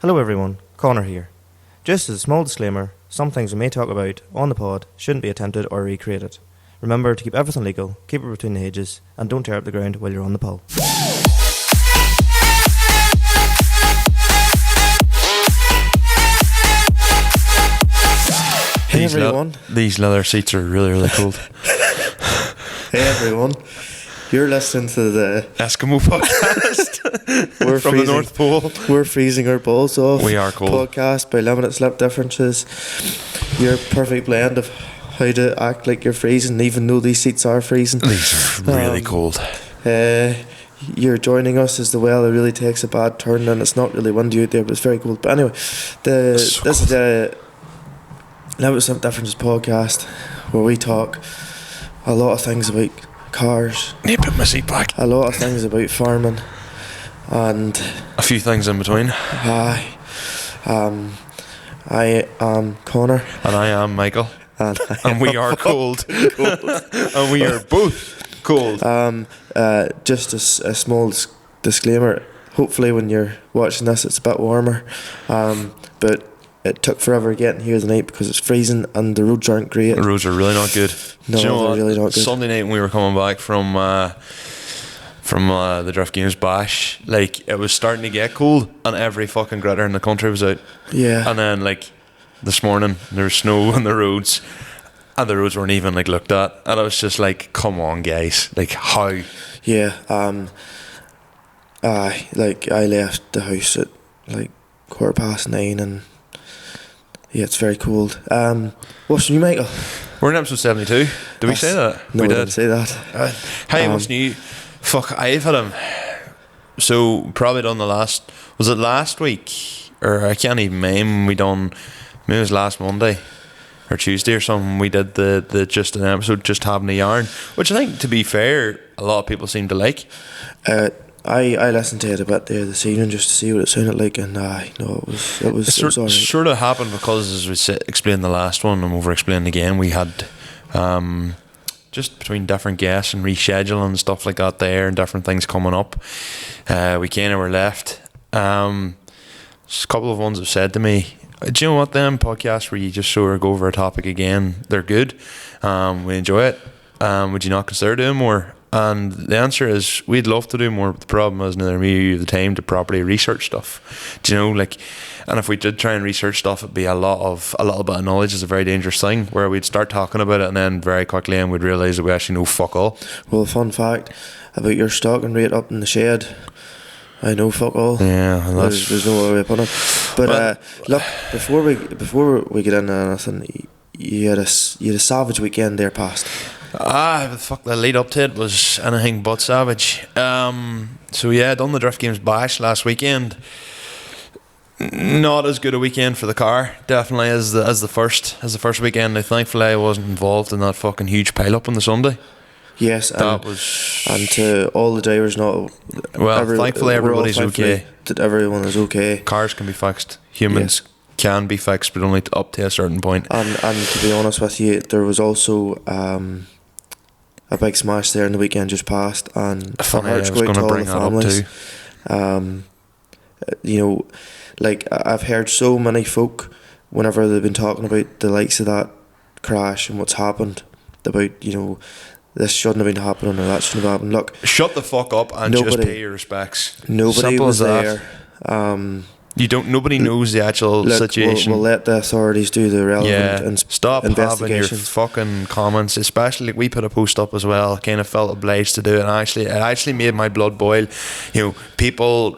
Hello everyone, Conor here. Just as a small disclaimer, some things we may talk about on the pod shouldn't be attempted or recreated. Remember to keep everything legal, keep it between the hedges, and don't tear up the ground while you're on the pull. Hey everyone. These leather seats are really, really cold. Hey everyone. You're listening to the Eskimo podcast from the North Pole. We're freezing our balls off. We are cold. Podcast by Limited Slip Differences. Your perfect blend of how to act like you're freezing, even though these seats are freezing. These are really cold. You're joining us as the weather really takes a bad turn, and it's not really windy out there, but it's very cold. But anyway, this is the Limited Slip Differences podcast where we talk a lot of things about cars. Need to put my seat back. A lot of things about farming, and a few things in between. I am Conor, and I am Michael, and we are cold. And we are both cold. Just a small disclaimer. Hopefully, when you're watching this, it's a bit warmer. But it took forever getting here tonight because it's freezing and the roads aren't great. The roads are really not good. No, they're really not good. Sunday night when we were coming back from the Drift Games bash, like, it was starting to get cold and every fucking gritter in the country was out. Yeah. And then, like, this morning there was snow on the roads and the roads weren't even, like, looked at, and I was just like, come on guys, like, how? Yeah. I left the house at like 9:15 and yeah, it's very cold. What's new, Michael? We're in episode 72. Did we say that? No, we didn't say that. Hey, what's new? Fuck, I've had him. So, probably done was it last week? Or I can't even name. We done, maybe it was last Monday or Tuesday or something. We did the just an episode, just having a yarn, which I think, to be fair, a lot of people seem to like. I listened to it a bit there this evening just to see what it sounded like, and it was alright. Sort of happened because, as we explained the last one, and we'll explain again, we had just between different guests and rescheduling and stuff like that there, and different things coming up, we kind of were left. Just a couple of ones have said to me, do you know what, them podcasts where you just sort of go over a topic again, they're good, we enjoy it, would you not consider doing more? And the answer is, we'd love to do more, but the problem is neither me or you have the time to properly research stuff. Do you know, like, and if we did try and research stuff, it'd be a little bit of knowledge is a very dangerous thing, where we'd start talking about it and then very quickly and we'd realise that we actually know fuck all. Well, fun fact about your stocking rate up in the shed, I know fuck all. Yeah, there's no other way upon it. But look, before we get into anything, you had a savage weekend there past. Fuck, the lead up to it was anything but savage. So yeah, done the Drift Games bash last weekend. Not as good a weekend for the car, definitely, as the first weekend. Thankfully I wasn't involved in that fucking huge pile up on the Sunday. Yes, and to all the drivers, thankfully everybody's okay. That everyone is okay. Cars can be fixed. Humans can be fixed, but only up to a certain point. And to be honest with you, there was also a big smash there in the weekend just past, and funny, I was going to bring that up too. You know, like, I've heard so many folk whenever they've been talking about the likes of that crash and what's happened, about, you know, this shouldn't have been happening or that shouldn't have happened. Look, shut the fuck up and just pay your respects. Nobody Simple was as there. Nobody knows the actual situation. We'll let the authorities do the relevant stop having your investigations. fucking comments, especially, like, we put a post up as well, kind of felt obliged to do it, and it actually made my blood boil. You know, people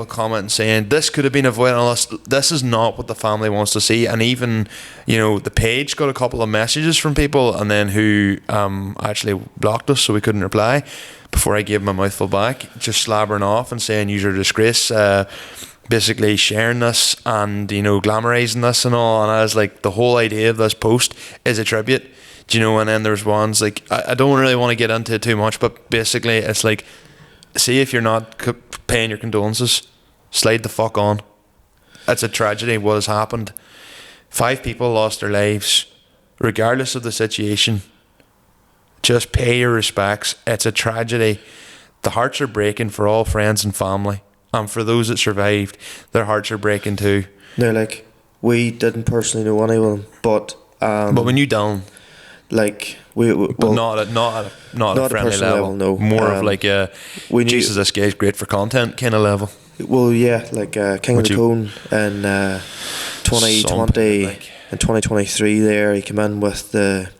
commenting saying this could have been avoided, this is not what the family wants to see. And even, you know, the page got a couple of messages from people, and then who actually blocked us so we couldn't reply before I gave him a mouthful back, just slabbering off and saying you're a disgrace, basically sharing this and, you know, glamorizing this and all. And I was like, the whole idea of this post is a tribute, do you know? And then there's ones like, I don't really want to get into it too much, but basically it's like, see, if you're not paying your condolences, slide the fuck on. It's a tragedy what has happened. 5 people lost their lives, regardless of the situation. Just pay your respects. It's a tragedy. The hearts are breaking for all friends and family. And for those that survived, their hearts are breaking too. Now, like, we didn't personally know anyone, but we knew Dylan. Like, But not at a friendly personal level. no. More of like a we knew, Jesus, this guy's great for content kind of level. Well, yeah, like King of the Cone in 2020 and 2023. There, he came in with the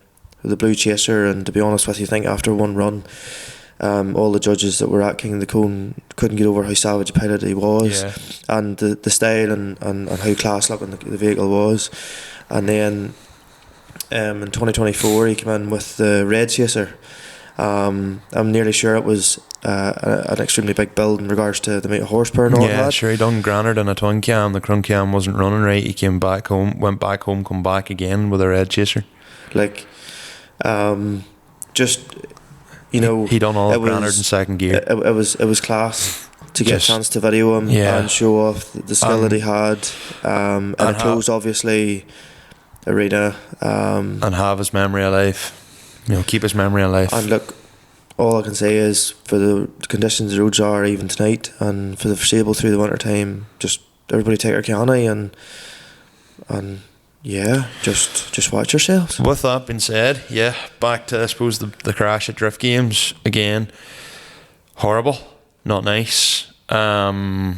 Blue Chaser, and to be honest with you, I think after one run, all the judges that were at King of the Cone couldn't get over how savage a pilot he was, and the style and how class looking the vehicle was. And then in 2024 he came in with the Red Chaser. I'm nearly sure it was an extremely big build in regards to the amount of horsepower and all that. Yeah, sure, he done granted in a twin cam. The crun cam wasn't running right. He came back home, went back home, come back again with a Red Chaser. Like, just, you know, he done all granted in second gear. It was class to get a chance to video him and show off the skill that he had, and a closed, obviously, arena, and have his memory alive. You know, keep his memory alive. And look, all I can say is, for the conditions the roads are even tonight, and for the foreseeable through the winter time, just everybody take our canny and yeah, just watch yourselves. With that being said, yeah, back to, I suppose, the crash at Drift Games again. Horrible, not nice. Yeah,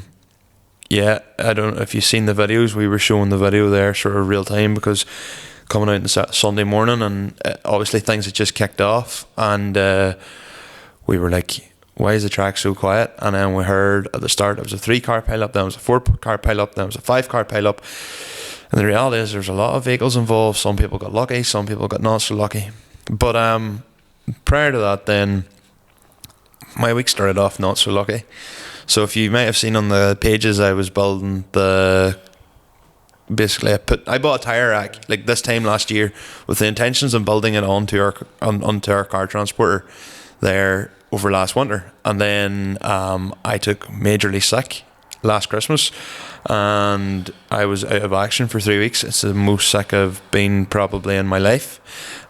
I don't know if you've seen the videos. We were showing the video there sort of real time, because coming out on Sunday morning, and obviously things had just kicked off, and we were like, why is the track so quiet? And then we heard at the start it was a 3-car pile-up, then it was a 4-car pile-up, then it was a 5-car pile-up. And the reality is there's a lot of vehicles involved. Some people got lucky, some people got not so lucky. But prior to that then, my week started off not so lucky. So if you might have seen on the pages, I was building basically I bought a tyre rack like this time last year with the intentions of building it onto our car transporter there over last winter, and then I took majorly sick last Christmas, and I was out of action for 3 weeks. It's the most sick I've been probably in my life,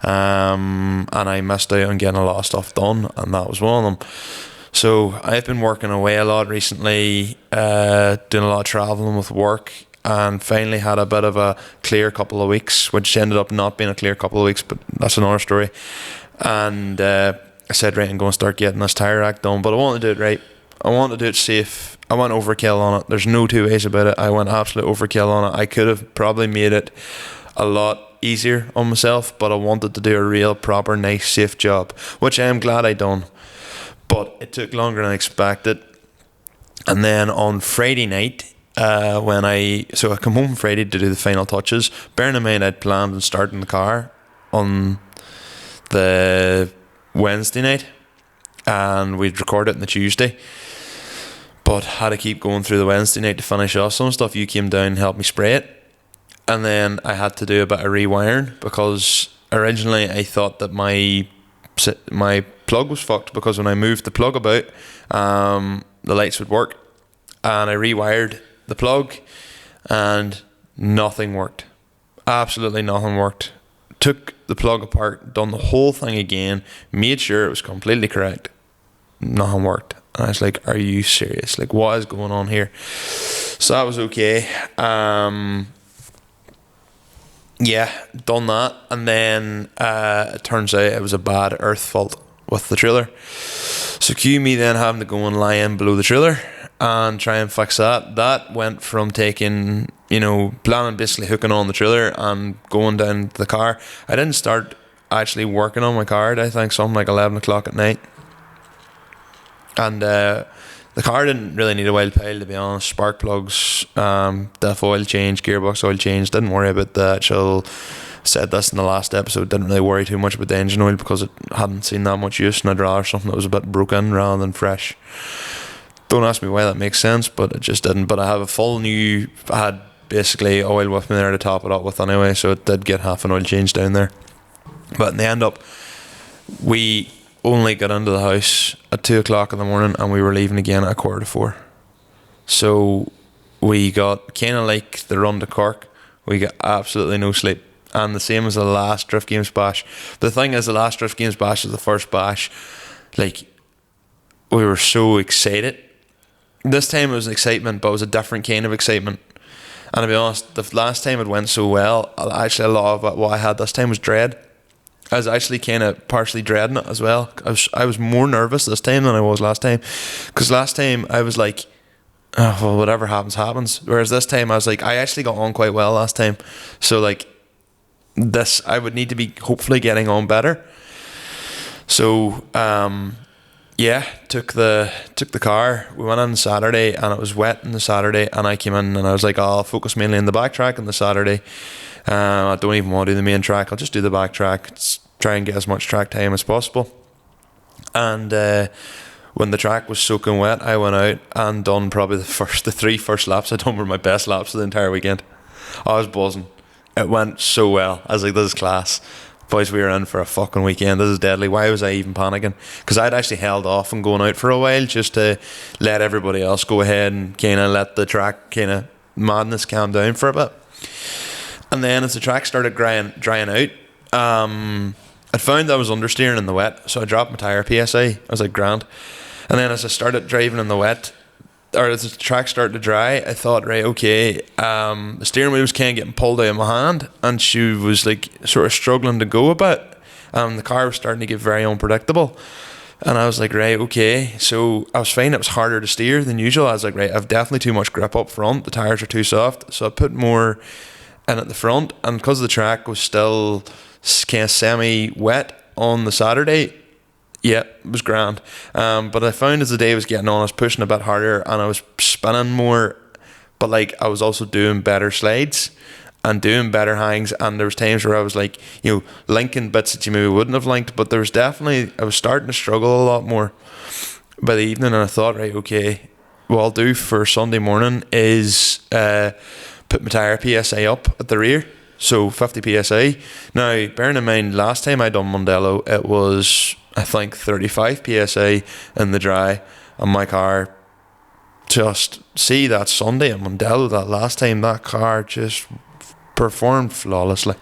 and I missed out on getting a lot of stuff done, and that was one of them. So I've been working away a lot recently, doing a lot of travelling with work, and finally had a bit of a clear couple of weeks, which ended up not being a clear couple of weeks, but that's another story. And I said, right, I'm going to start getting this tyre rack done, but I want to do it right. I want to do it safe. I went overkill on it. There's no two ways about it. I went absolute overkill on it. I could have probably made it a lot easier on myself, but I wanted to do a real proper, nice, safe job, which I am glad I done. But it took longer than I expected. And then on Friday night, I come home Friday to do the final touches. Bearing in mind I'd planned on starting the car on the Wednesday night, and we'd record it on the Tuesday, but had to keep going through the Wednesday night to finish off some stuff. You came down and helped me spray it, and then I had to do a bit of rewiring, because originally I thought that my plug was fucked, because when I moved the plug about, the lights would work, and I rewired the plug and nothing worked. Absolutely nothing worked. Took the plug apart, done the whole thing again, made sure it was completely correct. Nothing worked. And I was like, are you serious? Like, what is going on here? So that was okay. Yeah, done that. And then it turns out it was a bad earth fault with the trailer. So cue me then having to go and lie in below the trailer and try and fix that. That went from taking, planning basically hooking on the trailer and going down to the car. I didn't start actually working on my car, I think something like 11 o'clock at night. And the car didn't really need a wild pile, to be honest. Spark plugs, diff oil change, gearbox oil change. Didn't worry about the actual, said this in the last episode, didn't really worry too much about the engine oil, because it hadn't seen that much use, and I'd rather something that was a bit broken rather than fresh. Don't ask me why that makes sense, but it just didn't. But I have a full new, I had basically oil with me there to top it up with anyway, so it did get half an oil change down there. But in the end up, we only got into the house at 2 o'clock in the morning, and we were leaving again at 3:45. So we got kind of like the run to Cork. We got absolutely no sleep. And the same as the last Drift Games bash. The thing is, the last Drift Games bash was the first bash. Like, we were so excited this time it was excitement, but it was a different kind of excitement. And to be honest, the last time it went so well, actually a lot of what I had this time was dread. I was actually kind of partially dreading it as well. I was more nervous this time than I was last time, because last time I was like, oh, well, whatever happens, happens. Whereas this time I was like, I actually got on quite well last time. So like this, I would need to be hopefully getting on better. So yeah, took the car. We went on Saturday, and it was wet on the Saturday, and I came in and I was like, I'll focus mainly on the back track on the Saturday. I don't even want to do the main track. I'll just do the back track. Try and get as much track time as possible. And when the track was soaking wet, I went out and done probably the 3 first laps I done were my best laps of the entire weekend. I was buzzing. It went so well. I was like, this is class. Boys, we were in for a fucking weekend. This is deadly. Why was I even panicking? Because I'd actually held off on going out for a while just to let everybody else go ahead and kind of let the track kind of madness calm down for a bit. And then as the track started drying out, I found I was understeering in the wet, so I dropped my tyre PSI. I was like, grand. And then as I started driving in the wet, or as the track started to dry, I thought, right, okay, the steering wheel was kind of getting pulled out of my hand, and she was like sort of struggling to go a bit. The car was starting to get very unpredictable. And I was like, right, okay. So I was finding it was harder to steer than usual. I was like, right, I've definitely too much grip up front. The tyres are too soft. So I put more in at the front. And because the track was still kind of semi-wet on the Saturday, yeah, it was grand. But I found as the day was getting on, I was pushing a bit harder and I was spinning more. But like I was also doing better slides and doing better hangs, and there was times where I was like, you know, linking bits that you maybe wouldn't have linked, but there was definitely, I was starting to struggle a lot more by the evening. And I thought, right, okay, what I'll do for Sunday morning is put my tyre PSI up at the rear, so 50 PSI. Now, bearing in mind, last time I done Mondello, it was, I think, 35 PSI in the dry, and my car, just see that Sunday at Mondello, that last time, that car just performed flawlessly.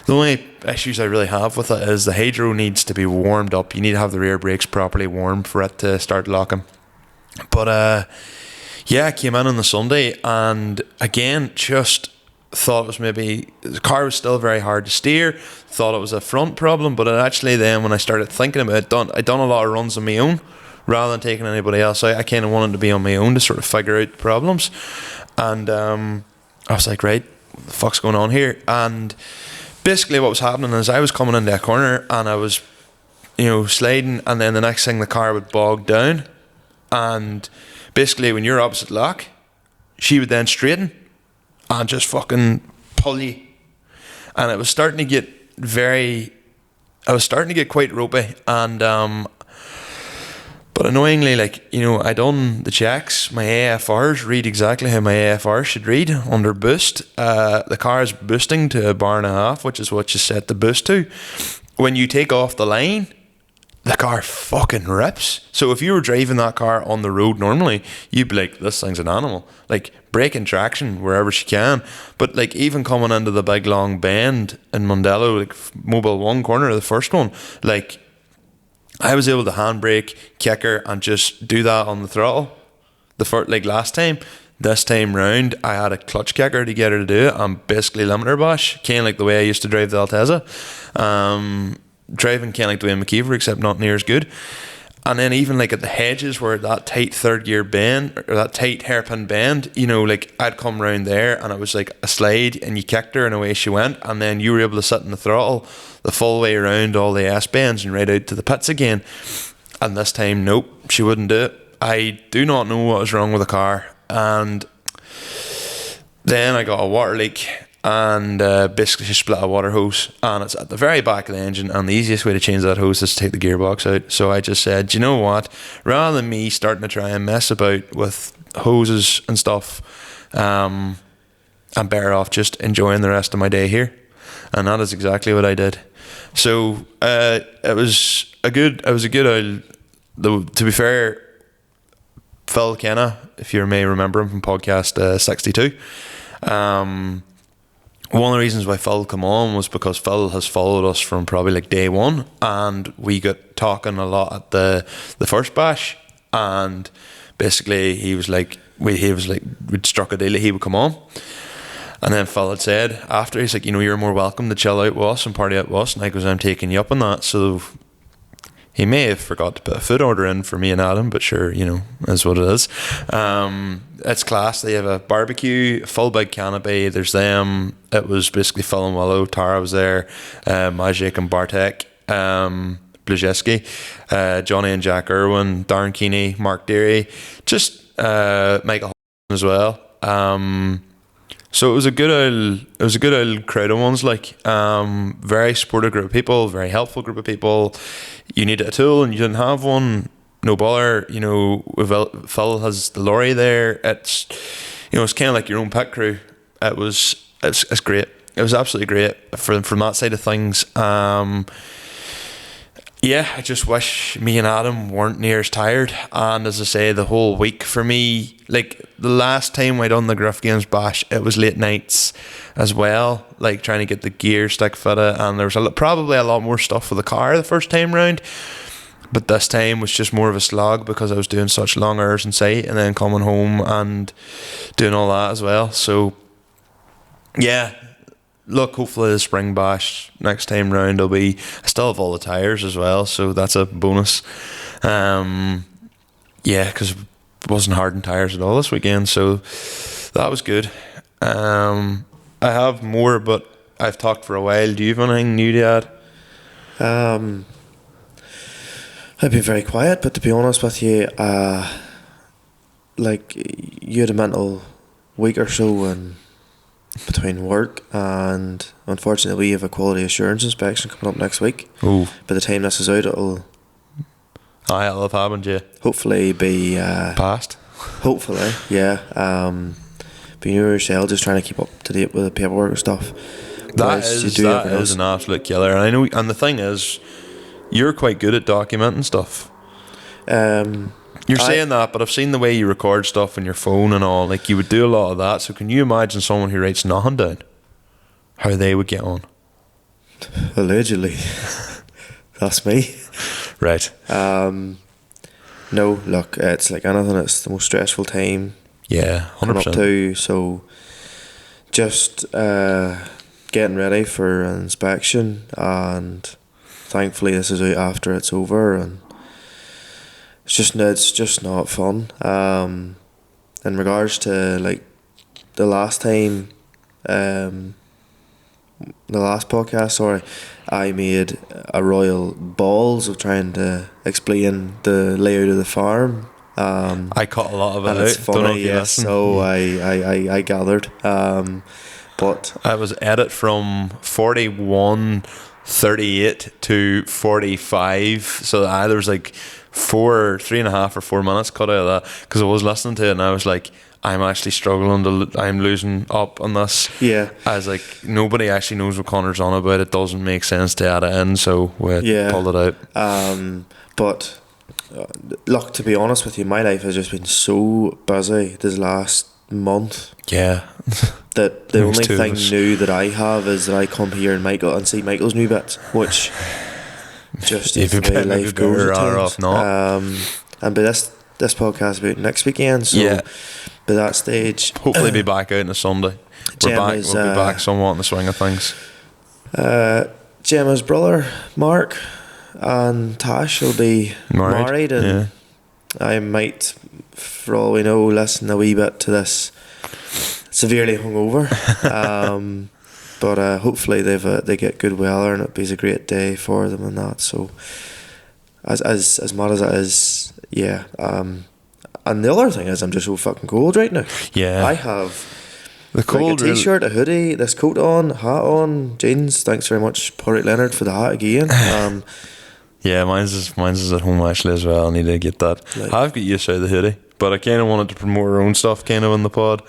The only issues I really have with it is the hydro needs to be warmed up. You need to have the rear brakes properly warmed for it to start locking. But yeah, I came in on the Sunday and again just thought it was maybe the car was still very hard to steer, thought it was a front problem, but it actually then when I started thinking about it, I'd done a lot of runs on my own rather than taking anybody else out. I kind of wanted to be on my own to sort of figure out the problems. And I was like, right, what the fuck's going on here? And basically what was happening is I was coming into a corner and I was, you know, sliding, and then the next thing the car would bog down, and basically when you're opposite lock, she would then straighten and just fucking pull you. And it was starting to get quite ropey, and but annoyingly, like, you know, I done the checks. My AFRs read exactly how my AFR should read under boost. The car is boosting to 1.5 bars, which is what you set the boost to. When you take off the line, the car fucking rips. So if you were driving that car on the road normally, you'd be like, this thing's an animal. Like, breaking traction wherever she can. But like, even coming into the big long bend in Mondello, like Mobile 1 corner, the first one, like, I was able to handbrake, kick her, and just do that on the throttle. Like last time, this time round, I had a clutch kicker to get her to do it, and basically limiter bash, kind of like the way I used to drive the Altezza. Driving kind of like the way McKeever, except not near as good. And then even like at the hedges where that tight third gear bend, or that tight hairpin bend, you know, like I'd come round there and it was like a slide and you kicked her and away she went, and then you were able to sit in the throttle the full way around all the S-bends and right out to the pits again. And this time, nope, she wouldn't do it. I do not know what was wrong with the car. And then I got a water leak, and basically she split a water hose, and it's at the very back of the engine, and the easiest way to change that hose is to take the gearbox out. So I just said, you know what, rather than me starting to try and mess about with hoses and stuff, I'm better off just enjoying the rest of my day here. And that is exactly what I did. So it was a good oil, though, to be fair. Phil Kenna, if you may remember him from podcast 62, one of the reasons why Phil come on was because Phil has followed us from probably like day one, and we got talking a lot at the first bash, and basically he was like, we'd struck a deal that he would come on. And then Phil had said after, he's like, you're more welcome to chill out with us and party out with us. And I goes, I'm taking you up on that. So he may have forgot to put a food order in for me and Adam, but sure, is what it is. It's class. They have a barbecue, a full big canopy. There's them. It was basically Phil and Willow. Tara was there. Maciek and Bartek. Blazewski, Johnny and Jack Irwin, Darren Keeney, Mark Deary, just Michael as well. So it was a good old crowd of ones, like very supportive group of people, very helpful group of people. You needed a tool and you didn't have one, no bother. Phil has the lorry there. It's it's kind of like your own pit crew. It's great. It was absolutely great from that side of things. Yeah, I just wish me and Adam weren't near as tired. And as I say, the whole week for me, like the last time I done the Griff Games Bash, it was late nights as well, like trying to get the gear stick fitted. And there was probably a lot more stuff for the car the first time round. But this time was just more of a slog because I was doing such long hours in sight and then coming home and doing all that as well. So, yeah. Look, hopefully the spring bash next time round will be. I still have all the tyres as well, so that's a bonus. Yeah, because it wasn't hardened tyres at all this weekend, so that was good. I have more, but I've talked for a while. Do you have anything new to add? I've been very quiet, but to be honest with you, like you had a mental week or so and between work and unfortunately we have a quality assurance inspection coming up next week. Ooh. By the time this is out, it'll have happened, yeah. Hopefully be passed. Hopefully, yeah. But yourself just trying to keep up to date with the paperwork and stuff. That is an absolute killer. And I know, and the thing is, you're quite good at documenting stuff. You're saying that, but I've seen the way you record stuff on your phone and all. Like, you would do a lot of that. So can you imagine someone who writes nothing down? How they would get on? Allegedly. That's me. Right. No, look, it's like anything. It's the most stressful time. Yeah, 100%. Up to, so just getting ready for an inspection, and thankfully this is out after it's over, and it's just not fun. In regards to like the last time, the last podcast, I made a royal balls of trying to explain the layout of the farm. I cut a lot of it out. It's funny, yes. So I gathered. But I was edit from 41:38 to 45. So there was like 3.5 or 4 minutes cut out of that because I was listening to it and I was like, I'm actually struggling I'm losing up on this. Yeah. I was like, nobody actually knows what Conor's on about. It doesn't make sense to add it in, so we pulled it out. But look, to be honest with you, my life has just been so busy this last month. Yeah. That the only thing new that I have is that I come here and see Michael's new bits, which just is the way life goes at times. And by this podcast will be next weekend, so yeah. By that stage, hopefully be back out on a Sunday. We'll be back somewhat in the swing of things. Gemma's brother Mark and Tash will be married, and I might, for all we know, listen a wee bit to this severely hungover. But hopefully they get good weather and it be a great day for them and that. So as mad as it is, yeah. And the other thing is, I'm just so fucking cold right now. Yeah, I have the cold, like a t-shirt, a hoodie, this coat on, hat on, jeans. Thanks very much, Porrick Leonard, for the hat again. Yeah, mine's is at home actually as well. I need to get that. I've got used to the hoodie, but I kind of wanted to promote our own stuff kind of on the pod.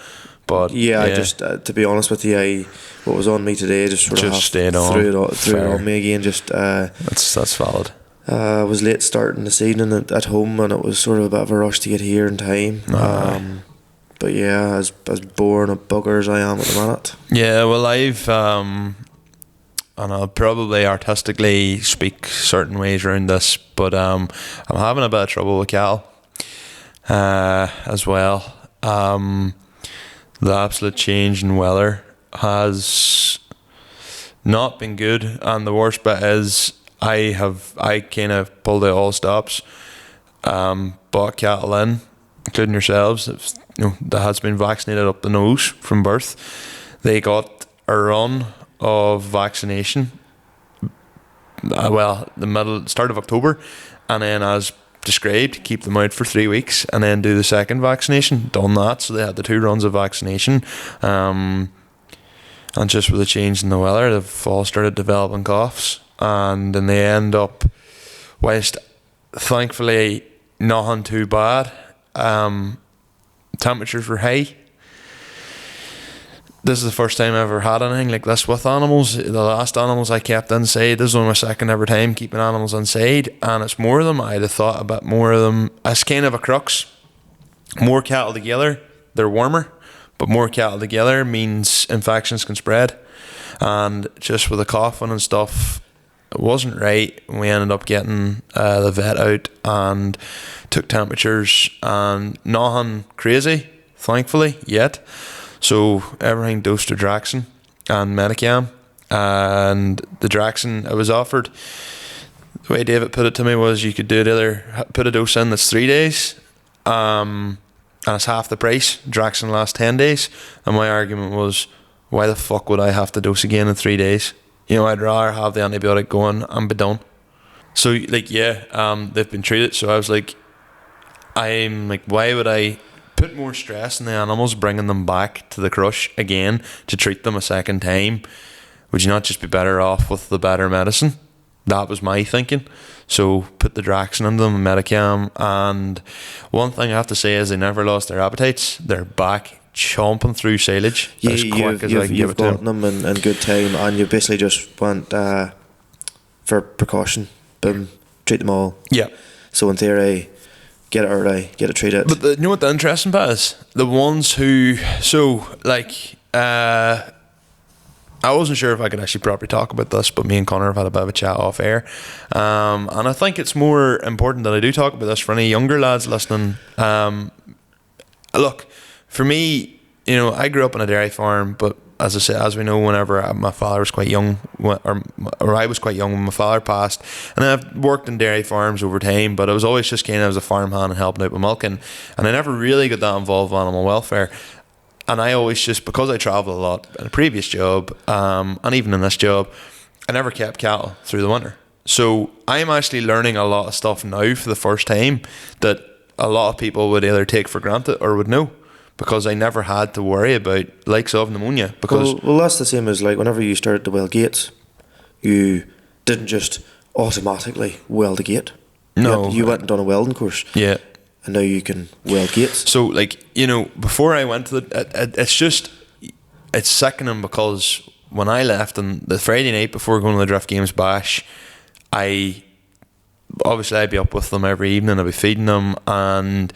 But yeah, I just to be honest with you, what was on me today just sort of stayed on. Threw it on me again. Just that's valid. I was late starting this evening at home, and it was sort of a bit of a rush to get here in time. But yeah, as boring a bugger as I am at the minute. Yeah, well, I've and I'll probably artistically speak certain ways around this, but I'm having a bit of trouble with Cal. as well. The absolute change in weather has not been good, and the worst bit is I kind of pulled out all stops, bought cattle in, including yourselves, that has been vaccinated up the nose from birth. They got a run of vaccination, the start of October, and then as described, keep them out for 3 weeks and then do the second vaccination. Done that, so they had the 2 runs of vaccination, and just with the change in the weather, they've all started developing coughs, and then they end up, whilst thankfully nothing too bad, temperatures were high. This is the first time I've ever had anything like this with animals. The last animals I kept inside, this is only my second ever time keeping animals inside, and it's more of them. I'd have thought a bit more of them. It's kind of a crux. More cattle together, they're warmer, but more cattle together means infections can spread. And just with the coughing and stuff, it wasn't right. We ended up getting the vet out and took temperatures, and nothing crazy, thankfully, yet. So everything dosed to Draxin and Medicam, and the Draxin I was offered, the way David put it to me was you could do it either put a dose in that's 3 days, and it's half the price. Draxin lasts 10 days, and my argument was, why the fuck would I have to dose again in 3 days? I'd rather have the antibiotic going and be done. So they've been treated. So I was like, why would I put more stress on the animals, bringing them back to the crush again to treat them a second time? Would you not just be better off with the better medicine? That was my thinking. So put the Draxin into them, Medicam, and one thing I have to say is they never lost their appetites. They're back chomping through silage as quick as I can give it to them. You've gotten them in good time, and you basically just went for precaution. Boom, treat them all. Yeah. So in theory, get it early, get it treated. But you know what the interesting part is? The ones who, I wasn't sure if I could actually properly talk about this, but me and Conor have had a bit of a chat off air, and I think it's more important that I do talk about this for any younger lads listening. Look, for me, I grew up on a dairy farm, but as I say, as we know, whenever my father was quite young, or I was quite young when my father passed, and I've worked in dairy farms over time, but I was always just kind of as a farmhand and helping out with milking, and I never really got that involved with animal welfare. And I always just, because I travel a lot in a previous job, and even in this job, I never kept cattle through the winter. So I'm actually learning a lot of stuff now for the first time that a lot of people would either take for granted or would know, because I never had to worry about likes of pneumonia. Because well, that's the same as whenever you started to well gates, you didn't just automatically weld a gate. No. You went and done a welding course. Yeah. And now you can weld gates. So, before I went to it's sickening, because when I left on the Friday night before going to the Drift Games Bash, I'd be up with them every evening, I'd be feeding them, and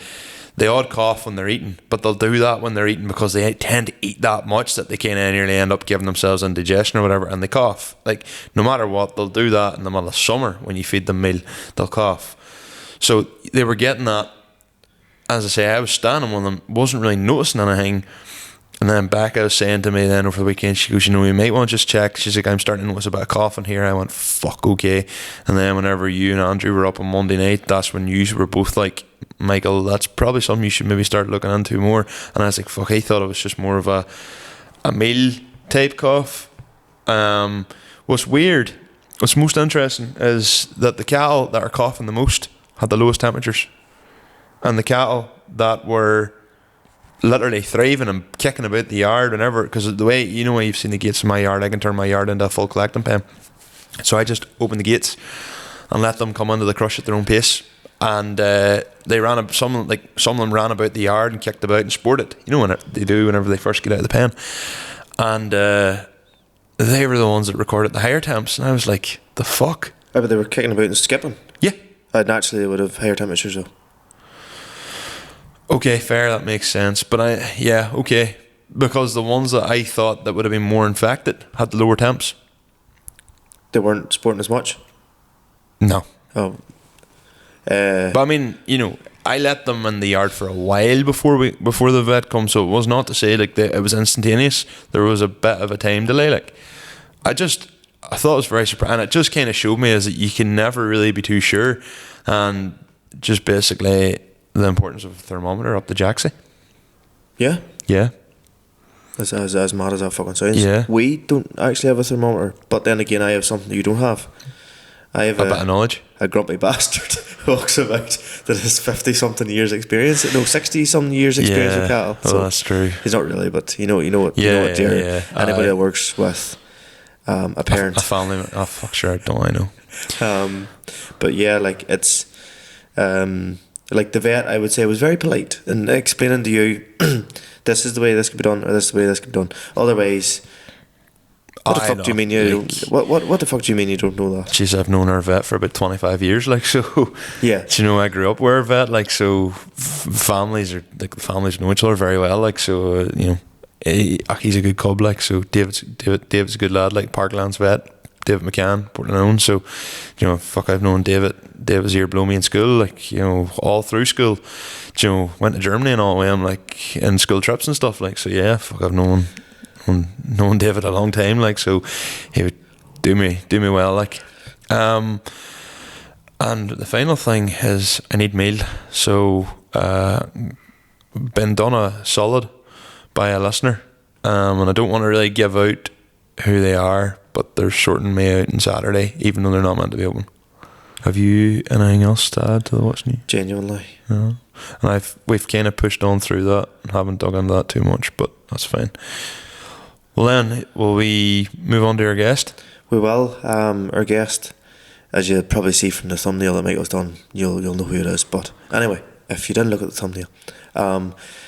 they odd cough when they're eating, but they'll do that when they're eating because they tend to eat that much that they kind of nearly end up giving themselves indigestion or whatever, and they cough. No matter what, they'll do that in the middle of summer when you feed them meal, they'll cough. So they were getting that. As I say, I was standing with them, wasn't really noticing anything, and then Becca was saying to me then over the weekend, she goes, you might want to just check. She's like, I'm starting to notice a bit of coughing here. I went, fuck, okay. And then whenever you and Andrew were up on Monday night, that's when you were both like, Michael, that's probably something you should maybe start looking into more. And I was like, fuck, I thought it was just more of a meal type cough. What's weird, what's most interesting is that the cattle that are coughing the most had the lowest temperatures. And the cattle that were literally thriving and kicking about the yard whenever, because the way, when you've seen the gates in my yard, I can turn my yard into a full collecting pen. So I just opened the gates and let them come into the crush at their own pace. And they ran, some of them ran about the yard and kicked about and sported. When they do whenever they first get out of the pen. And they were the ones that recorded the higher temps. And I was like, the fuck? But they were kicking about and skipping. Yeah. Naturally, they would have higher temperatures though. Okay, fair, that makes sense. But okay. Because the ones that I thought that would have been more infected had the lower temps. They weren't sporting as much? No. Oh. But I mean, I let them in the yard for a while before the vet come, so it was not to say like it was instantaneous. There was a bit of a time delay. Like I thought it was very surprising, and it just kind of showed me is that you can never really be too sure, and just basically the importance of a thermometer up the jacksie. Yeah. Yeah. As mad as that fucking sounds. Yeah. We don't actually have a thermometer, but then again, I have something you don't have. I have A bit of knowledge. a grumpy bastard who walks about that has 50-something years experience. No, 60-something years experience with cattle. Oh, that's true. He's not really, but you know what Jerry. Yeah. Anybody that works with a parent, a family. Oh fuck, sure. Don't I know? but yeah, like it's like the vet, I would say, was very polite in explaining to you, this is the way this could be done, or this is the way this could be done. Otherwise, what the fuck do you mean you don't? What the fuck do you mean you don't know that? Jeez, I've known our vet for about 25 years, like, so. Yeah. Do you know I grew up with our vet, like, so families know each other very well, like, so you know, he's a good cub, like, so David's a good lad, like, Parklands vet, David McCann, Portland, so you know, fuck, I've known David was here below me in school, like, you know, all through school, you know, went to Germany and all the way, I'm like in school trips and stuff, like, so yeah, fuck, I've known David a long time, like, so he would do me well, like, and the final thing is I need meal, so been done a solid by a listener, and I don't want to really give out who they are, but they're sorting me out on Saturday, even though they're not meant to be open. Have you anything else to add to the What's New? Genuinely. Yeah. And we've kind of pushed on through that and haven't dug into that too much, but that's fine. Well then, will we move on to our guest? We will. Our guest, as you'll probably see from the thumbnail that Michael's done, you'll know who it is. But anyway, if you didn't look at the thumbnail,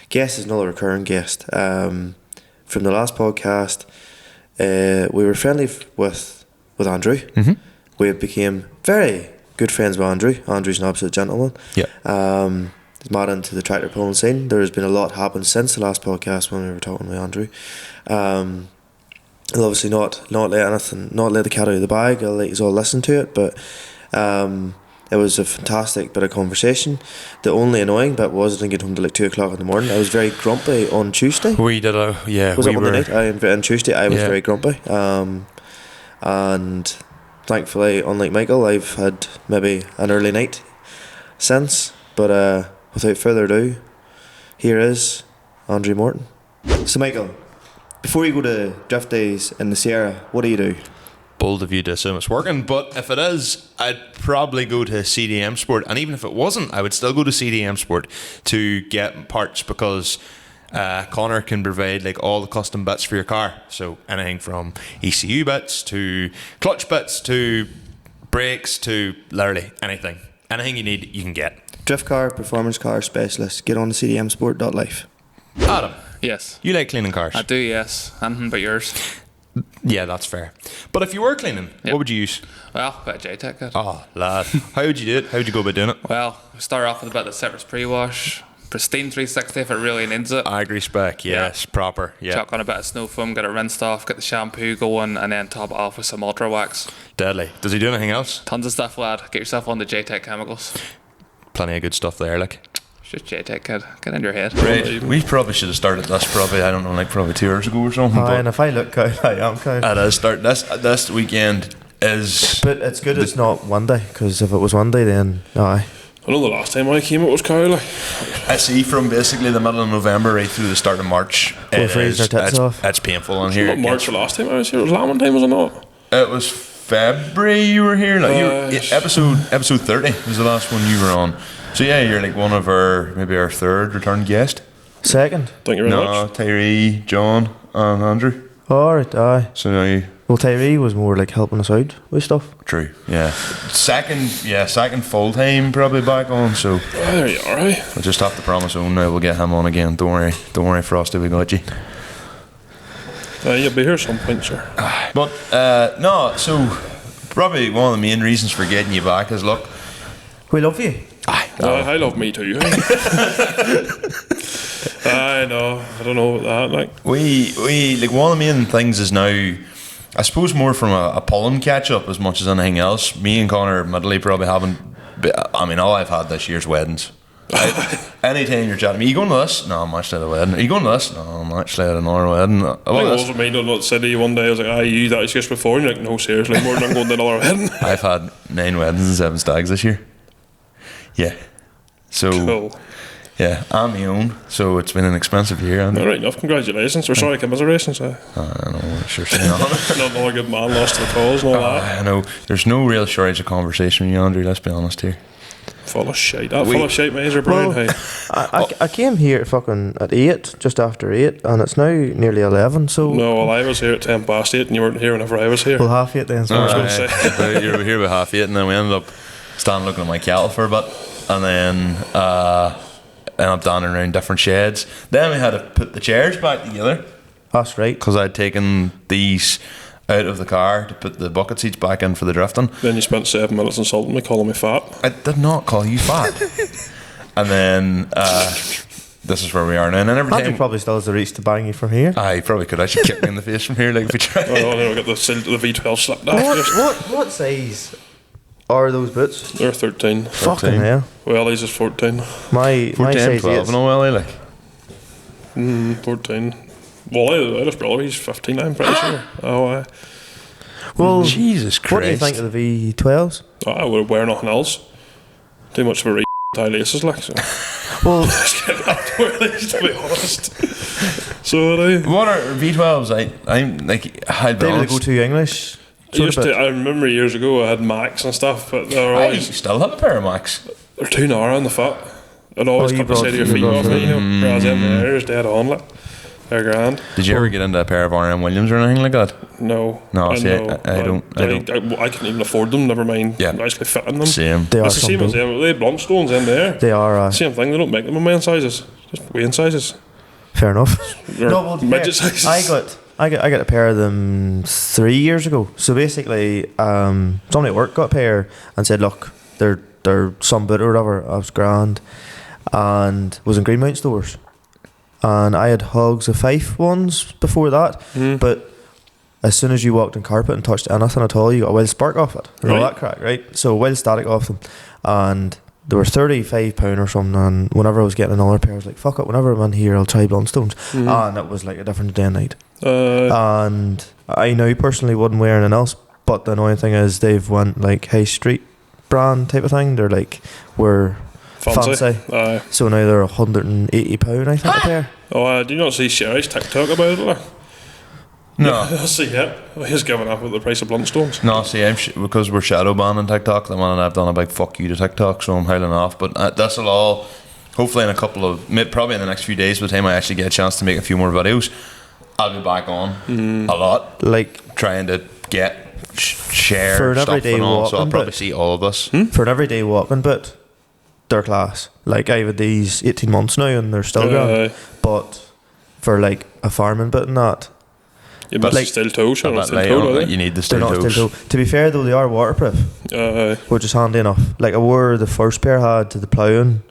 guest is another recurring guest. From the last podcast, we were friendly with Andrew. Mm-hmm. We became very good friends with Andrew. Andrew's an absolute gentleman. Yeah. He's mad into the tractor pulling scene. There has been a lot happened since the last podcast when we were talking with Andrew. I'll obviously not let the cat out of the bag. I'll let you all listen to it, but it was a fantastic bit of conversation. The only annoying bit was I didn't get home till like 2 o'clock in the morning. I was very grumpy on Tuesday. We did Was it Monday night? On Tuesday I was very grumpy. And thankfully, unlike Michael, I've had maybe an early night since. But without further ado, here is Andrew Morton. So Michael, before you go to drift days in the Sierra, what do you do? Bold of you to assume it's working, but if it is, I'd probably go to CDM Sport, and even if it wasn't, I would still go to CDM Sport to get parts, because Conor can provide like all the custom bits for your car, so anything from ECU bits to clutch bits to brakes to literally anything you need you can get. Drift car, performance car specialist. Get on to cdmsport.life. Adam, Yes. you like cleaning cars? I do, yes. Anything but yours. Yeah, that's fair. But if you were cleaning, Yep. what would you use? Well, a bit of JTech kit. Oh, lad. How would you do it? How would you go about doing it? Well, we start off with a bit of citrus pre-wash. Pristine 360 if it really needs it. Agri spec, yes, proper, yeah. Chuck on a bit of snow foam, get it rinsed off, get the shampoo going, and then top it off with some ultra wax. Deadly. Does he do anything else? Tons of stuff, lad. Get yourself on the JTech chemicals. Plenty of good stuff there, like. It's just JTech, kid. Get in your head. Right, we probably should have started this probably, I don't know, like probably 2 hours ago or something. And if I look out, I am out. It is start this weekend is. But it's good it's not one day, because if it was one day, then aye. I know the last time I came it was cow, like. I see from basically the middle of November right through the start of March. We're freezing our tits off. It's painful in It here. was not March the last time I was here. It was lambing time, was it not? It was February you were here. Like episode 30 was the last one you were on. So yeah, you're like one of maybe our third return guest. Second? Thank you very much. Tyree, John, and Andrew. Alright, aye. So now you. Well, Tyree was more like helping us out with stuff. True. Yeah. Second full time probably back on. So. There you are, eh? I'll just have to promise Owen now we'll get him on again. Don't worry, Frosty, we got you. You'll be here some point, sure. But no, so probably one of the main reasons for getting you back is look. We love you. I love me too. I know. I don't know about that. Like We like one of the main things is now, I suppose more from a pollen catch up as much as anything else. Me and Conor admittedly probably haven't. I mean, all I've had this year's weddings. Anytime you're chatting to me, you going to this? No, I'm actually at a wedding. Are you going to this? No, I'm actually at another wedding. I think it was with me down at City one day. I was like, you that excuse before? And you're like, no, seriously, more than I'm going to another wedding. I've had 9 weddings and 7 stags this year. Yeah. So, Cool. yeah, I'm my own. So it's been an expensive year. And All right enough, congratulations. Or sorry, commiserations. I know, sure saying on. Not another good man lost to the cause and all that. I know. There's no real shortage of conversation with you, Andrew, let's be honest here. Full of shite. Full of shite, Mazer Brown. Well, Hey. I came here fucking at 8, just after 8, and it's now nearly 11. So No, well, I was here at 8:10, and you weren't here whenever I was here. well, half 8 then. So was gonna say. You were here about 8:30, and then we ended up standing looking at my cattle for a bit, and then ended up down around different sheds. Then we had to put the chairs back together that's right. because I'd taken these out of the car to put the bucket seats back in for the drifting. Then you spent 7 minutes insulting me, calling me fat. I did not call you fat. And then this is where we are now. And then every Andrew time probably still has the reach to bang you from here. I probably could actually kick me in the face from here, like if we tried. Oh, then we got the V12 slipped off. What size are those boots? They're 13. Fucking hell. Well, he's just 14. My 14, size 12 is in a while, like. 14. Well, I had his brother, he's 15, I'm pretty sure. Oh, well. Jesus Christ. What do you think of the V12s? I would wear nothing else. Too much of a tie laces, like, so. Well, Just get up to wear these, to be honest. So, What are V12s? I'm like high they were the balance. go-to English. Sort of bit. I remember years ago I had Macs and stuff, but they're I always still have a pair of Macs. they're too narrow on the foot. It always you cut the brought- side of your you feet brought off, them. you know. Whereas them there is dead on, like. They're grand. Did you ever get into a pair of RM Williams or anything like that? No. No, see, know. I don't. I couldn't even afford them, never mind Yeah. actually fitting them. Same. They are It's the same as something. them. They blunt stones in there. They are Same thing, they don't make them in men's sizes. Just weighing sizes. fair enough. Or midget sizes. I got a pair of them 3 years ago. So basically, somebody at work got a pair and said, "Look, they're some bit or whatever." I was grand, and was in Greenmount stores, and I had Hogs of Fife ones before that, but as soon as you walked on carpet and touched anything at all, you got a wild spark off it. And all Right. that crack, right? So wild static off them, and they were £35 or something. And whenever I was getting another pair, I was like, "Fuck it!" Whenever I'm in here, I'll try Blundstones, and it was like a different day and night. And I now personally wouldn't wear anything else, but the annoying thing is they've went like high street brand type of thing. They're like we're fancy. So now they're £180, I think, a pair. Do you not see Sherry's TikTok about it? Like? No. I see it. He's giving up with the price of blunt stones. No, see, because we're shadow banning TikTok, the one I've done a big fuck you to TikTok, so I'm howling off. But this'll all, hopefully in a couple of, probably in the next few days, by the time I actually get a chance to make a few more videos, I'll be back on a lot, Like trying to get share For an stuff everyday and all. So I'll walking probably bit. see all of us. for an everyday walking bit, they're class. Like I've had these 18 months now and they're still grand. But for like a farming bit and that, You must like- still toe, sure. But Still like, toe, you need the they're steel not toes. still. To be fair though, they are waterproof, which is handy enough. Like I wore the first pair I had to the ploughing.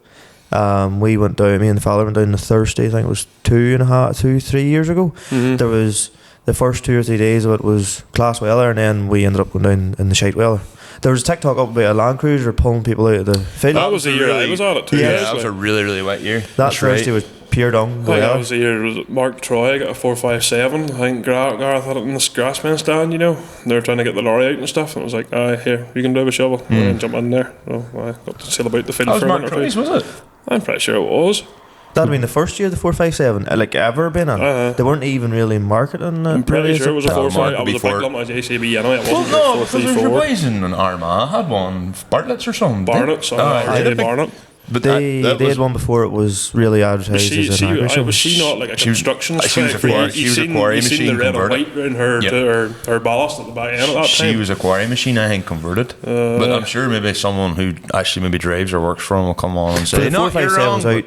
We went down. Me and the fella went down on a Thursday. I think it was 3 years ago. There was the first 2 or 3 days of it was class weather, and then we ended up going down in the shite weather. There was a TikTok up about a Land Cruiser pulling people out of the field. That was the year I was at it too. Yeah, guys, that was a like. really, really wet year. that That's Thursday right. was pure dung. I think that was the year. Was it Mark Troy got a 457. I think Gareth had it in the grassman stand. You know, and they were trying to get the lorry out and stuff. And it was like, here, you can do a shovel and jump in there. So I got to sail about the field That was for a Mark minute or Troy's, two. was it? I'm pretty sure it was. That'd been the first year the 457 like ever been in. They weren't even really marketing it. I'm pretty really, sure it was a Well, 4-5. Mark I was a before- big lump of JCB anyway. It Well, wasn't no, your because there's your 434. boys in Armagh had one, Bartlett's or something. Barnett, so Aye, Ray Barnett. But They that they was had one before it was really advertised as an agri Was she not like a She was- construction she was a spec? quarry- she was a quarry You seen machine the red and converted. white around her, Yep. her ballast at the back end at that She time. was a quarry machine, I think, converted. But I'm sure maybe someone who actually maybe drives or works for him will come on and say, the no, you're wrong. 457's out.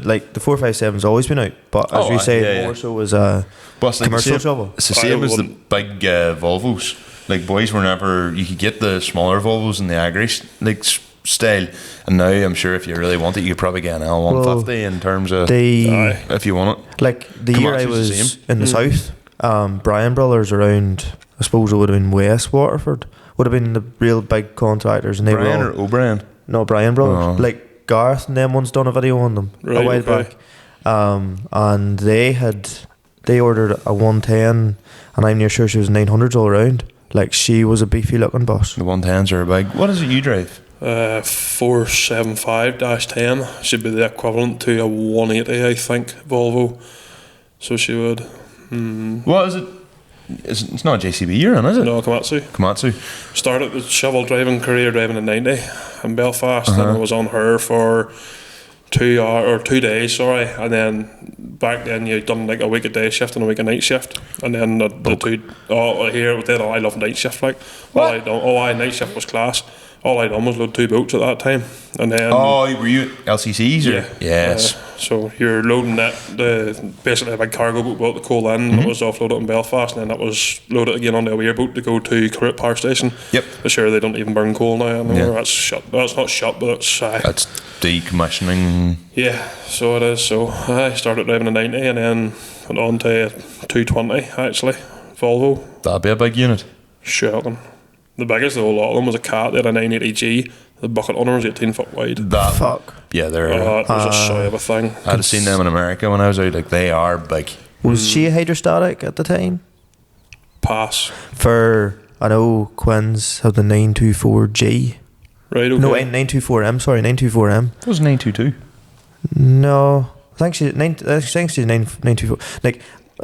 Like the 457's always been out, but as Oh, you aye, say, yeah, yeah. more so as a But it's like commercial the same, shovel. It's the same as the wouldn't- big Volvos. Like boys were never, you could get the smaller Volvos in the agri style, and now I'm sure if you really want it, you could probably get an L150 in terms of They if you want it. like the year I Commercial's the was same. in the south. Brian Brothers around. I suppose it would have been West Waterford. Would have been the real big contractors, and they Brian were or all, O'Brien? no Brian Brothers. Oh. Like Gareth and them ones done a video on them a while back. And they ordered a 110, and I'm near sure she was 900s all around. Like, she was a beefy looking boss. The 110s are big. What is it you drive? 475-10 should be the equivalent to a 180, I think, Volvo. So she would. What is it? It's not a JCB you're in, is it? No, Komatsu. Started the shovel driving career driving in 90 in Belfast, and I was on her for 2 days, and then back then you'd done like a week of day shift and a week of night shift, and then the two here then I love night shift, like night shift was class. All I done was load 2 boats at that time, and then were you LCCs or? Yeah, yes. So you're loading basically a big cargo boat brought the coal in, that was offloaded in Belfast, and then that was loaded again on the weir boat to go to Carrick Power Station. Yep. But sure, they don't even burn coal now anymore. That's shut. That's not shut, but it's that's decommissioning. Yeah, so it is. So I started driving a 90 and then went on to a 220 actually, Volvo. That'd be a big unit. Shocking. The biggest of a lot of them was a Cat. They had a 980G. The bucket on them was 18 foot wide. That fuck. Yeah, they're. That was a shy of a thing. I'd have seen them in America when I was out. Like, they are big. Was she a hydrostatic at the time? Pass. I know Quinn's have the 924G. Right. Okay. No, 924M. Sorry, 924M. It was 922. No, I think she's 924. Like,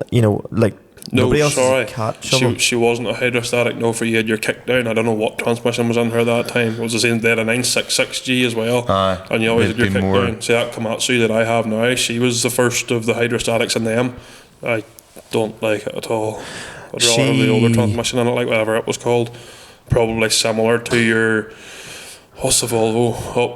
you know, like. Nobody else sorry. is a cat shovel. She wasn't a hydrostatic. No, for you had your kick down. I don't know what transmission was on her that time. It was the same. They had a 966G as well, and you always had your kick down. See, that Komatsu that I have now, she was the first of the hydrostatics in them. I don't like it at all. I'd rather have the older transmission in it, like whatever it was called. Probably similar to your. What's the Volvo?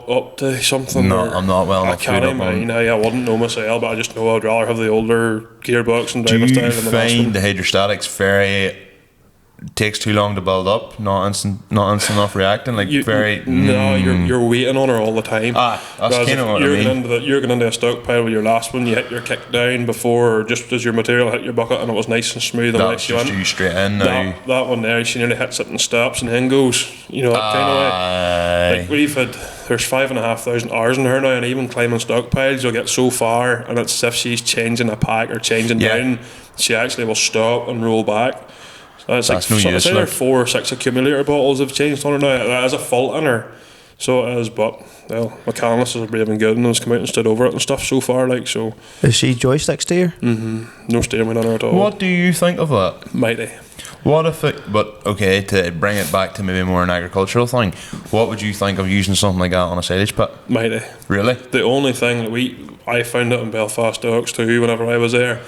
Up to something? No, I'm not well enough. I can't mind. I wouldn't know myself, but I just know I'd rather have the older gearbox and driving style than the last one. Do you find the hydrostatics takes too long to build up? Not instant enough reacting? Like, No, you're waiting on her all the time. That's kind of what I mean. You're going into a stockpile with your last one. You hit your kick down before, just as your material hit your bucket, and it was nice and smooth. That's just you straight in now. That one there, she nearly hits it and stops and then goes. You know, that kind of way. Like, there's 5,500 hours in her now, and even climbing stockpiles, you'll get so far, and it's as if she's changing a pack or changing down. She actually will stop and roll back. It's that's like no use, either 4 or 6 accumulator bottles have changed on her now. That is a fault in her, so it is. But mechanics is brave and good, and has come out and stood over it and stuff so far. Like, so is she joystick steer? No steering on her at all. What do you think of that? Mighty. What if it? But okay, to bring it back to maybe more an agricultural thing, what would you think of using something like that on a silage pit? Mighty. Really? The only thing that I found it in Belfast Docks too. Whenever I was there.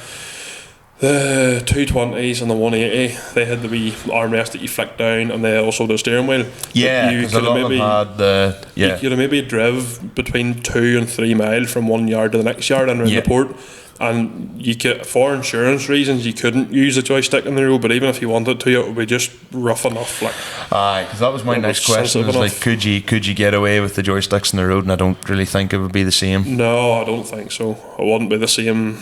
The 220s and the 180, they had the wee armrest that you flick down, and they also the steering wheel. Yeah, because a lot of them had the. You could have maybe drive between 2 and 3 miles from one yard to the next yard and around the port. And you could, for insurance reasons, you couldn't use a joystick in the road, but even if you wanted to, it would be just rough enough. Like, aye, because that was my next question. Was like, could you get away with the joysticks in the road? And I don't really think it would be the same. No, I don't think so. It wouldn't be the same.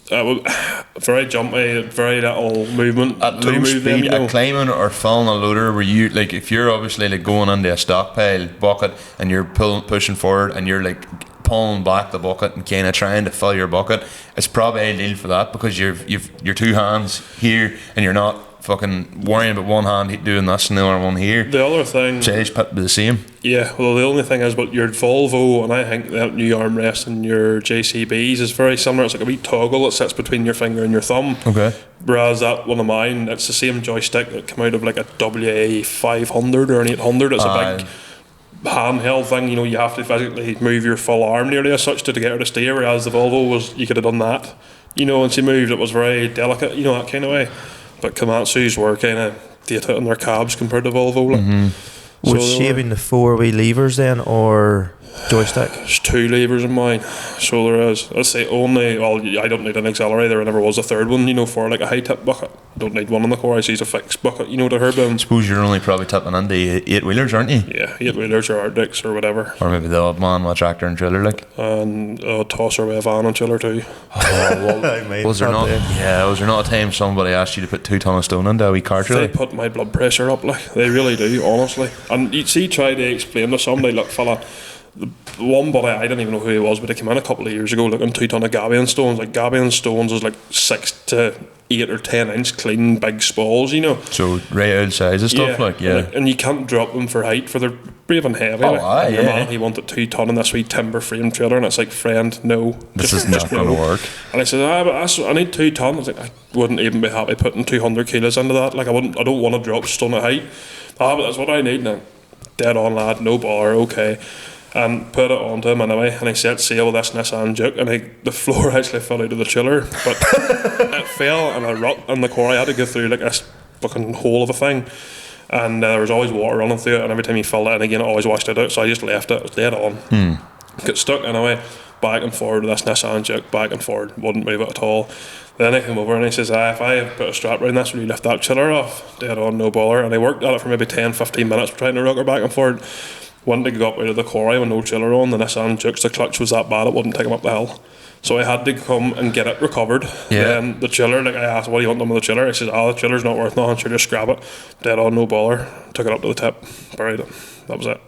Very jumpy, very little movement at to low move speed. them, you know. At climbing or filling a loader, where you like, if you're obviously like going into a stockpile bucket and you're pushing forward and you're like pulling back the bucket and kind of trying to fill your bucket, it's probably ideal for that, because you've your 2 hands here and you're not fucking worrying about one hand doing this and the other one here. The other thing, silage pit be the same. Yeah, well, the only thing is, but your Volvo, and I think that new armrest and your JCBs is very similar. It's like a wee toggle that sits between your finger and your thumb. Okay. Whereas that one of mine, it's the same joystick that came out of like a WA500 or an 800. It's a big handheld thing. You know, you have to physically move your full arm nearly as such to get her to steer. Whereas the Volvo was, you could have done that. You know, and she moved. It was very delicate. You know, that kind of way. But Komatsu's were kind of dated in their cabs compared to Volvo. Like. Would she have been the 4-wheel levers then, or joystick? There's 2 levers in mine, so there is. Let's say only. Well, I don't need an accelerator. There never was a third one. You know, for like a high tip bucket. Don't need one in the core. I see it's a fixed bucket. You know, to her boom. I suppose you're only probably tipping into 8-wheelers, aren't you? Yeah, 8-wheelers or Arctics or whatever. Or maybe the odd man with a tractor and trailer, like. And a tosser with a van and trailer too. Was there not? Yeah, was there not a time somebody asked you to put 2 tons of stone into a wee car trailer? They put my blood pressure up, like they really do, honestly. And you see, try to explain to somebody, look, fella, the one buddy, I didn't even know who he was, but he came in a couple of years ago looking 2 ton of gabion stones. Like gabion stones is like 6 to 8 or 10 inch clean big spalls, you know. So real size and stuff, and you can't drop them for height, for they're brave and heavy. Your man, he wanted 2 ton in this wee timber frame trailer, and it's like, friend, no, this is not going to work. And I said, but I need 2 ton. I was like, I wouldn't even be happy putting 200 kilos into that. Like I don't want to drop stone of height. But that's what I need now. Dead on, lad, no bother, okay. And put it onto him anyway, and he set sail with this Nissan Juke, and the floor actually fell out of the chiller, but it fell in a rut in the quarry. I had to go through like this fucking hole of a thing, and there was always water running through it, and every time you filled it in again, it always washed it out, so I just left it. It was dead on. Got stuck anyway, back and forward with this Nissan Juke, back and forward, wouldn't move it at all. Then he came over and he says, if I put a strap around this, will you lift that chiller off? Dead on, no bother. And he worked at it for maybe 10-15 minutes trying to rock her back and forward. When they got out of the quarry with no chiller on, the Nissan Jukes, the clutch was that bad it wouldn't take him up the hill. So I had to come and get it recovered. Then the chiller, like I asked, what do you want done with the chiller? He says, the chiller's not worth nothing, sure, just scrap it. Dead on, no bother. Took it up to the tip, buried it. That was it.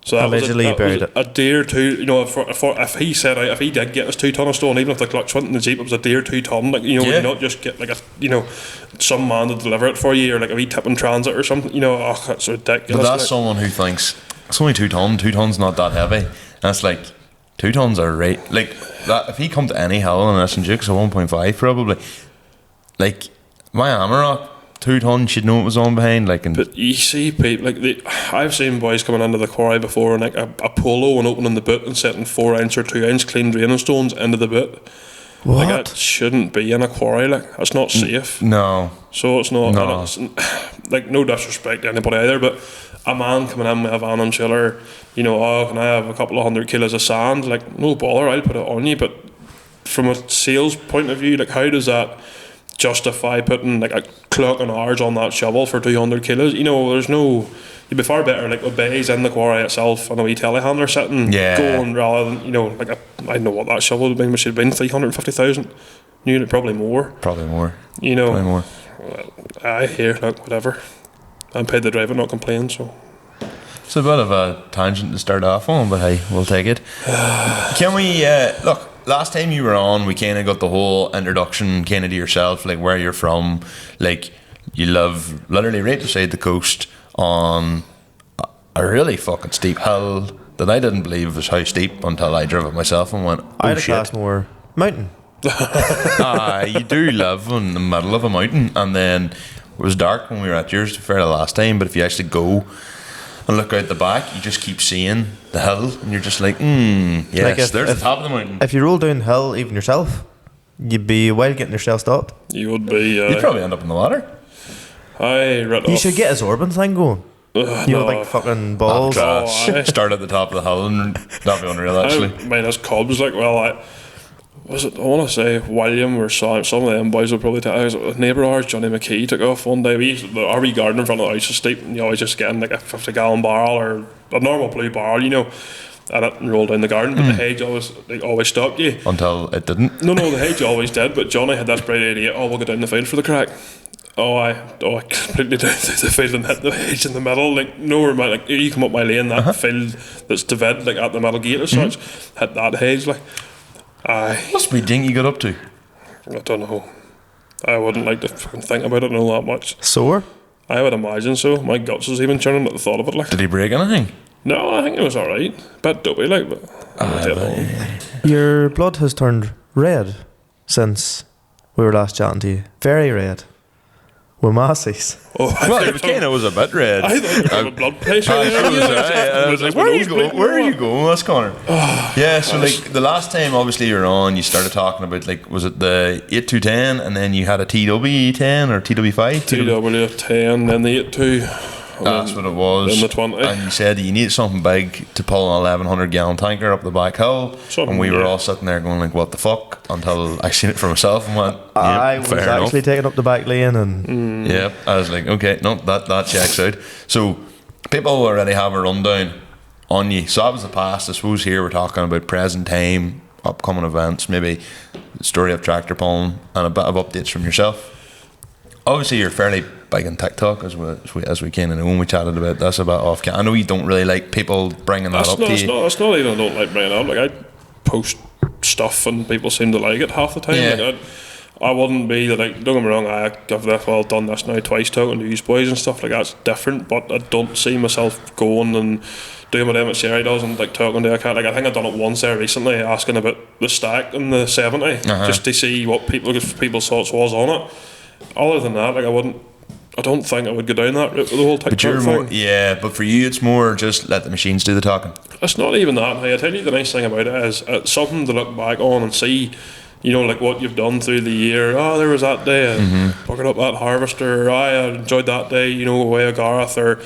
So that allegedly buried it. A day or two, you know, if he set out, if he did get his 2 ton of stone, even if the clutch went in the Jeep, it was a day or 2 ton. Like, you know, you not just get like some man to deliver it for you, or like a wee tip in transit or something. You know, that's ridiculous. But that's someone who thinks it's only 2 ton. 2 ton's not that heavy. And it's like 2 tons are right. Like that. If he come to any hill on an Jukes, a 1.5 probably. Like my Amarok. 2 tons, you'd know it was on behind. But you see people I've seen boys coming into the quarry before and like a polo and opening the boot and setting 4 inch or 2 inch clean draining stones into the boot. What? Like that shouldn't be in a quarry. Like that's not safe. No. So it's not. No. It's, like no disrespect to anybody either, but a man coming in with a van and chiller, you know, can I have a couple of 100 kilos of sand? Like no bother, I'll put it on you. But from a sales point of view, like how does that justify putting like a clock and hours on that shovel for 200 kilos? You know, there's no. You'd be far better like with bays in the quarry itself and a wee telehandler sitting going, rather than, you know, like I don't know what that shovel would have been, which should have been 350,000 unit, probably more, you know, probably more. I hear, look, whatever, I'm paid to drive it, not complain. So it's a bit of a tangent to start off on, but hey, we'll take it. Can we look, last time you were on, we kind of got the whole introduction kind of to yourself, like where you're from. Like you live literally right beside the coast on a really fucking steep hill that I didn't believe was how steep until I drove it myself and went, I had a Castmore mountain. You do live in the middle of a mountain, and then it was dark when we were at yours for the last time, but if you actually go and look out the back, you just keep seeing the hill and you're just like, yes, like there's the top of the mountain. If you roll down the hill even yourself, you'd be a while getting yourself stopped. You would be you'd probably end up in the water. You should get a Zorban thing going. You like fucking balls. Start at the top of the hill and that'd be unreal actually. Minus Cubs, like, well, I want to say William or some of them boys would probably tell. A neighbour of ours, Johnny McKee, took off one day. Our wee garden in front of the house is steep, and you always just get in like a 50-gallon barrel or a normal blue barrel, you know, and it rolled down the garden. But the hedge always stopped you. Until it didn't. No, the hedge always did. But Johnny had this bright idea. We'll go down the field for the crack. I completely down the field and hit the hedge in the middle. Like nowhere, like you come up my lane, that field that's divided like at the middle gate as such, hit that hedge like. Must be ding you got up to. I don't know. I wouldn't like to fucking think about it that much. Sore? I would imagine so. My guts was even churning at the thought of it. Like, did he break anything? No, I think it was alright. Bit dopey, like, but your blood has turned red since we were last chatting to you. Very red. With Masseys. Well, it kind of was a bit red. I thought you were having blood pressure. I was like, where are you going? That's Conor. Yeah, so like the last time obviously you were on, you started talking about like, was it the 8210 and then you had a TW10 or TW5? TW10, then the 82. That's what it was. Then the 20. And you said you needed something big to pull an 1100 gallon tanker up the back hill. And we were all sitting there going like, what the fuck? Until I seen it for myself and went, I was actually taking up the back lane and yeah, I was like, okay, no, that checks out. So people already have a rundown on you. So that was the past. I suppose here we're talking about present time, upcoming events, maybe the story of tractor pulling and a bit of updates from yourself. obviously you're fairly big on TikTok as we kind of know, and we chatted about this a bit off. I know you don't really like people bringing that up to you. It's not even I don't like bringing it up. Like, I post stuff and people seem to like it half the time. Yeah. Like, I wouldn't be like, don't get me wrong, I've done this now twice, talking to these boys and stuff like that's different, but I don't see myself going and doing what Emmett Sherry does and like talking to a cat. Like, I think I've done it once there recently, asking about the stack and the 70, just to see what people's thoughts was on it. Other than that, like, I don't think I would go down that route with the whole TikTok thing. But for you it's more just let the machines do the talking. It's not even that. I tell you, the nice thing about it is it's something to look back on and see, you know, like what you've done through the year. There was that day, bucket up that harvester. I enjoyed that day, you know, away at Gareth or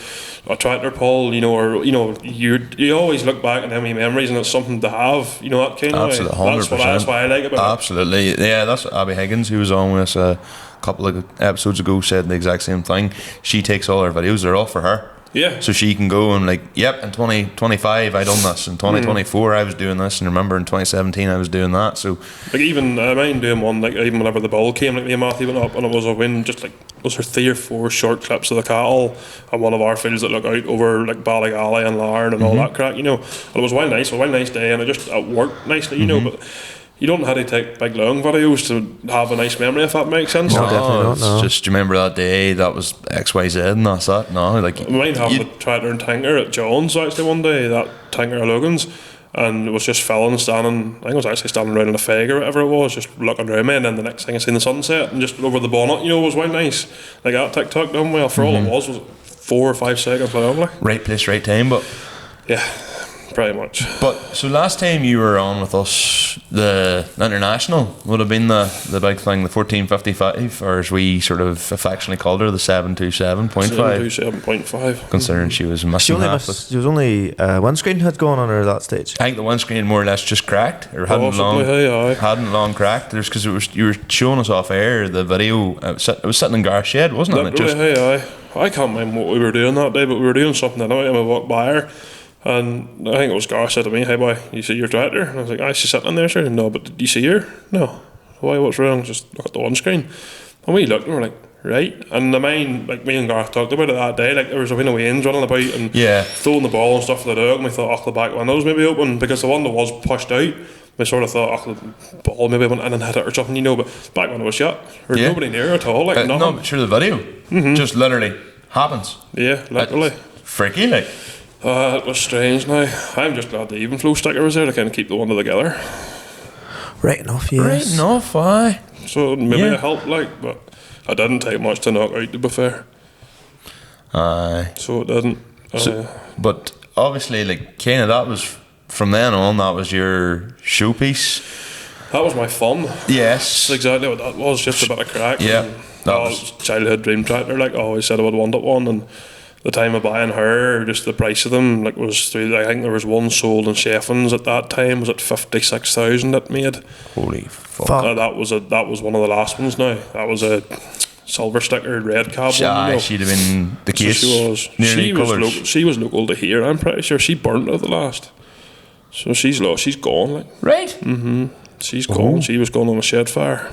a tractor pull, you know, or, you know, you always look back and have any memories, and it's something to have, you know, that kind of way. 100%. That's what I like about it. Absolutely. Yeah, that's what Abby Higgins, who was on with us a couple of episodes ago, said the exact same thing. She takes all her videos, they're all for her. Yeah. So she can go and like, yep, in 2025 I done this, in 2024 I was doing this, and remember in 2017 I was doing that. So like, even I mind doing one, like, even whenever the bull came, like me and Matthew went up and it was a win, just like was there 3 or 4 short clips of the cattle on one of our fields that look out over like Ballygally and Larne and all that crack, you know. And it was well nice, day, and it worked nicely, you know, but you don't have to take big long videos to have a nice memory, if that makes sense. No, definitely not. No. Just, do you remember that day that was XYZ and that's that? No, like, I might have the tractor and tanker at John's actually one day, that tanker at Logan's, and it was just filling, standing, I think it was actually standing around in a fag or whatever it was, just looking around me, and then the next thing I seen the sunset and just over the bonnet, you know, it was well nice. Like, that TikTok done well. For all it was 4 or 5 seconds lovely. right place, right time, but yeah, pretty much. But so last time you were on with us, the international would have been the big thing, the 1455, or as we sort of affectionately called her, the 727.5. 727.5. Considering she was missing half. She was only windscreen had gone on her at that stage. I think the windscreen more or less just cracked, or hadn't long cracked. There's because you were showing us off air the video. It was sitting in Gar's shed, wasn't it? I can't remember what we were doing that day, but we were doing something anyway, and we walked by her. And I think it was Gar said to me, "Hey boy, you see your tractor?" And I was like, she's sitting in there, sir. No, but did you see her? No. Why, what's wrong? Just look at the windscreen. And we looked and we're like, right. And the mine, like me and Garth talked about it that day, like there was a wee wains running about and throwing the ball and stuff for the dog, and we thought, the back windows maybe open, because the one that was pushed out, we sort of thought, the ball maybe went in and hit it or something, you know, but the back window was shut. There was nobody near at all, like nothing. No, but sure, the video just literally happens. Yeah, literally. Freaky, like. It was strange now. I'm just glad the even flow sticker was there to kind of keep the one together. Right enough, yes. Right enough, aye. So maybe it helped, like, but it didn't take much to knock out, to be fair. Aye. So it didn't. But obviously, like, kind of that was, from then on, that was your showpiece. That was my fun. Yes. That's exactly what that was, just a bit of crack. Yeah. That was childhood dream tractor, like, I always said I would want one, and the time of buying her, just the price of them, like, was through. I think there was one sold in Sheffins at that time. Was it 56,000 it made? Holy fuck! That was one of the last ones. Now that was a silver sticker red cab. She'd have been the case. So she was. She was local to here. I'm pretty sure she burnt at the last. So she's lost. She's gone. Like, right. She's gone. She was gone on a shed fire.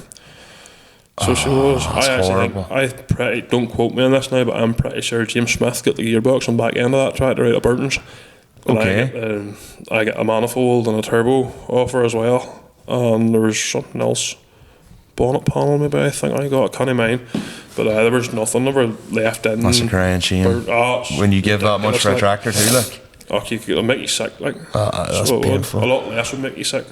So she was. I pretty, don't quote me on this now, but I'm pretty sure James Smith got the gearbox on back end of that tractor out of Burton's. And I get a manifold and a turbo offer as well. And there was something else, bonnet panel maybe, I think I got. I can't mind. But there was nothing ever left in. That's a crying shame. When you give that much for a tractor too, like. It'll make you sick, like. That's painful. A lot less would make you sick.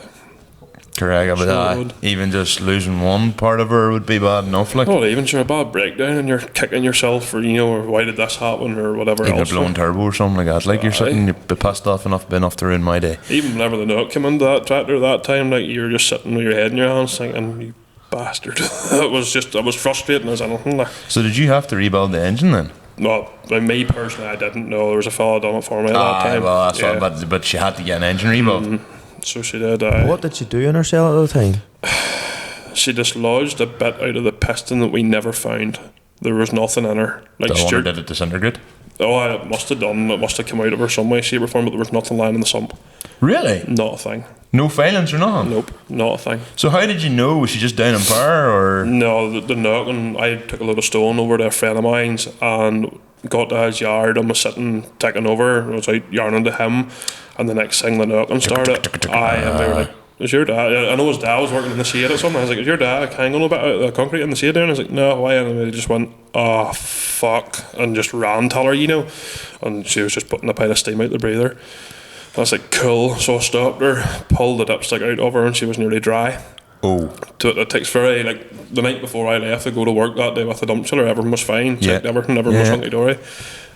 Correct, but even just losing one part of her would be bad enough. Like, well, even a bad breakdown and you're kicking yourself, or or why did this happen, or whatever even else. Even a blown turbo or something like that. Like, you're sitting, you'd be pissed off enough to ruin my day. Even whenever the note came into that tractor that time, like, you were just sitting with your head in your hands thinking, you bastard. I was frustrating as anything. Like. So did you have to rebuild the engine then? Well, by me personally, I didn't know. There was a fella done it for me at that time. Well, that's what, but she had to get an engine rebuild. So she did. What did she do in her cell at the time? She dislodged a bit out of the piston that we never found. there was nothing in her. Like The one did it disintegrate. Oh, it must have done. It must have come out of her some way, shape or form, but there was nothing lying in the sump. Really? Not a thing. No failings or nothing? Nope, not a thing. So how did you know? Was she just down in power or? No, the knocking, I took a load of stone over to a friend of mine's and got to his yard and was sitting, taking over. I was out yarning to him, and the next thing the knocking started. And they were like, is your dad? I know his dad was working in the shade or something. I was like, is your dad hanging a bit of the concrete in the shade there? And I was like, no, why? And they just went, oh, fuck, and just ran till her, you know. And she was just putting a pile of steam out the breather. I was like, cool. So I stopped her, pulled the dipstick out of her, and she was nearly dry. Oh. So it takes very, like, the night before I left to go to work that day with the dump chiller, everything was fine. Checked everything was hunky-dory.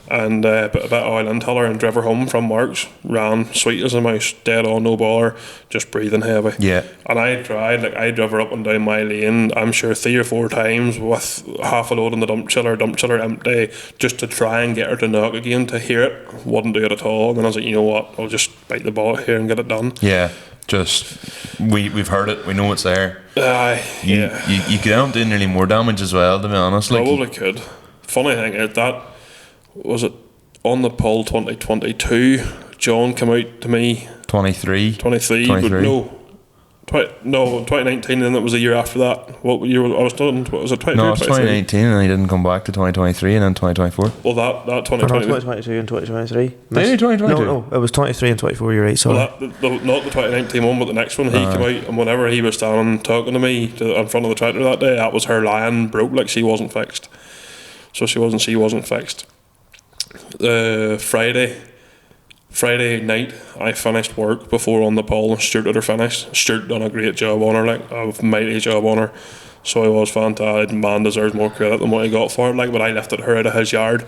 And put a bit of oil into her and drove her home from Marks. Ran sweet as a mouse, dead on, no bother, just breathing heavy. Yeah. And I tried, like, I drove her up and down my lane, I'm sure 3 or 4 times with half a load in the dump chiller empty, just to try and get her to knock again, to hear it. Wouldn't do it at all. And then I was like, you know what, I'll just bite the bullet here and get it done. Yeah. Just we've heard it. We know it's there. You could end up doing nearly more damage as well, to be honest. Probably could. Funny thing is that was it on the poll 2022. John came out to me 23, but no. 2019, and it was the year after that. What year I was done? What was it? 2022, no, it was 2019, and he didn't come back to 2023, and then 2024. Well, that 2020. 2022 and 2023. Did he 2022? No, it was 23 and 24. You're right. Sorry. Well, not the 2019 one, but the next one. He came out, and whenever he was standing talking to me in front of the tractor that day, that was her lying broke, like she wasn't fixed. So she wasn't fixed. Friday night, I finished work before on the pole, and Stuart had her finished. Stuart done a great job on her, like a mighty job on her. So he was fantastic. Man deserves more credit than what he got for it. Like, but I lifted her out of his yard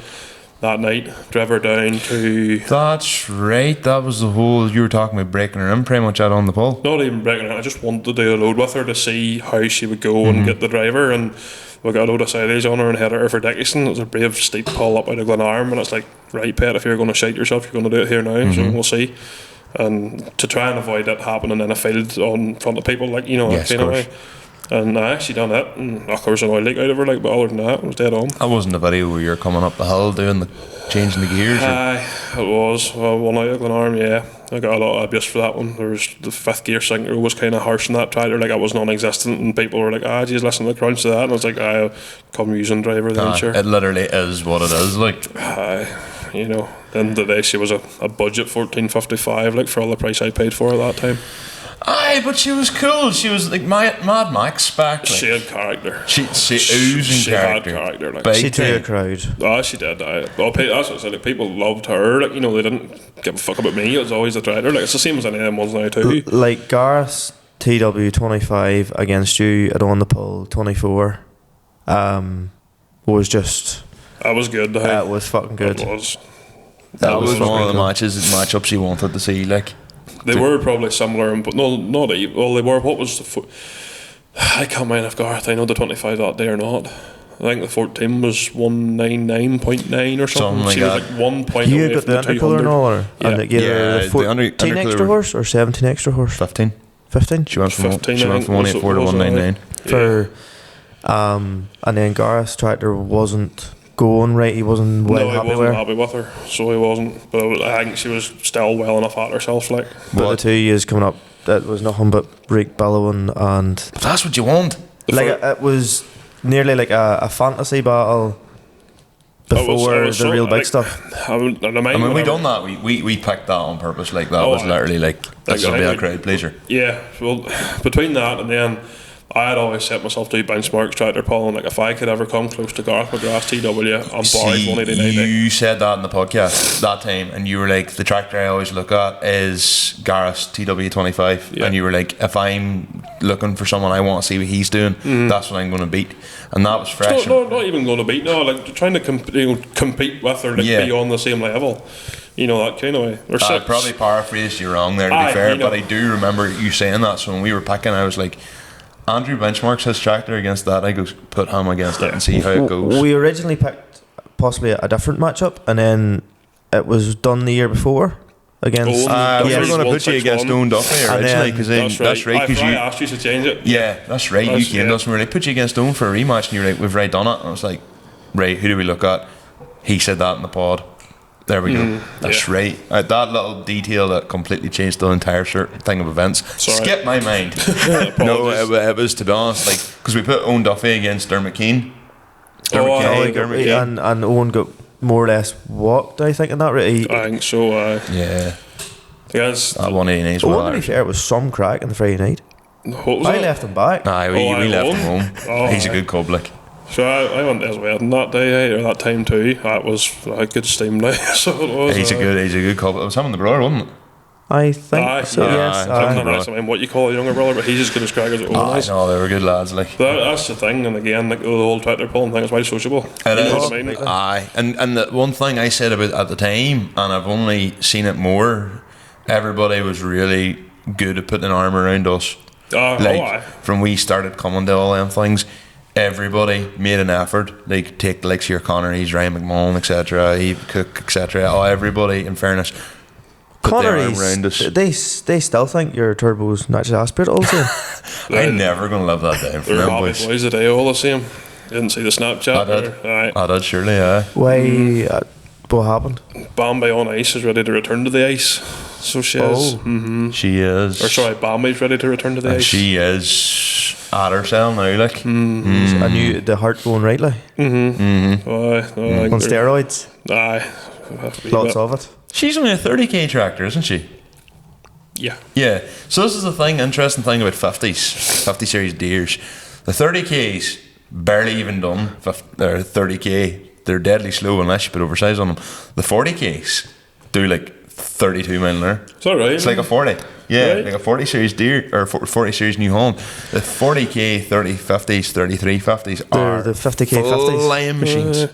that night, drove her down to. That's right. That was the whole. You were talking about breaking her in pretty much out on the pole. Not even breaking her in. I just wanted to do a load with her to see how she would go and get the driver. And we got a load of silage on her and headed her for Dickinson. It was a brave steep pull up out of Glenarm, and it's like, right, pet, if you're going to shite yourself, you're going to do it here now. So we'll see. And to try and avoid that happening in a field on front of people, like, you know, yes, that kind of way. And I actually done it, and there was an oil leak out of her, like, but other than that, it was dead on. That wasn't the video where you're coming up the hill doing changing the gears. It was one out of Glenarm. Yeah, I got a lot of abuse for that one. There was the 5th gear synchro was kind of harsh in that tractor, like it was non-existent, and people were like, geez, listen to the crunch of that, and I was like, come using driver then, sure. It literally is what it is, like. You know, then the day she was a budget $14.55, like, for all the price I paid for her that time. Aye, but she was cool. She was like Mad Max back. Like, she had character. She oozing character. Had character. Like. She drew a crowd. She did. That's what I said. Like, people loved her. Like, you know, they didn't give a fuck about me. It was always the driver. Like, it's the same as any of them ones now too. Like Gareth's TW 25 against you at on the pole 24, was just. That was good. That was fucking good. That was one of the matchups you wanted to see. Like. They were probably similar, but not even. Well, they were. What was the? I can't mind if Gareth. I know the 25 that day or not. I think the 14 was 199.9 or something. Like she that. was like 1 point You away got from the intercooler and all, or yeah. And it gave her the 14 extra horse or 17 extra horse. 15. 15. She went from 15, she went from 184 to 199. For and then Gareth's tractor wasn't going right. He wasn't well happy with her. Happy with her, so he wasn't. But I think she was still well enough at herself, like. But the 2 years coming up, that was nothing but rake bellowing, and that's what you want. Like it was nearly like a fantasy battle before the real big stuff. I mean, we done that. We picked that on purpose. Like that was literally like this will be a crowd pleaser. Yeah, well, between that and then. I had always set myself to benchmarks, tractor pulling. Like, if I could ever come close to Gareth McGrath's TW, I'm borrowed 189. You said that in the podcast that time, and you were like, the tractor I always look at is Gareth's TW25, and you were like, if I'm looking for someone I want to see what he's doing, that's what I'm going to beat, and that was fresh. Not even going to beat. No, like trying to compete with her, like be on the same level. You know, that kind of way. I probably paraphrased you wrong there, to be fair, but I do remember you saying that. So when we were picking, I was like, Andrew benchmarks his tractor against that. I go put him against it and see how it goes. We originally picked possibly a different matchup, and then it was done the year before against. We were going to put you against Owen Duffy originally, because that's right. I asked you to change it. Yeah, that's right. You came to us and we were like, put you against Owen for a rematch, and you were like, we've right done it. And I was like, right, who do we look at? He said that in the pod. There we go. That's right. That little detail that completely changed the entire thing of events. Skipped my mind. No, it was, to be honest, like, because we put Owen Duffy against Dermot Keane. And Owen got more or less walked, I think, in that rate. I think so. Yeah. Yes. That 189 as Owen, well. to be fair, it was some crack in the Friday night. What was I it? left him back. Aye, we left him home. He's a good cub, like. So I went to his wedding that day, or that time too. That was a good steam night. So it was. He's a good couple. It was him and the brother, wasn't it? I think so. Yes. I don't know what you call a younger brother, but he's as good as crack as it was. No, they were good lads. Like that's the thing, and again, like the whole tractor pulling thing is why sociable. It is. What I mean? Aye, and the one thing I said about at the time, and I've only seen it more. Everybody was really good at putting an arm around us. From we started coming to all them things. Everybody made an effort, like take the likes of your Conor, Ryan McMullen, etc., Eve Cook, etc. Everybody, in fairness, put their arm around us. They still think your turbo's naturally aspirated also. I'm never going to live that down for them boys. Boys today all the same. Didn't see the Snapchat. I did, surely, yeah. Why? What happened? Bambi on ice is ready to return to the ice. So she is. Mm-hmm. She is. Or sorry, Bambi's ready to return to the ice. She is at herself now, like. I knew the heart going right, like. On steroids. Aye. Lots of it. She's only a 30k tractor, isn't she? Yeah. Yeah. So this is the thing, interesting thing about 50s, 50 series deers. The 30ks barely even done. They're 30k. They're deadly slow unless you put oversize on them. The 40ks do like 32 mile an hour. Is that right? It's like a 40. Yeah, right. like a 40 series deer or 40 series New Holland. The 40k, 30 50s, 33 50s are the 50k 50s flying machines.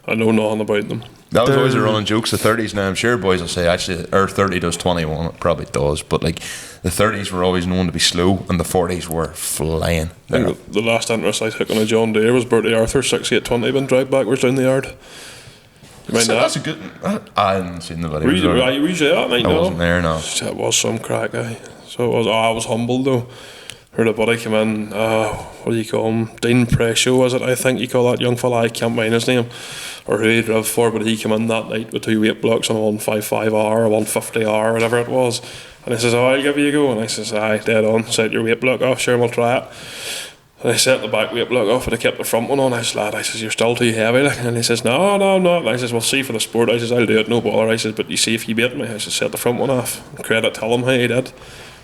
I know nothing about them. That was always a running joke. The 30s now, I'm sure boys will say actually, our 30 does 21. It probably does, but like the 30s were always known to be slow, and the 40s were flying. The last interest I took on a John Deere was Bertie Arthur 6820 been dragged backwards down the yard. That's a good. I hadn't seen the video. Were you that night? I wasn't there, no. It was some crack, So it was. I was humbled though. Heard a buddy come in. What do you call him? Dean Prescio, was it? I think you call that young fella. I can't mind his name or who he drove for, but he came in that night with 2 weight blocks on a 155R or 150R, whatever it was. And he says, I'll give you a go. And I says, aye, dead on. Set your weight block off, sure, we'll try it. And I set the back weight block off, but I kept the front one on. I says, you're still too heavy. And he says, no, I'm not. And I says, well, see for the sport. I says, I'll do it, no bother. I says, but you see if you beat me. I says, set the front one off. Credit, tell him how he did.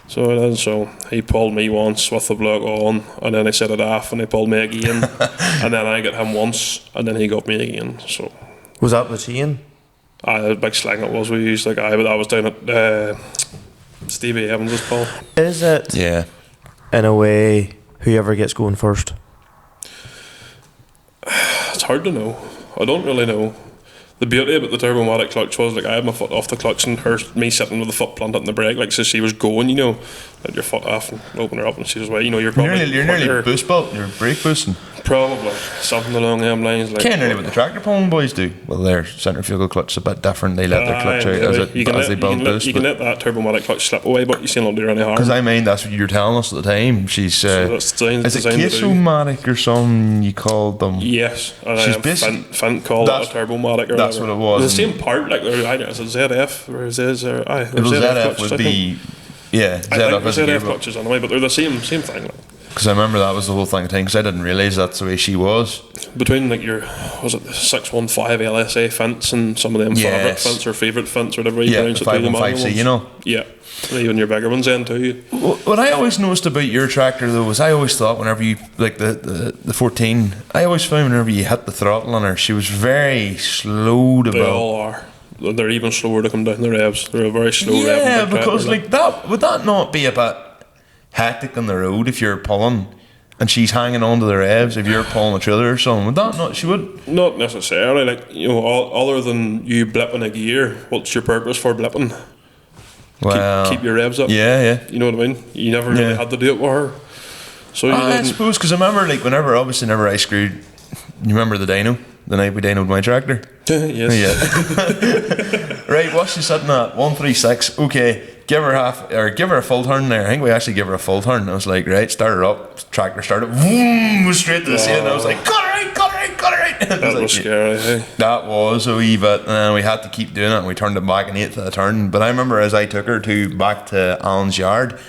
So it is. So he pulled me once with the block on, and then I set it off, and he pulled me again, and then I got him once, and then he got me again. So was that the chain? The big slang it was we used. But I was down at Stevie Evans' pull. Is it? Yeah. In a way, whoever gets going first. It's hard to know. I don't really know. The beauty about the Turbomatic clutch was like I had my foot off the clutch and me sitting with the foot planted in the brake, like so she was going, let your foot off and open her up and she was you're probably you're nearly boost belt, you're brake boosting. Probably something along them lines. Like can't really what the tractor pulling boys do. Well, their centrifugal clutch is a bit different. They let their clutch out as they build boost. You can let that Turbomatic clutch slip away, but you still don't do any harm. Because that's what you were telling us at the time. She's is it Queso-matic or something you called them? Yes, she's basically Fint called it a Turbomatic or that's whatever. What it was. The same part, like it's a ZF or ZF would be ZF clutches anyway, but they're the same thing. Because I remember that was the whole thing, because I didn't realise that's the way she was. Between like your, was it the 615 LSA fence and some of them favourite fence or favourite fence or whatever you pronounce it. 515C, Yeah, even your bigger ones then too. What I always noticed about your tractor though was I always thought whenever you, like the 14, I always found whenever you hit the throttle on her, she was very slow to build. They all are. They're even slower to come down the revs. They're a very slow rev. Yeah, because like that, would that not be a bit hectic on the road if you're pulling and she's hanging on to the revs if you're pulling a trailer or something? Would that not, she would? Not necessarily, like, other than you blipping a gear, what's your purpose for blipping? Well, keep your revs up. Yeah. You know what I mean? You never really had to do it with her. So I suppose, because I remember like whenever I screwed, you remember the dyno? The night we dynoed my tractor? Yes. Yeah. Right, what's she sitting at? 136. Okay. Give her a full turn there. I think we actually give her a full turn. I was like, right, start her up. Tractor started. Boom, straight to the sea. And I was like, cut her right. That was scary, hey? That was a wee bit, and then we had to keep doing it, and we turned it back in 8th of the turn. But I remember as I took her back to Alan's yard,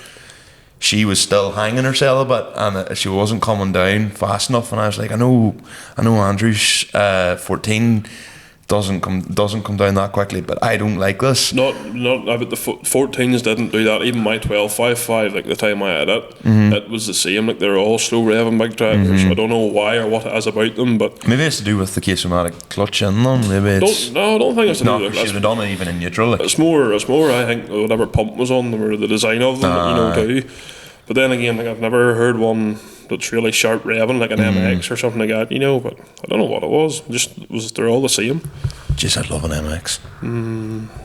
she was still hanging herself a bit, and she wasn't coming down fast enough. And I was like, I know Andrew's 14 doesn't come down that quickly, but I don't like this. Not about the 14s didn't do that. Even my 12.55, like the time I had it, it was the same. Like they're all slow revving big tractors. I don't know why or what it is about them, but maybe it's to do with the caseomatic clutch in them. Maybe it's I don't think it's to do with she would have done it even in neutral. Like. It's more. I think whatever pump was on them or the design of them, too. But then again, like I've never heard one that's really sharp revving like an MX or something like that, but I don't know what it was. They're all the same. Jeez, I'd love an MX.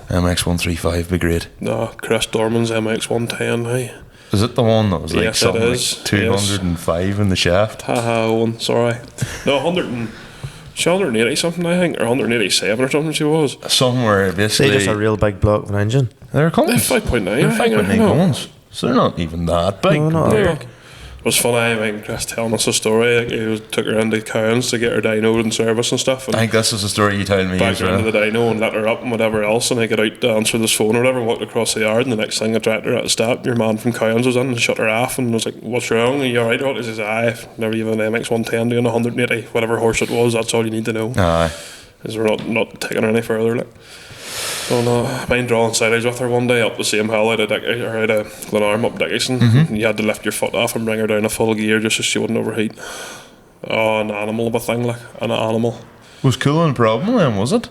MX 135 be great. No, Chris Dorman's MX 110, hey. Is it the one that was like yes, something it is. like 205 in the shaft? Haha, one, sorry. No, 180 something, I think, or 187 or something she was. Somewhere basically. Say just a real big block of an engine. They're coming. They're 5.9. They're 5.9 guns. So they're not even that big. No, not that big. It was funny, I mean, Chris telling us a story. Like, he took her into Cowens to get her dyno in service and stuff. And I think this is the story you told me. back her into the dyno and let her up and whatever else. And I got out to answer this phone or whatever, walked across the yard. And the next thing, the tractor at the stop, your man from Cowens was in and shut her off. And was like, "What's wrong? Are you alright?" He says, "I've never even an MX 110 doing 180, whatever horse it was. That's all you need to know." Aye. Because we're not taking her any further. Like. So no, I mind drawing silage with her one day up the same hill out of Glenarm up Dickinson. And you had to lift your foot off and bring her down a full gear just so she wouldn't overheat. Oh, an animal of a thing, like an animal. Was cooling a problem then, was it?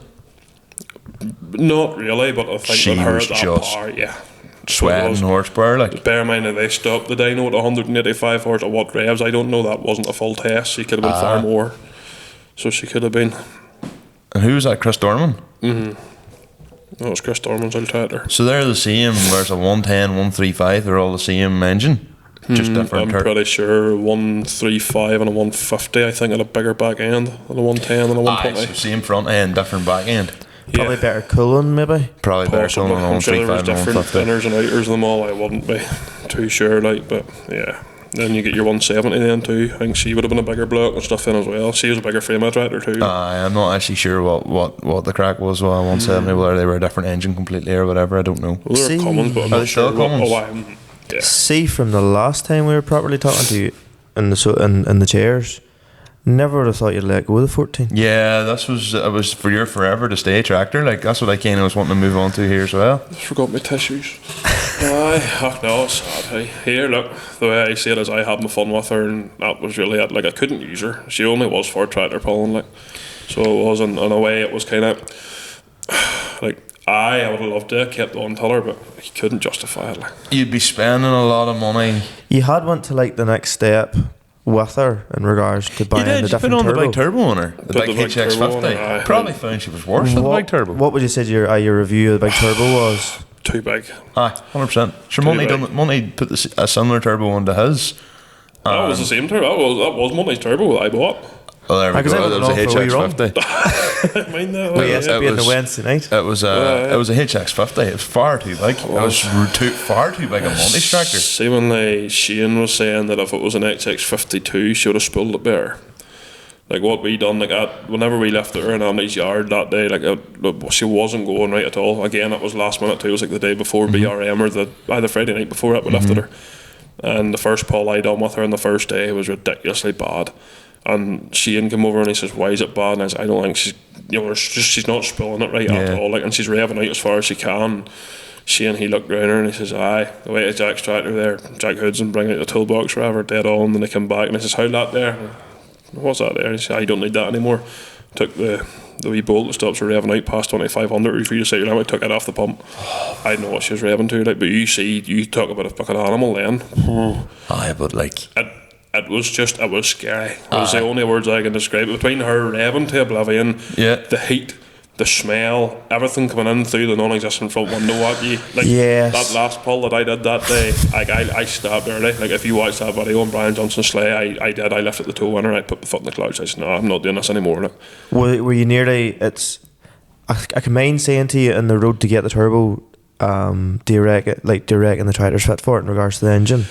Not really, but I think She that her was at that just power, yeah. Sweating horsepower, like. Bear in mind that they stopped the dyno at 185 horse at what revs. I don't know, that wasn't a full test. She could have been far more. So she could have been. And who was that, Chris Dorman? That was Chris Dorman's old tractor. So they're the same, whereas a 110, 135, they're all the same engine? Just different. I'm pretty sure 135 and a 150, I think, had a bigger back end than a 110 and a 120. So same front end, different back end. Probably better cooling, maybe. Probably better Possibly. cooling than I'm sure there was 135 and different 150. inners and outers of them all. I wouldn't be too sure, like, but yeah. Then you get your 170 then too. I think she would have been a bigger block and stuff in as well. She was a bigger frame tractor too. I'm not actually sure what the crack was with 170, whether they were a different engine completely or whatever, I don't know. Well, they were See, Cummins, but I'm are not they sure still Cummins? yeah. See, from the last time we were properly talking to you in the chairs, never would have thought you'd let go of the 14. Yeah, it was for your forever to stay tractor. Like that's what I kind of was wanting to move on to here as well. Just forgot my tissues. Aye, no, it's sad. Hey, here, look, the way I see it is I had my fun with her, and that was really it. Like, I couldn't use her. She only was for tractor pulling, like, so it was. In a way, it was kind of like I would have loved to have kept on to her, but you couldn't justify it. Like, You'd be spending a lot of money. You had went to like the next step with her in regards to buying the You different put on turbo. the big turbo on her, the Put big the big turbo on her, HX50. aye. Probably found she was worse than the big turbo. What would you say your review of the big turbo was? too big. Aye, 100%. Sure, Monty put a similar turbo onto his. That was the same turbo. That was Monty's turbo that I bought. Well, there we Because I go. went That was a along for a wee run. HX50. Mind that? Well, yeah. yes, it'd be on the Wednesday night. It was a HX50. It was far too big. It was far too big a Monty's tractor. See, when Shane was saying that if it was an XX52, she would have spooled it better. Like what we done, like whenever we left her in Andy's yard that day, she wasn't going right at all. Again, it was last minute too. It was like the day before BRM or either Friday night before it we lifted her. And the first pull I done with her on the first day was ridiculously bad. And Shane came over and he says, "Why is it bad?" And I said, "I don't think she's not spilling it right at all. Like, and she's revving out as far as she can." Shane, he looked round her and he says, "Aye, the way to Jack's tractor there, Jack Hudson bring out the toolbox or whatever, dead on." And they come back and I says, "How that there?" "What's that there?" And he said, "I don't need that anymore." Took the wee bolt that stops her revving out past 2500 for you to set your limit, took it off the pump. I didn't know what she was revving to, like, but you talk about a fucking animal then. Aye, but like It was scary. It was the only words I can describe it. Between her revving to oblivion, the heat, the smell, everything coming in through the non-existent front window at you. Like, yes. that last pull that I did that day, I stopped early. Like, if you watch that video on Brian Johnson's sleigh, I lifted the toe winner, I put the foot in the clouds. I said, "No, I'm not doing this anymore." Like. Were you nearly? I can mind saying to you in the road to get the turbo, do you reckon the tractor's fit for it in regards to the engine?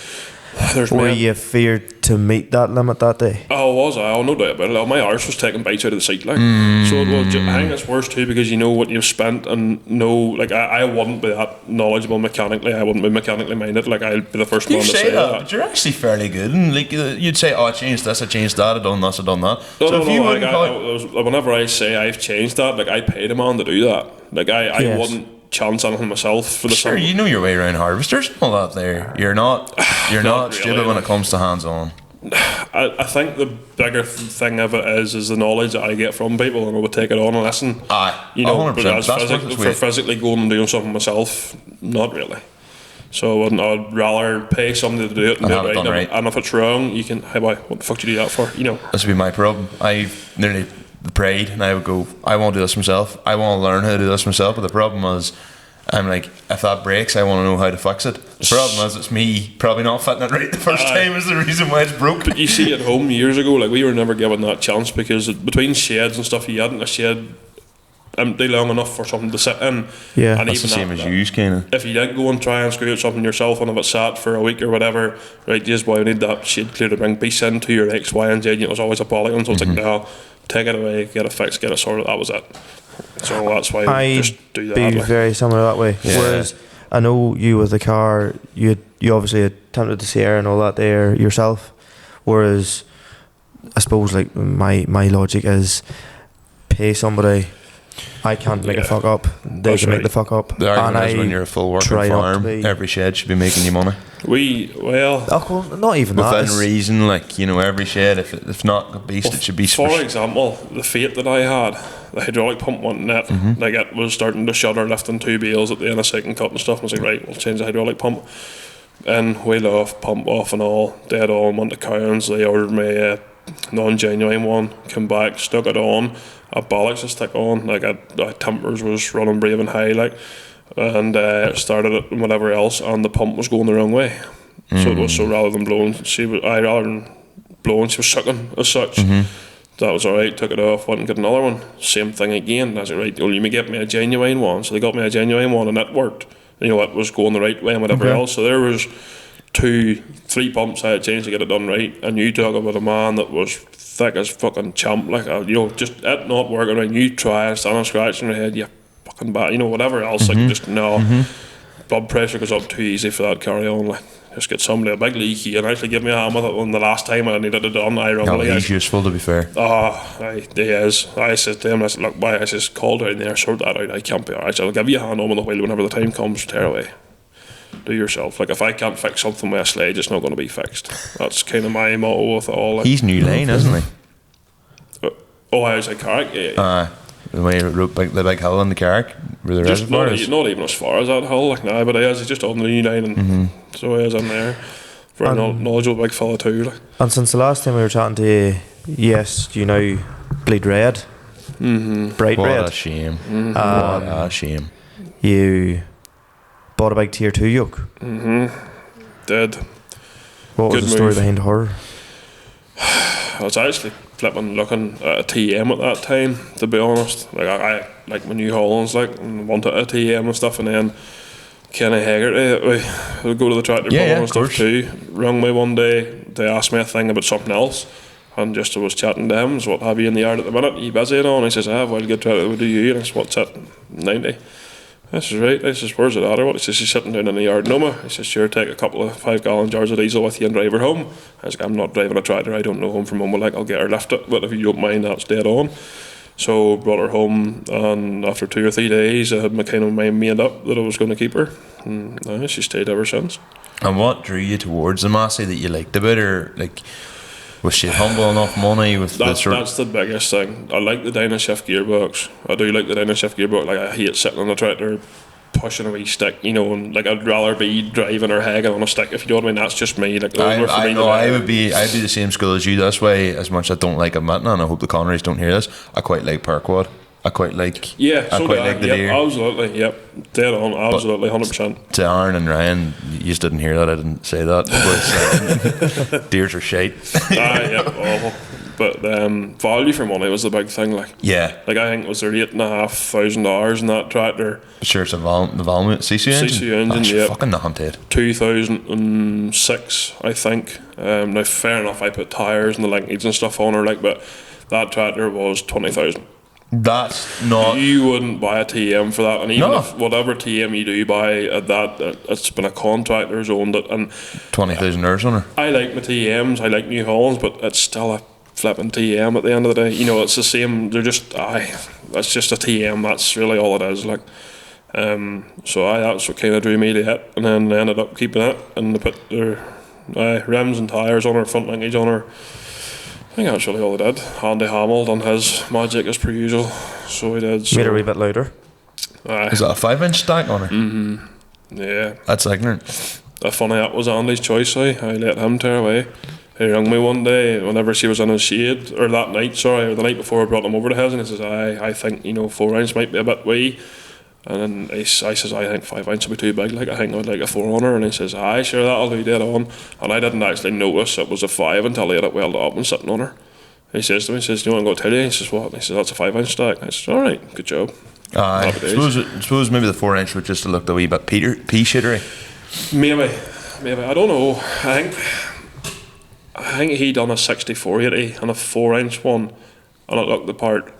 Were you feared to meet that limit that day? Oh, was I? Oh, no doubt about it. My arse was taking bites out of the seat, like. So it was. I think it's worse too because you know what you've spent and know. Like I wouldn't be that knowledgeable mechanically. I wouldn't be mechanically minded. Like I'd be the first one to say that. But you're actually fairly good, and like you'd say, "Oh, I changed this, I changed that, I done this, I done that." Whenever I say I've changed that, like I paid a man to do that. Like I wouldn't chance anything myself for the sure, you know your way around harvesters and all that there. You're not stupid really, when it comes to hands-on. I think the bigger thing of it is the knowledge that I get from people, and I would take it on and listen. You know, 100%. But for physically going and doing something myself, not really. So I'd rather pay somebody to do it and do it right. And if it's wrong, you can, hey boy, what the fuck do you do that for? You know. This would be my problem. I've nearly prayed and I would go, I won't do this myself. I want to learn how to do this myself. But the problem is, I'm like, if that breaks, I want to know how to fix it. The problem is, it's me probably not fitting it right the first time is the reason why it's broke. But you see, at home years ago, like we were never given that chance because between sheds and stuff, you hadn't a shed empty long enough for something to sit in. Yeah, and that's the same as you, kind of. If you did go and try and screw out something yourself, and if it sat for a week or whatever, right, just boy, we need that shed clear to bring beasts into your X, Y, and Z. And it was always a polygon, so it's like, no, take it away, get it fixed, get it sorted. That was it. So that's why I just do that. I'd be very similar that way. Yeah. Whereas I know you with the car, you obviously attempted the Sierra and all that there yourself. Whereas I suppose like my logic is pay somebody. I can't make a fuck up. They can make the fuck up. The argument is when you're a full working farm, every shed should be making you money. Not even that. Within reason, like, you know, every shed, if not a beast, it should be. For example, the Fate that I had, the hydraulic pump wasn't it. Like it was starting to shudder, lifting 2 bales at the end of second cut and stuff. And I was like, right, we'll change the hydraulic pump. And wheel off, pump off, and all dead on. Went to Cowans. They ordered me a non-genuine one. Came back, stuck it on. A bollocks to stick on, like tempers was running brave and high, like, and started it and whatever else, and the pump was going the wrong way. So it was, so rather than blowing, she was sucking as such. That was alright, took it off, went and got another one, same thing again. I was like, right, well, you may get me a genuine one. So they got me a genuine one and it worked, you know, it was going the right way and whatever else. So there was 2-3 pumps I had changed to get it done right, and you talk about a man that was thick as fucking champ, like, you know, just it not working right. You try and stand on scratch in your head, you fucking bad, you know, whatever else, like, just no. Blood pressure goes up too easy for that carry on, like, just get somebody a big leaky and actually give me a hand with it. When the last time I needed it done, I rung. He's useful, to be fair. He is. I said to him, I said, look, boy, I just called down there, sort that out. I can't be alright. I'll give you a hand on the wheel whenever the time comes. Tear away. Do yourself. Like, if I can't fix something with a sledge, it's not going to be fixed. That's kind of my motto with it all. Like, he's New Lane, isn't he? I was like Carrick, yeah. The way the big hill in the Carrick, where the reservoir is. Not even as far as that hill, like, but he is. He's just on the New Line, and so he is in there. Very knowledgeable big fella too. Like. And since the last time we were chatting to you, yes, you now bleed red, bright red. What a shame! What a shame! You bought a big tier 2 yoke. Did. What was the story behind her? I was actually flipping looking at a TM at that time, to be honest. Like I like my New Hollands, like, and wanted a TM and stuff, and then Kenny Haggerty, we go to the tractor pull and stuff too, rang me one day to ask me a thing about something else, and just I was chatting to him, so what have you in the yard at the minute, are you busy and all? And he says, well, good tractor, what do you? And I said, what's it? 90. I says, right. I says, where's it at or what? He says, he's sitting down in the yard, Noma. He says, sure, take a couple of 5-gallon jars of diesel with you and drive her home. I was like, I'm not driving a tractor, I don't know home from home. Well, like, I'll get her lifted, but if you don't mind, that's dead on. So brought her home, and after 2 or 3 days, I had my kind of mind made up that I was going to keep her, and she stayed ever since. And what drew you towards the Massey that you liked about her? Like, was she humble enough money with that's the biggest thing. I like the dyno shift gearbox. I do like the dyno shift gearbox. Like, I hate sitting on a tractor pushing a wee stick, you know, and like I'd rather be driving or hagging on a stick, if you know what I mean. That's just me. Like, I'd be the same school as you. That's why, as much as I don't like admitting, and I hope the Conneries don't hear this, I quite like Parkwad. I quite like the deer. Absolutely, yep, dead on, absolutely, 100%. To Aaron and Ryan, you just didn't hear that. I didn't say that. Deers are shite. Yep, awful. But value for money was the big thing. Like Yeah. I think it was there $8,500 in that tractor. Sure, it's the volume CC engine. CC engine, That's yeah. fucking not dead. 2006, I think. Now, fair enough, I put tyres and the linkage and stuff on her, but that tractor was 20,000. That's not. You wouldn't buy a TM for that, and even if whatever TM you do buy at that, it's been a contractor's owned it, and 20,000 hours on her. I like my TMs, I like New Hollands, but it's still a flipping TM at the end of the day. It's the same. They're just that's just a TM. That's really all it is. So that's what kind of drew me to it, and then they ended up keeping it, and they put their rims and tyres on her, front linkage on her. I think that's really all they did. Andy Hamill done his magic as per usual, so he did. So. Made her a wee bit louder. Is that a 5-inch stack on her? Yeah. That's ignorant. Funny, that was Andy's choice. I let him tear away. He rang me one day whenever she was in his shade, or that night, or the night before I brought him over to his, and he says, I think 4-inch might be a bit wee. And then I says, I think 5-inch will be too big, I think I'd like a 4 on her. And he says, aye, sure, that'll do, dead on. And I didn't actually notice it was a 5 until he had it welded up and sitting on her. He says to me, do you want to go tell you? He says, what? And he says, that's a 5-inch stack. And I said, alright, good job. I suppose maybe the 4-inch would just look a wee bit pea-shittery. Maybe, I don't know. I think he done a 6480 and a 4-inch one, and it looked the part.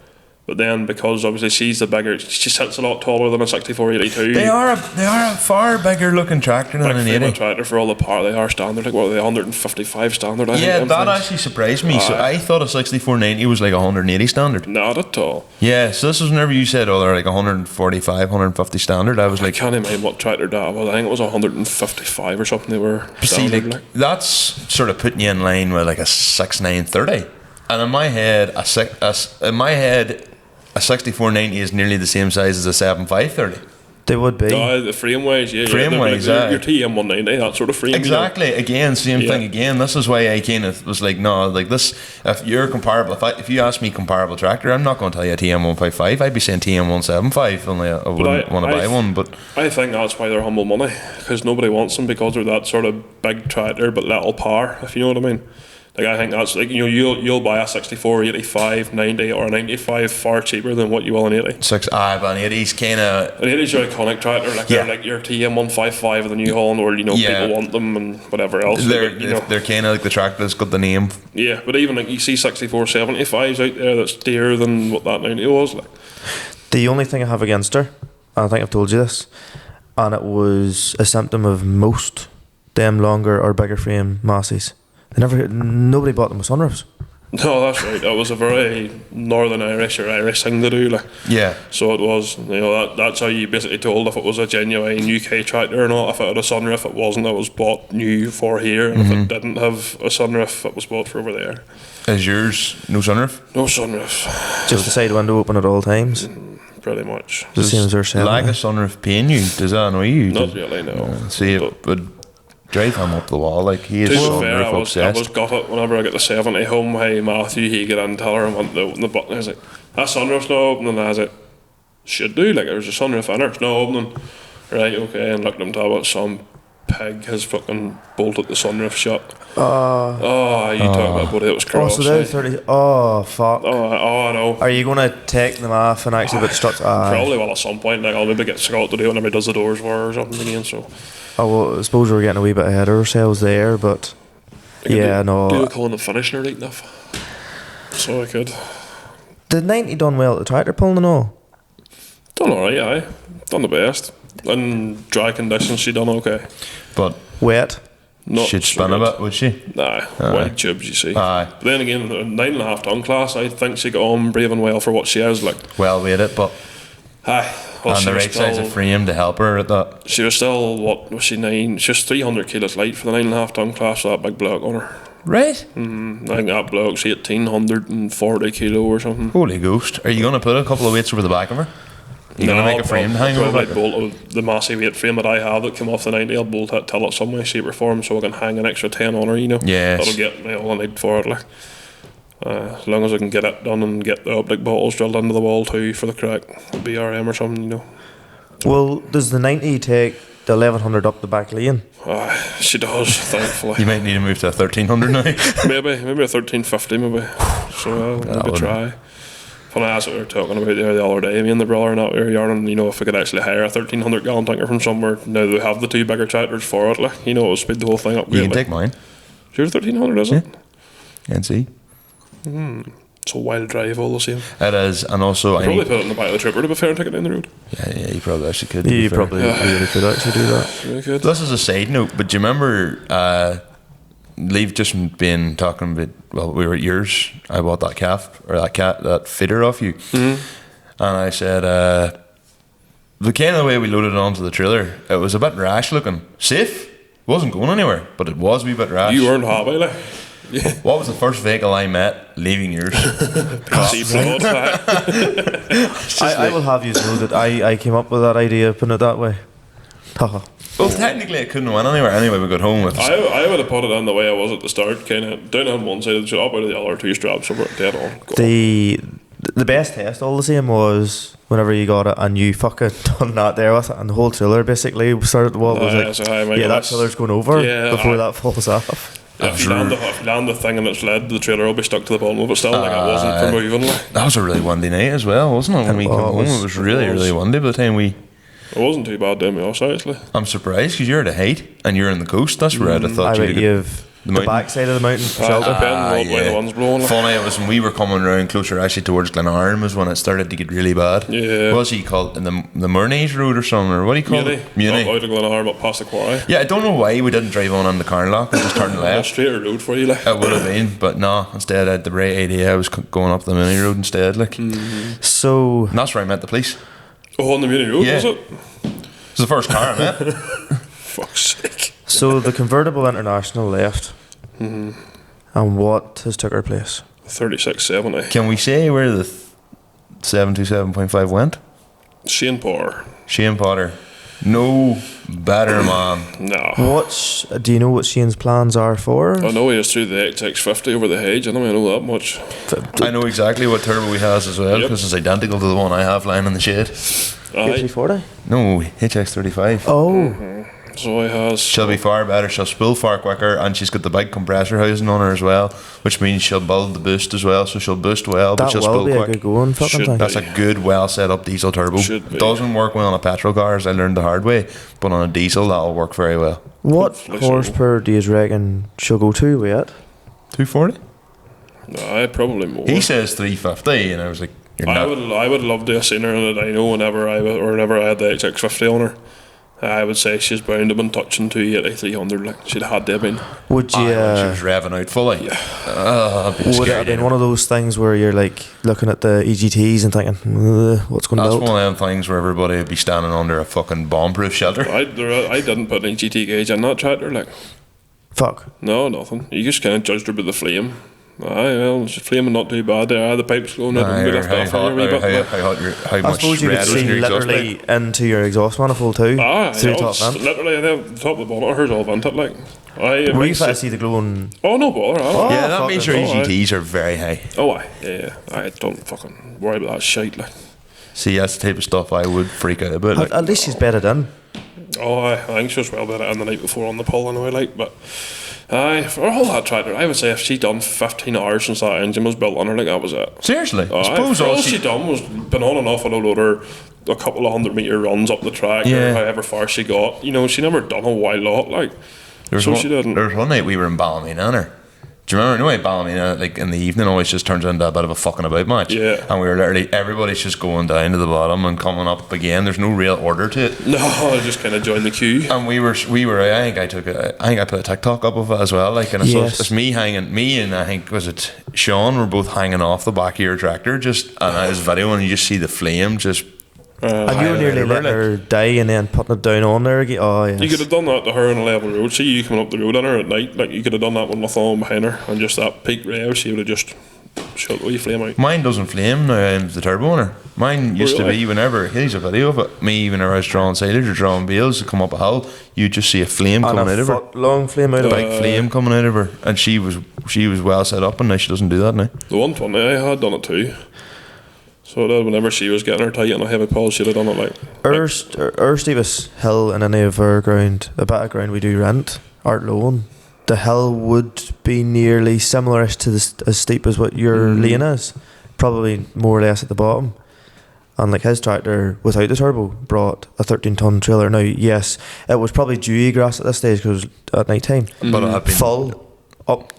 But then, because obviously she's the bigger, she sits a lot taller than a 6482. They are a far bigger looking tractor than an 80. Tractor for all the power they are standard. What are they, 155 standard? I think, that actually surprised me. So I thought a 6490 was 180 standard. Not at all. Yeah, so this was whenever you said, they're 145, 150 standard. I was I can't imagine what tractor that was. I think it was 155 or something. They were standard. That's sort of putting you in line with a 6930. And in my head, a 6490 is nearly the same size as a 7530. They would be. The frame-wise, yeah. Frame-wise, your TM190, that sort of frame. Exactly. Again, same thing again. This is why I kind of was this, if you're comparable, if you ask me comparable tractor, I'm not going to tell you a TM155. I'd be saying TM175, only I wouldn't want to buy one. But I think that's why they're humble money, because nobody wants them, because they're that sort of big tractor but little power, if you know what I mean. I think that's you'll buy a 64, 85, 90 or a 95 far cheaper than what you will an 80. But an 80's kind of... An 80's your iconic tractor, they're like your TM155 of the New Holland, or people want them and whatever else. They're kind of like the tractor that's got the name. Yeah, but even you see 64, 75s out there that's dearer than what that 90 was. The only thing I have against her, and I think I've told you this, and it was a symptom of most them longer or bigger frame Masseys. Nobody bought them with sunroofs. No, that's right. That was a very Northern Irish or Irish thing to do. Yeah. So it was. That's how you basically told if it was a genuine UK tractor or not. If it had a sunroof, it wasn't. It was bought new for here, and if it didn't have a sunroof, it was bought for over there. Is yours no sunroof? No sunroof. Just the side window open at all times. Pretty much. The same as ours. Lack of sunroof pain you? Does that annoy you? Not really. No. See, it would drive him up the wall. He is sunroof obsessed. I was gutted whenever I got the 70 home. Hey Matthew, he got in, tell her and went to open the button. I was like, that sunroof's not opening. And I was like, should do. There's a sunroof in her. It's not opening. Right, okay. And looked at him to what some pig has fucking bolted the sunroof shut. You talk about buddy that was cross. So they're 30. Oh fuck. I know. Are you going to take them off and actually put struts? Probably at some point. I'll maybe get Scott to do it whenever he does the doors for or something again. So. I suppose we're getting a wee bit ahead of ourselves there, but do a call on the finishing right enough. So I could. Did 90 done well at the tractor pulling and all? Done alright, aye. Done the best. In dry conditions, she done okay. But wet? She'd spin a bit, would she? Nah, white tubes, you see. Aye. But then again, in the 9.5 ton class, I think she got on brave and well for what she is. Well weighted, but... Aye. Well, and the right size of frame to help her at that. She was still, what was she, 9? She was 300 kilos light for the 9.5 ton class with that big bloke on her. Right? I think that bloke's 1,840 kilo or something. Holy ghost. Are you going to put a couple of weights over the back of her? Are you going to make a frame to hang over? I'll bolt the Massey weight frame that I have that came off the 90. I'll bolt it, tell it some way, shape or form, so I can hang an extra 10 on her, Yes. That'll get me all I need for it, as long as I can get it done and get the optic bottles drilled into the wall too for the crack, BRM or something, Well, does the 90 take the 1100 up the back lane? She does, thankfully. You might need to move to a 1300 now. maybe a 1350, maybe. so I'll maybe try. Funny, that's what we were talking about there the other day. Me and the brother and that we were yarning. You know, if we could actually hire a 1,300 gallon tanker from somewhere, now they have the 2 bigger tractors for it. Like, you know, it'll speed the whole thing up. You can take mine. Sure, 1,300 is it? And see. It's a wild drive all the same. It is, and also Probably put it in the back of the trooper to be fair and take it down the road. Yeah, you probably actually could. You probably really could actually do that. Really good. This is a side note, but do you remember? Leave just from being talking about. Well, we were at yours. I bought that calf or that feeder off you, and I said, the kind of way we loaded it onto the trailer, it was a bit rash looking. Safe, wasn't going anywhere, but it was a wee bit rash. You weren't happy, like. Yeah. What was the first vehicle I met leaving yours? I will have you know that I came up with that idea, putting it that way. Well, technically it couldn't have went anywhere. Anyway, we got home with. I would have put it in the way I was at the start, kind of down on one side of the job, out of the other, 2 straps over it, dead on. The best test all the same was whenever you got it and you fucking done that there with it, and the whole trailer basically started. What was it? That trailer's going over before that falls off. Yeah, if you land the thing and it's lead, the trailer will be stuck to the bottom of it still, like it wasn't for moving. Like. That was a really windy night as well, wasn't it? When we came home, it was really windy by the time we. It wasn't too bad down my house, actually. I'm surprised because you're at the height and you're in the coast. That's where I'd have thought you've the back side of the mountain for shelter. The wind's blowing. Funny, it was when we were coming around closer actually towards Glenarm was when it started to get really bad. Yeah. What was he called? In the Murnay's Road or something, or what do you call it? Muni. Out of Glenarm up past the quarry. Yeah, I don't know why we didn't drive on the Carnlock and just turn left. Straighter road for you, like. It would have been, but no. Instead, I had the right idea. I was going up the Muni Road instead, like. So. And that's where I met the police. Oh, on the Muni Road, was it? It was the first car I met. Fuck's sake. So the convertible International left. And what has took her place? 3670. Can we say where the 727.5 went? Shane Potter. No better man. No. Do you know what Shane's plans are for? I know he has through the XX50 over the hedge. I don't know that much. I know exactly what turbo he has as well because it's identical to the one I have lying in the shed. HC40? No, HX35. Oh. So he has. She'll be far better, she'll spool far quicker, and she's got the big compressor housing on her as well, which means she'll build the boost as well, so she'll boost well, but she'll spool quick. A good going fucking thing. That's a good, well set up diesel turbo. It doesn't work well on a petrol car, as I learned the hard way, but on a diesel that'll work very well. What horsepower do you reckon she'll go to with it? 240? No, probably more. He says 350, and I was like, I would love to have seen her in a dyno whenever I had the XX50 on her. I would say she's bound to have been touching 280, 300. Like she'd had to have been. Would you? She was revving out fully. Yeah. Would it have been one of those things where you're like looking at the EGTs and thinking, what's going to build? That's one of them things where everybody would be standing under a fucking bomb-proof shelter. I didn't put an EGT gauge in that tractor. Like, fuck. No, nothing. You just kind of judged her by the flame. She's flaming not too bad there. The pipes going in and we left off a wee bit. How much I suppose you could see literally into your exhaust manifold too. Through top vent. Literally, the top of the bonnet, hers all vented like. Were you to see the glowing? Oh, no bother. Yeah, that means your EGTs are very high. Oh, yeah. I don't fucking worry about that shite. Like. See, that's the type of stuff I would freak out about. At least she's bedded in. Oh, I think she was well bedded in the night before on the pull anyway, like, but. For all that tractor, I would say if she'd done 15 hours since that engine was built on her, like that was it. Seriously? I suppose all she'd done was been on and off a loader, a couple of 100-metre runs up the track, or however far she got. You know, she never done a wild lot, like. She didn't. There was one night we were in Ballymena on her. Do you remember? Anyway, Ballymena, like in the evening, always just turns into a bit of a fucking about match. Yeah. And we were literally, everybody's just going down to the bottom and coming up again. There's no real order to it. No, I just kind of joined the queue. And we were. I think I put a TikTok up of it as well. Like, and it's me and I think was it Sean were both hanging off the back of your tractor, just and his video, and you just see the flame just. And you were nearly letting her die and then putting it down on there again. Oh, yes. You could have done that to her on a level road. See you coming up the road on her at night. Like you could have done that with nothing on behind her, and just that peak rev, she would have just shot the flame out. Mine doesn't flame now. The turbo on her. Mine used to be whenever here's a video of it. Me whenever I was drawing silage or drawing bales to come up a hill, you just see a flame coming out of her. Long flame out of her. Big flame coming out of her, and she was well set up, and now she doesn't do that now. The 120 I had done it too. So that whenever she was getting her tight on a heavy pull, she'd have done it like. Stevis Hill and any of our ground, a bit of ground we do rent, Art Loan. the hill would be nearly similar-ish to as steep as what your lane is, probably more or less at the bottom. And like his tractor without the turbo brought a 13-ton trailer. Now, yes, it was probably dewy grass at this stage because it was at night time, but it had been full up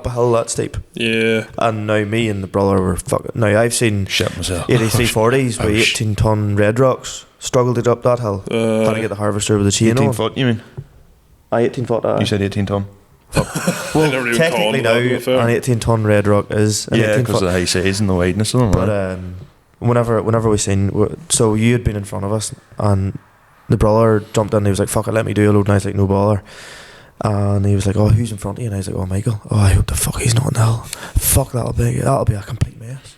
a hill that steep. Yeah. And now me and the brother were fucking. Now I've seen shit myself. 8340s with 18-ton red rocks struggle to get up that hill. Had to get the harvester with the chain 18 on. foot, you mean? 18 foot. You said 18 ton. Well, technically now an 18-ton red rock is an 18 because foot. of the high size and the wideness of them. But whenever we seen, so you had been in front of us, and the brother jumped in. And he was like, "Fuck it, let me do a load." And I was like, "No bother." And he was like, "Oh, who's in front of you?" And I was like, "Oh, Michael." "Oh, I hope the fuck he's not in the hill. Fuck, that'll be a complete mess."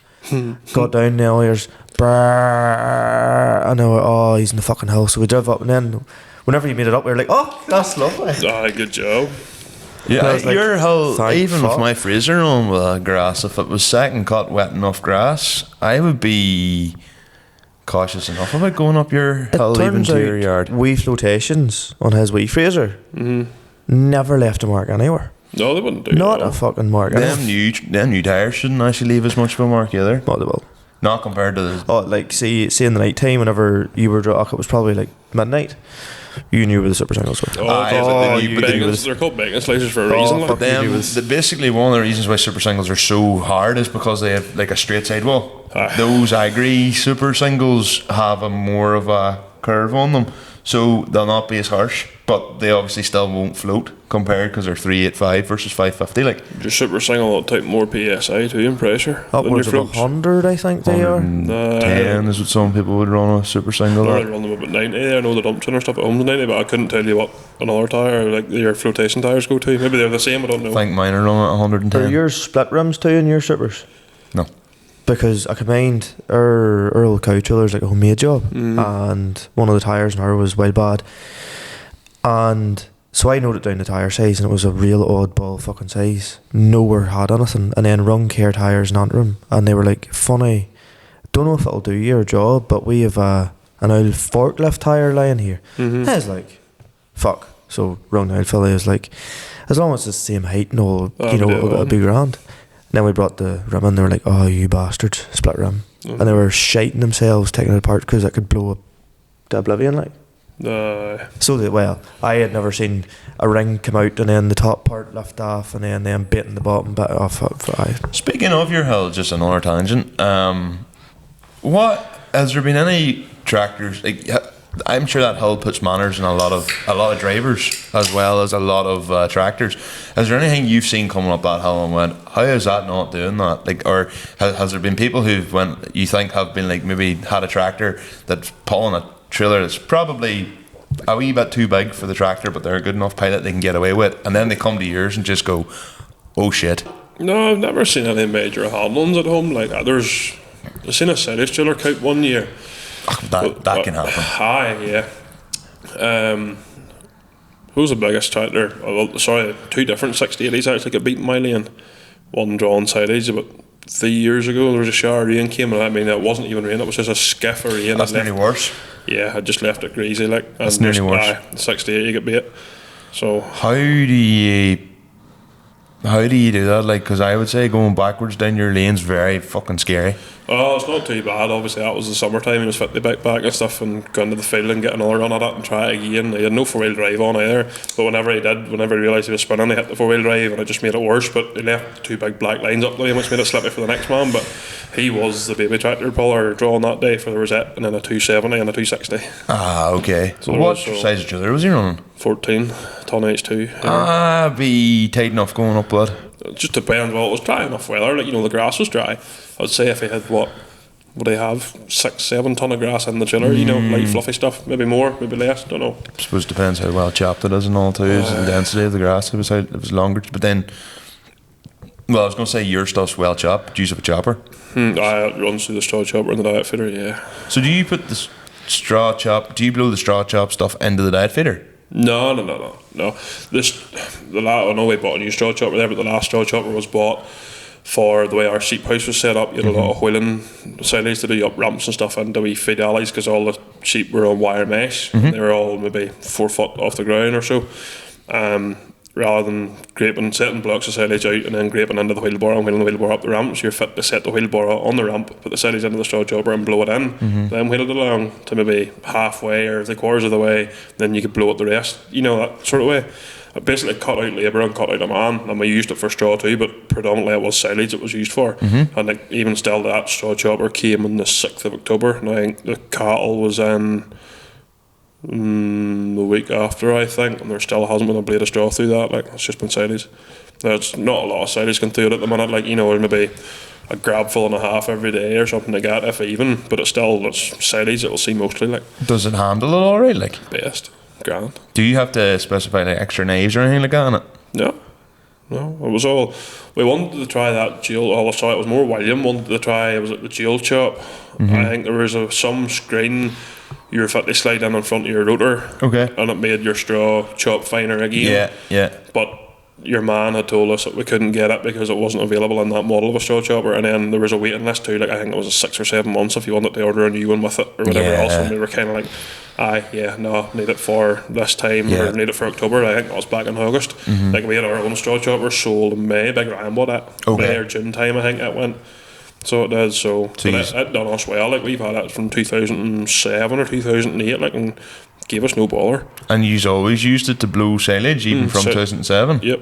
Got down now, here's brrrr, and now oh, he's in the fucking hill. So we drove up, and then whenever you made it up, we were like, "Oh, that's lovely." Good job. Yeah, like, your hill, even fuck. with my freezer on with grass, if it was second cut wet enough grass, I would be cautious enough about going up your hill even to your yard. Wee flotations on his wee freezer never left a mark anywhere. No, they wouldn't do. Not a fucking mark. Them new tires shouldn't actually leave as much of a mark either. Not they will. Not compared to the. Oh, like see in the night time, whenever you were drunk, it was probably like midnight. You knew where the super singles were. They're called bacon slicers for a reason. Like. Basically, one of the reasons why super singles are so hard is because they have like a straight sidewall. Those agri super singles have a more of a curve on them, so they'll not be as harsh, but they obviously still won't float compared because they're 385 versus 550. Like your super single will take more PSI too in pressure. Upwards of 100, I think they are. 10 is what some people would run a super single. I run them about 90. I know the dump tuner stuff at home's 90, but I couldn't tell you what another tyre, like your flotation tyres, go to. Maybe they're the same. I don't know. I think mine are running at 110. Are yours split rims too in your supers? No. Because I combined our old cow trailer's like a homemade job, and one of the tyres in her was well bad, and so I noted down the tyre size, and it was a real oddball fucking size. Nowhere had anything, and then rung care tyres in Antrim, and they were like, "Funny, don't know if it'll do your job, but we have an old forklift tyre lying here." I was like, "Fuck." So rung the old fella, was like, "As long as it's the same height and all, it'll be grand." Then we brought the rim in, they were like, "Oh, you bastards, split rim." And they were shiting themselves taking it apart because it could blow up to oblivion, like. I had never seen a ring come out and then the top part lift off and then them baiting the bottom bit off. Speaking of your hill, just another tangent. What has there been any tractors? Like, I'm sure that hill puts manners in a lot of drivers as well as a lot of tractors. Is there anything you've seen coming up that hill and went, how is that not doing that? Like, or has there been people you think have been like maybe had a tractor that's pulling a trailer that's probably a wee bit too big for the tractor, but they're a good enough pilot they can get away with, and then they come to yours and just go, oh shit. No, I've never seen any major handlings at home like that. I've seen a Masseys trailer count one year. That can happen. Yeah. Who's the biggest tractor? Two different 6080s actually got beaten my lane. One drawn side edge about 3 years ago. There was a shower of rain came, and I mean it wasn't even rain. It was just a skiff of rain. That's nearly worse. Yeah, I just left it greasy like. That's nearly worse. 68 you get beat. So how do you do that? Like, because I would say going backwards down your lane's very fucking scary. Oh, it's not too bad. Obviously, that was the summertime. He was fit the bike back and stuff, and going to the field and getting another run at it and try it again. He had no 4-wheel drive on either. But whenever he realised he was spinning, he hit the 4-wheel drive, and it just made it worse. But he left two big black lines up there, which made it slippy for the next man. But he was the baby tractor puller drawing that day for the Rosette, and then a 270 and a 260. Ah, okay. So what size trailer was he running? 14 ton H2. Be tight enough going up, bud. It just depends. Well, it was dry enough weather. Like, the grass was dry. I'd say if he had would he have 6-7 ton of grass in the chiller, light fluffy stuff, maybe more, maybe less, don't know. I suppose it depends how well chopped it is and all too, the density of the grass. It was longer, but then, well, I was going to say your stuff's well chopped. Do you use a chopper? It runs through the straw chopper and the diet feeder, yeah. So do you put the straw chop, do you blow the straw chop stuff into the diet feeder? No. I know we bought a new straw chopper there, but the last straw chopper was bought for the way our sheep house was set up. You had a lot of wheeling silage to do up ramps and stuff into wee feed alleys because all the sheep were on wire mesh. They were all maybe 4 foot off the ground or so. rather than setting blocks of silage out and then graping into the wheelbarrow and wheeling the wheelbarrow up the ramp. So you're fit to set the wheelbarrow on the ramp, put the silage into the straw chopper and blow it in. Then wheel it along to maybe halfway or 3/4 of the way. Then you could blow it the rest. You know, that sort of way. I basically cut out labour and cut out a man, and we used it for straw too, but predominantly it was silage it was used for. And like, even still, that straw chopper came on the 6th of October. Now I think the cattle was in the week after, I think, and there still hasn't been a blade of straw through that. Like, it's just been silage. There's not a lot of silage going through it at the minute. Like, you know, maybe a grab full and a half every day or something like that, if even. But it's silage. It'll see mostly, like. Does it handle it all right? Like, best. Grand. do you have to specify like extra knives or anything like that on it? No, it was all. We wanted to try that jail. Oh, sorry, it was more William wanted to try. It was like the jail chop. I think there was some screen you were fit to slide in front of your rotor. Okay. And it made your straw chop finer again. Yeah. But your man had told us that we couldn't get it because it wasn't available in that model of a straw chopper, and then there was a waiting list too. Like, I think it was 6 or 7 months if you wanted to order a new one with it or whatever else. And we were kind of like, need it for this time or need it for October. I think that was back in August. Like, we had our own straw chopper sold in May. Big Ryan bought it. May or June time, I think it went. So it did. So but it done us well. Like, we've had it from 2007 or 2008. Like, and gave us no bother. And you've always used it to blow silage, even from 2007? Yep.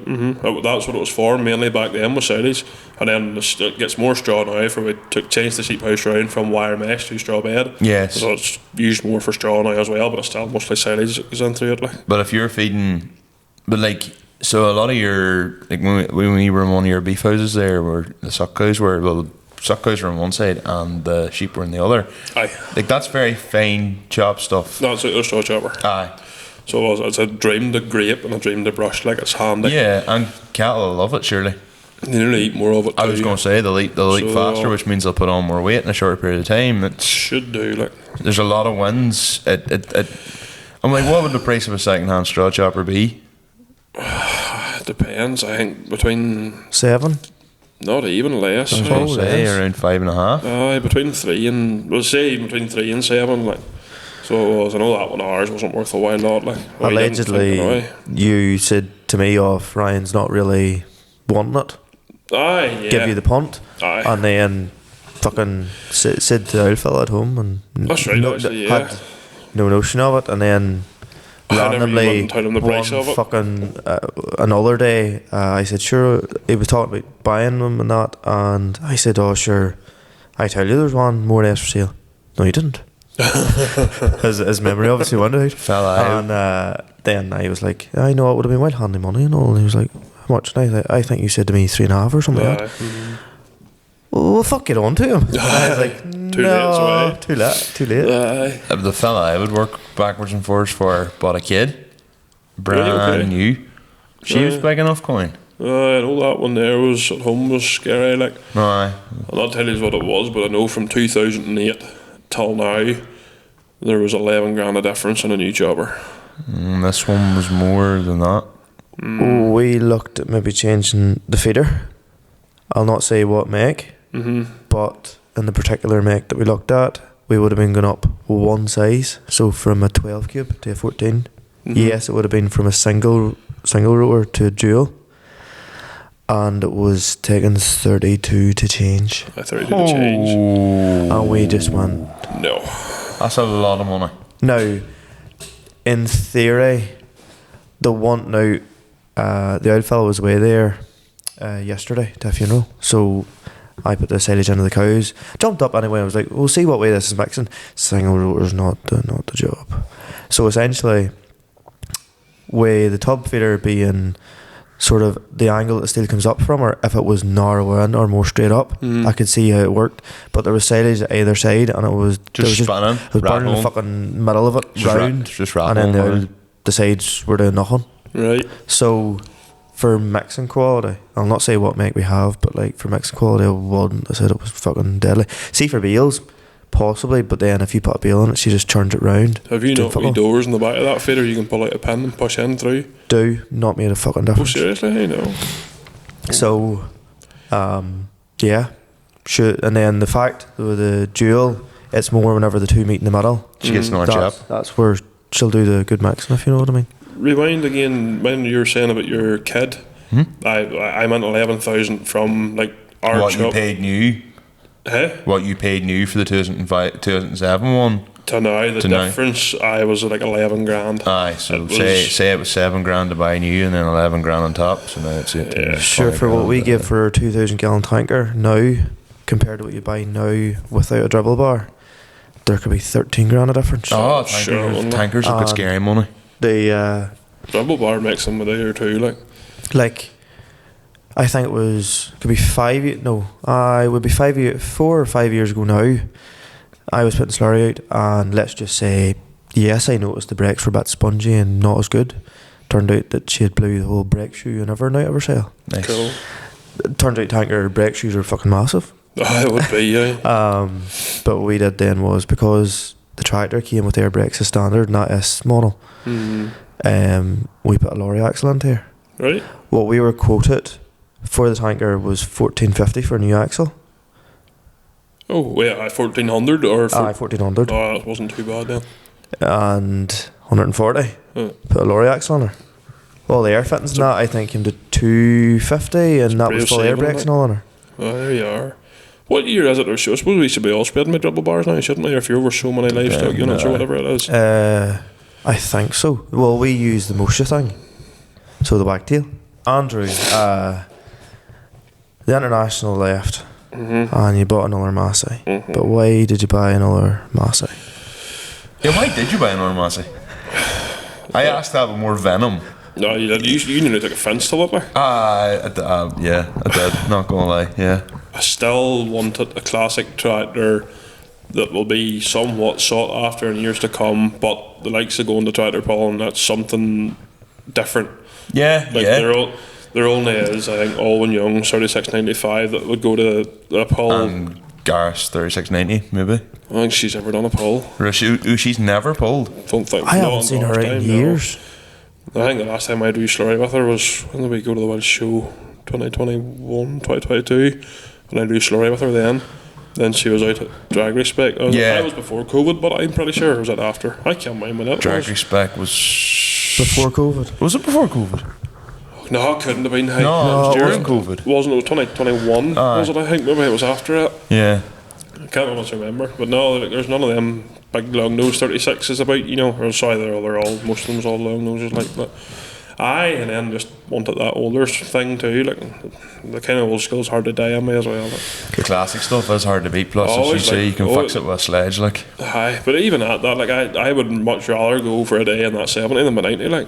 That's what it was for, mainly back then, was silage. And then it gets more straw now, for we changed the sheep house round from wire mesh to straw bed. Yes. So it's used more for straw now as well, but it's still mostly silage that goes in through it. Like. But if you're feeding, so a lot of your, like when we were in one of your beef houses there, where the suck cows were, suck cows were on one side and the sheep were on the other. Aye. Like, that's very fine chop stuff. That's a straw chopper. Aye. So it's a dream to grape and a dream to brush. Like, it's handy. Yeah, and cattle will love it, surely. They nearly eat more of it too. I was going to say they'll eat faster, which means they'll put on more weight in a short period of time. It should do. Like, there's a lot of wins. I'm like, what would the price of a second-hand straw chopper be? It depends. I think between 7. Not even less. I was going to say around 5.5. Between 3 and we'll say between 3 and 7. Like, so it was. I know that one ours wasn't worth a while lot. Like, allegedly, you said to me, "Off Ryan's not really wanting it." Aye, yeah. Give you the punt. Aye. And then fucking said to the old fella at home, and that's right. Actually, yeah. Had no notion of it, and then randomly another day I said, sure, he was talking about buying them and that, and I said, oh sure, I tell you there's one more or less for sale. No, you didn't. his memory obviously went out. And then I was like, I know it would have been well handy money and all, and he was like, how much? And I think you said to me 3.5 or something like that. Well, fuck, get on to him. And I was like, too late. The fella I would work backwards and forwards for bought a kid, brand new. She was big enough coin. I know that one there was at home was scary. Like, aye. I'll not tell you what it was, but I know from 2008 till now there was 11 grand of difference in a new chopper. This one was more than that. We looked at maybe changing the feeder. I'll not say what make, but in the particular make that we looked at, we would have been going up one size. So from a 12 cube to a 14. Yes, it would have been from a single rotor to a dual, and it was taking 32 to change. 32 to change. And we just went, no. That's a lot of money. Now, in theory, the old fellow was away there yesterday to a funeral, so I put the silage into the cows, jumped up anyway. I was like, we'll see what way this is mixing. Single rotor's not the job. So essentially, with the tub feeder being sort of the angle that the steel comes up from, or if it was narrower in or more straight up, I could see how it worked. But there was silage at either side, and it was spinning. It was burning the fucking middle of it round, and then the sides were doing nothing. Right. So for mixing quality, I'll not say what make we have, but like for mixing quality, I said it was fucking deadly. See, for bales, possibly, but then if you put a bale on it, she just turns it round. Have you not wee doors in the back of that feeder you can pull out a pin and push in through? Not made a fucking difference. Oh, seriously? I know. So, yeah, sure. And then the fact with the dual, it's more whenever the two meet in the middle. She gets an orange up. That's where she'll do the good mixing, if you know what I mean. rewind again when you were saying about your kid. I meant 11,000 from like our What shop. you paid new? Hey? What you paid new for the 2007 one? To now, the To now. difference, I was like 11 grand. Aye, so It say it was 7 grand to buy new and then 11 grand on top, so now it's 18. Yeah. Sure, for what we give for a 2,000 gallon tanker now, compared to what you buy now without a dribble bar, there could be 13 grand of difference. Oh, Sure. tankers have got scary money. The Double bar makes them a day or two, like. I think it was could be 5 years. No, it would be 4 or 5 years ago now. I was putting slurry out, and let's just say, yes, I noticed the brakes were a bit spongy and not as good. Turned out that she had blew the whole brake shoe and everything out of her sail. Nice. Cool. Turns out tanker brake shoes are fucking massive. It would be, yeah. But what we did then was, because the tractor came with air brakes as standard, not S model, we put a lorry axle into here. Right? What we were quoted for the tanker was $1,450 for a new axle. Oh, wait, 1,400 or... $1,400. Oh, that wasn't too bad then. And 140. Put a lorry axle on her. All the air fittings and that, I think, came to $250, and that was brave full air saving, brakes like. and all on her. Oh, there you are. What year is it? I suppose we should be all spreading with double bars now, shouldn't we? If you're over so many livestock units or whatever it is. I think so. Well, we use the Moshe thing. So the wagtail. Andrew, the International left, and you bought another Massey. But why did you buy another Massey? Yeah, why did you buy another Massey? I asked that with more venom. No, you did. You nearly took offence to it, like. Yeah, I did. Not gonna lie, yeah. I still wanted a classic tractor that will be somewhat sought after in years to come, but the likes of going to tractor pulling, that's something different. Yeah, Like yeah. there only is, I think, Alwyn Young 3695 that would go to a pull. And Gareth's 3690, maybe. I don't think she's ever done a pull. She's never pulled. Don't think. I not haven't in seen her God's out in time, no. years. I think the last time I had a wee slurry with her was when did we go to the Welsh show? 2021, 2022. And I do slurry with her then. Then she was out at Drag Race Spec. Yeah. That was before COVID, but I'm pretty sure it was that after. I can't mind when it Drag was. Race Spec was Before COVID. Was it before COVID? No, it couldn't have been. No, it was during COVID. Wasn't it 2021? Was it? I think maybe it was after it. Yeah. I can't almost remember. But no, like, there's none of them big long nose 36s about, you know. Or sorry, they're all, most of them's all long noses like that. Aye, and then just wanted that older thing too. Like the kind of old school's hard to die on me as well. The classic stuff is hard to beat. Plus, as you Always, say, like, you can fix it with a sledge. Like, aye, but even at that, like I would much rather go for a day in that 70 than the 90. Like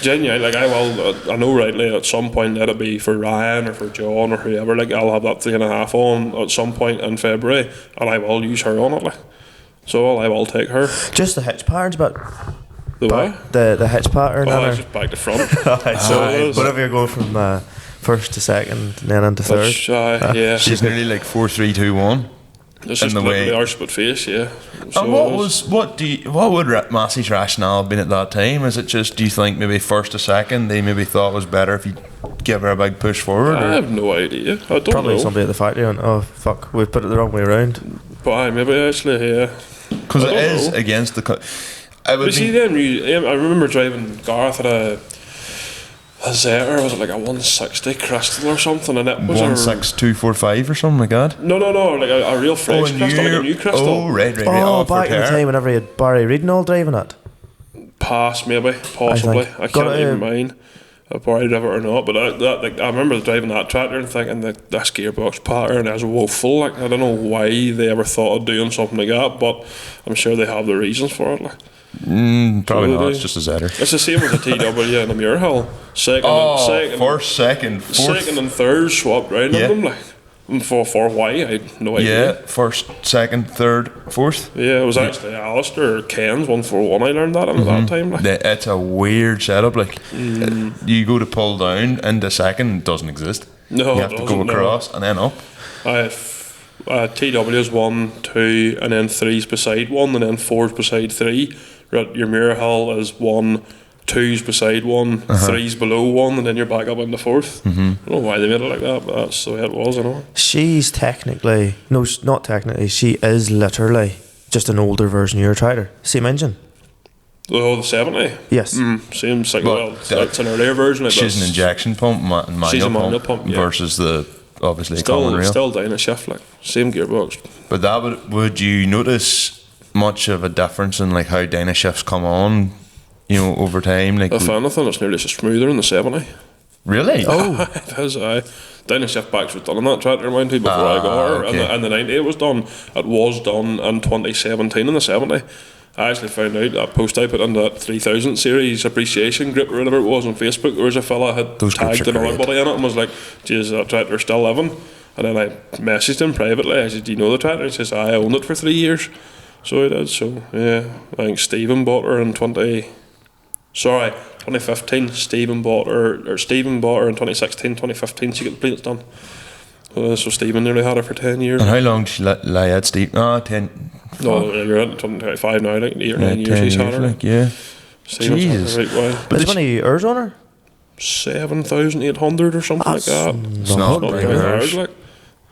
genuinely, like I know rightly at some point that'll be for Ryan or for John or whoever. Like I'll have that 3.5 on at some point in February, and I will use her on it. Like so, I will take her. Just the hitch patterns, but The what? the hitch pattern. Oh, on it's her. just back to front. So it is. whatever you're going from first to second, and then into third. Which, yeah. she's nearly like 4-3-2-1. It's in just the the way. arse but face, yeah. So And what would Massey's rationale have been at that time? Is it just, do you think maybe first to second they maybe thought it was better if you give her a big push forward? I Or? have no idea. I don't Probably know. somebody at the factory went, oh fuck, we've put it the wrong way around. But maybe actually, yeah. Because I it don't is know. against the. I would But see, be, then I remember driving Gareth at a Zeta, was it like a 160 Crystal or something, and it was 16245 or something like that. No, like a real fresh Crystal, like a new Crystal. Oh, right. Oh, for back in the Terre. time whenever you had Barry Reid and all driving it. Pass maybe, possibly. I Got can't it, even mind if I drive it or not. But I remember driving that tractor and thinking that this gearbox pattern is woeful. Like I don't know why they ever thought of doing something like that, but I'm sure they have the reasons for it. Like. Probably So not. they It's do. just a Zetter. It's the same with the TW and the Muirhill. Second First, second, fourth. second and third swapped round Yeah. on them. Like and for why I had no Yeah, idea. first, second, third, fourth. Yeah, it was actually Alistair or Ken's 141. I learned that at that time. Like. It's a weird setup. Like you go to pull down into second, it doesn't exist. No, you have it to go doesn't, no. across and then up. TW's 1, 2, and then 3's beside 1, and then 4's beside 3. Your Muirhill is 1, 2's beside 1, 3's below 1, and then you're back up in the 4th. I don't know why they made it like that, but that's the way it was, you know. She's technically, no, not technically, she is literally just an older version of your tractor. Same engine. Oh, the 70? Yes. Seems like, Well, that's an earlier version. She's an injection pump and manual pump yeah. versus the obviously common rail. Still down a shift, like same gearbox. But that would you notice much of a difference in like how dyna shifts come on, over time? Like, if anything, it's nearly smoother in the 70. Really? Oh, it is. Dyna shift backs was done on that tractor, mind you, before I got her, okay. and the 90 it was done. It was done in 2017 in the 70. I actually found out that post I put on that 3000 series appreciation group or whatever it was on Facebook. There was a fella had tagged another buddy in it and was like, "Geez, that tractor's still living." And then I messaged him privately. I said, "Do you know the tractor?" He says, "I owned it for 3 years." So he did. So yeah, I think Stephen bought her in 2015. Stephen bought her in 2016, 2015. She got the plates done. So Stephen nearly had her for 10 years. And how long did she lie at Steve? 10. No, you're at 25 now, like 8 or 9 years he's had her. Like, yeah. Stephen's had her right while. But how many hours on her? 7,800 or something like that. It's not Not big very hours. hard, like.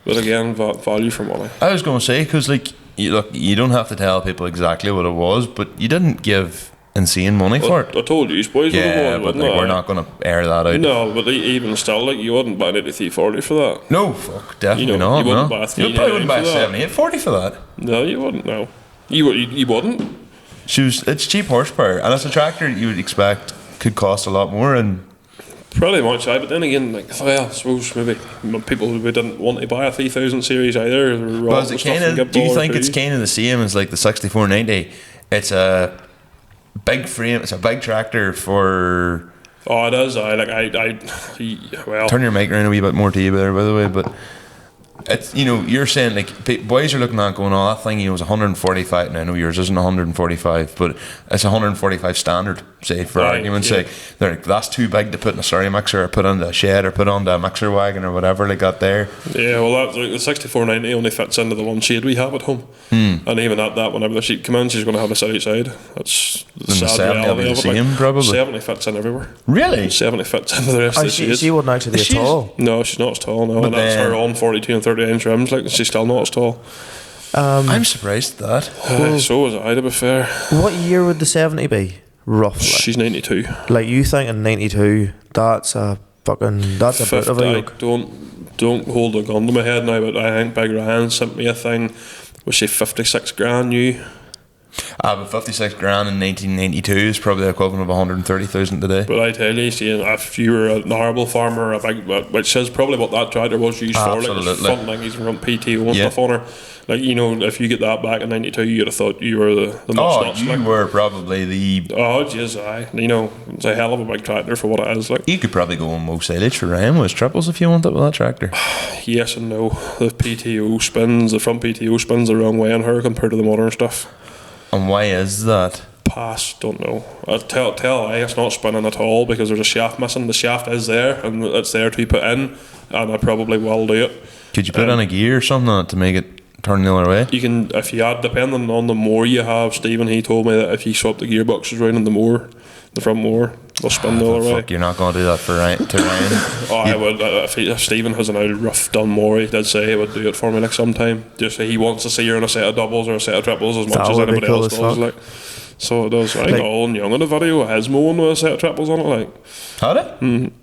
But again, value for money. I was going to say, because like, you don't have to tell people exactly what it was, but you didn't give insane money for it. I told you, boys. Yeah, but like, we're not going to air that out. No, but even still, like, you wouldn't buy an 8340 for that. No, fuck, definitely not. You wouldn't buy a You probably wouldn't buy a 399 7840 for that. No, you wouldn't. No, you wouldn't. It's cheap horsepower, and it's a tractor you would expect could cost a lot more. And Pretty much, but then again, like, well, I suppose maybe people who didn't want to buy a 3000 series either. do you think it's kind of the same as like the 6490? It's a big frame. It's a big tractor for. Oh, it is. Well, Turn your mic around a wee bit more to you there, by the way, but. It's you're saying like boys are looking at going, oh, that thing was 145. Now I know yours isn't 145, but it's 145 standard. Say for argument's sake, they're like, that's too big to put in a slurry mixer or put on the shed or put on the mixer wagon or whatever they got there. Yeah, well, that's like the 6490 only fits into the one shade we have at home, and even at that, whenever the sheet comes in, she's going to have a sit outside. That's the sad reality of it. Same, probably. 70 fits in everywhere. Really? 70 fits into the rest of the shades. She wouldn't actually be tall. No, she's not as tall. No, and that's her on 42 and 30-inch rims. Like, she's still not as tall. I'm surprised at that. So was I, to be fair. What year would the 70 be, roughly? She's 92. Like, you think in 92, that's a bit of a yoke. Don't hold a gun to my head now, but I think Big Ryan sent me a thing. Was she 56 grand new? But 56 grand in 1992 is probably the equivalent of 130,000 today. But I tell you, see, if you were an arable farmer, which is probably what that tractor was used for, like front things from PTO and stuff on her. Like, if you get that back in 92, you'd have thought you were the most you were probably the. Oh, jeez, it's a hell of a big tractor for what it is. Like, you could probably go on most silage for Ryan with triples if you want it with that tractor. Yes and no. The front PTO spins the wrong way on her compared to the modern stuff. And why is that? Pass, don't know. I'll tell it's not spinning at all because there's a shaft missing. The shaft is there and it's there to be put in, and I probably will do it. Could you put in a gear or something to make it turn the other way? You can, if you add, depending on the mower you have. Stephen, he told me that if you swap the gearboxes around in the mower, the front mower, they'll spin the other way. You're not going to do that to Ryan. I would. If Stephen has an old rough done mower, he did say he would do it for me like sometime. Just say he wants to see her in a set of doubles or a set of triples as much as anybody else does. Like, so it does. I think Owen Young in the video has mowing with a set of triples on it. Like, had it?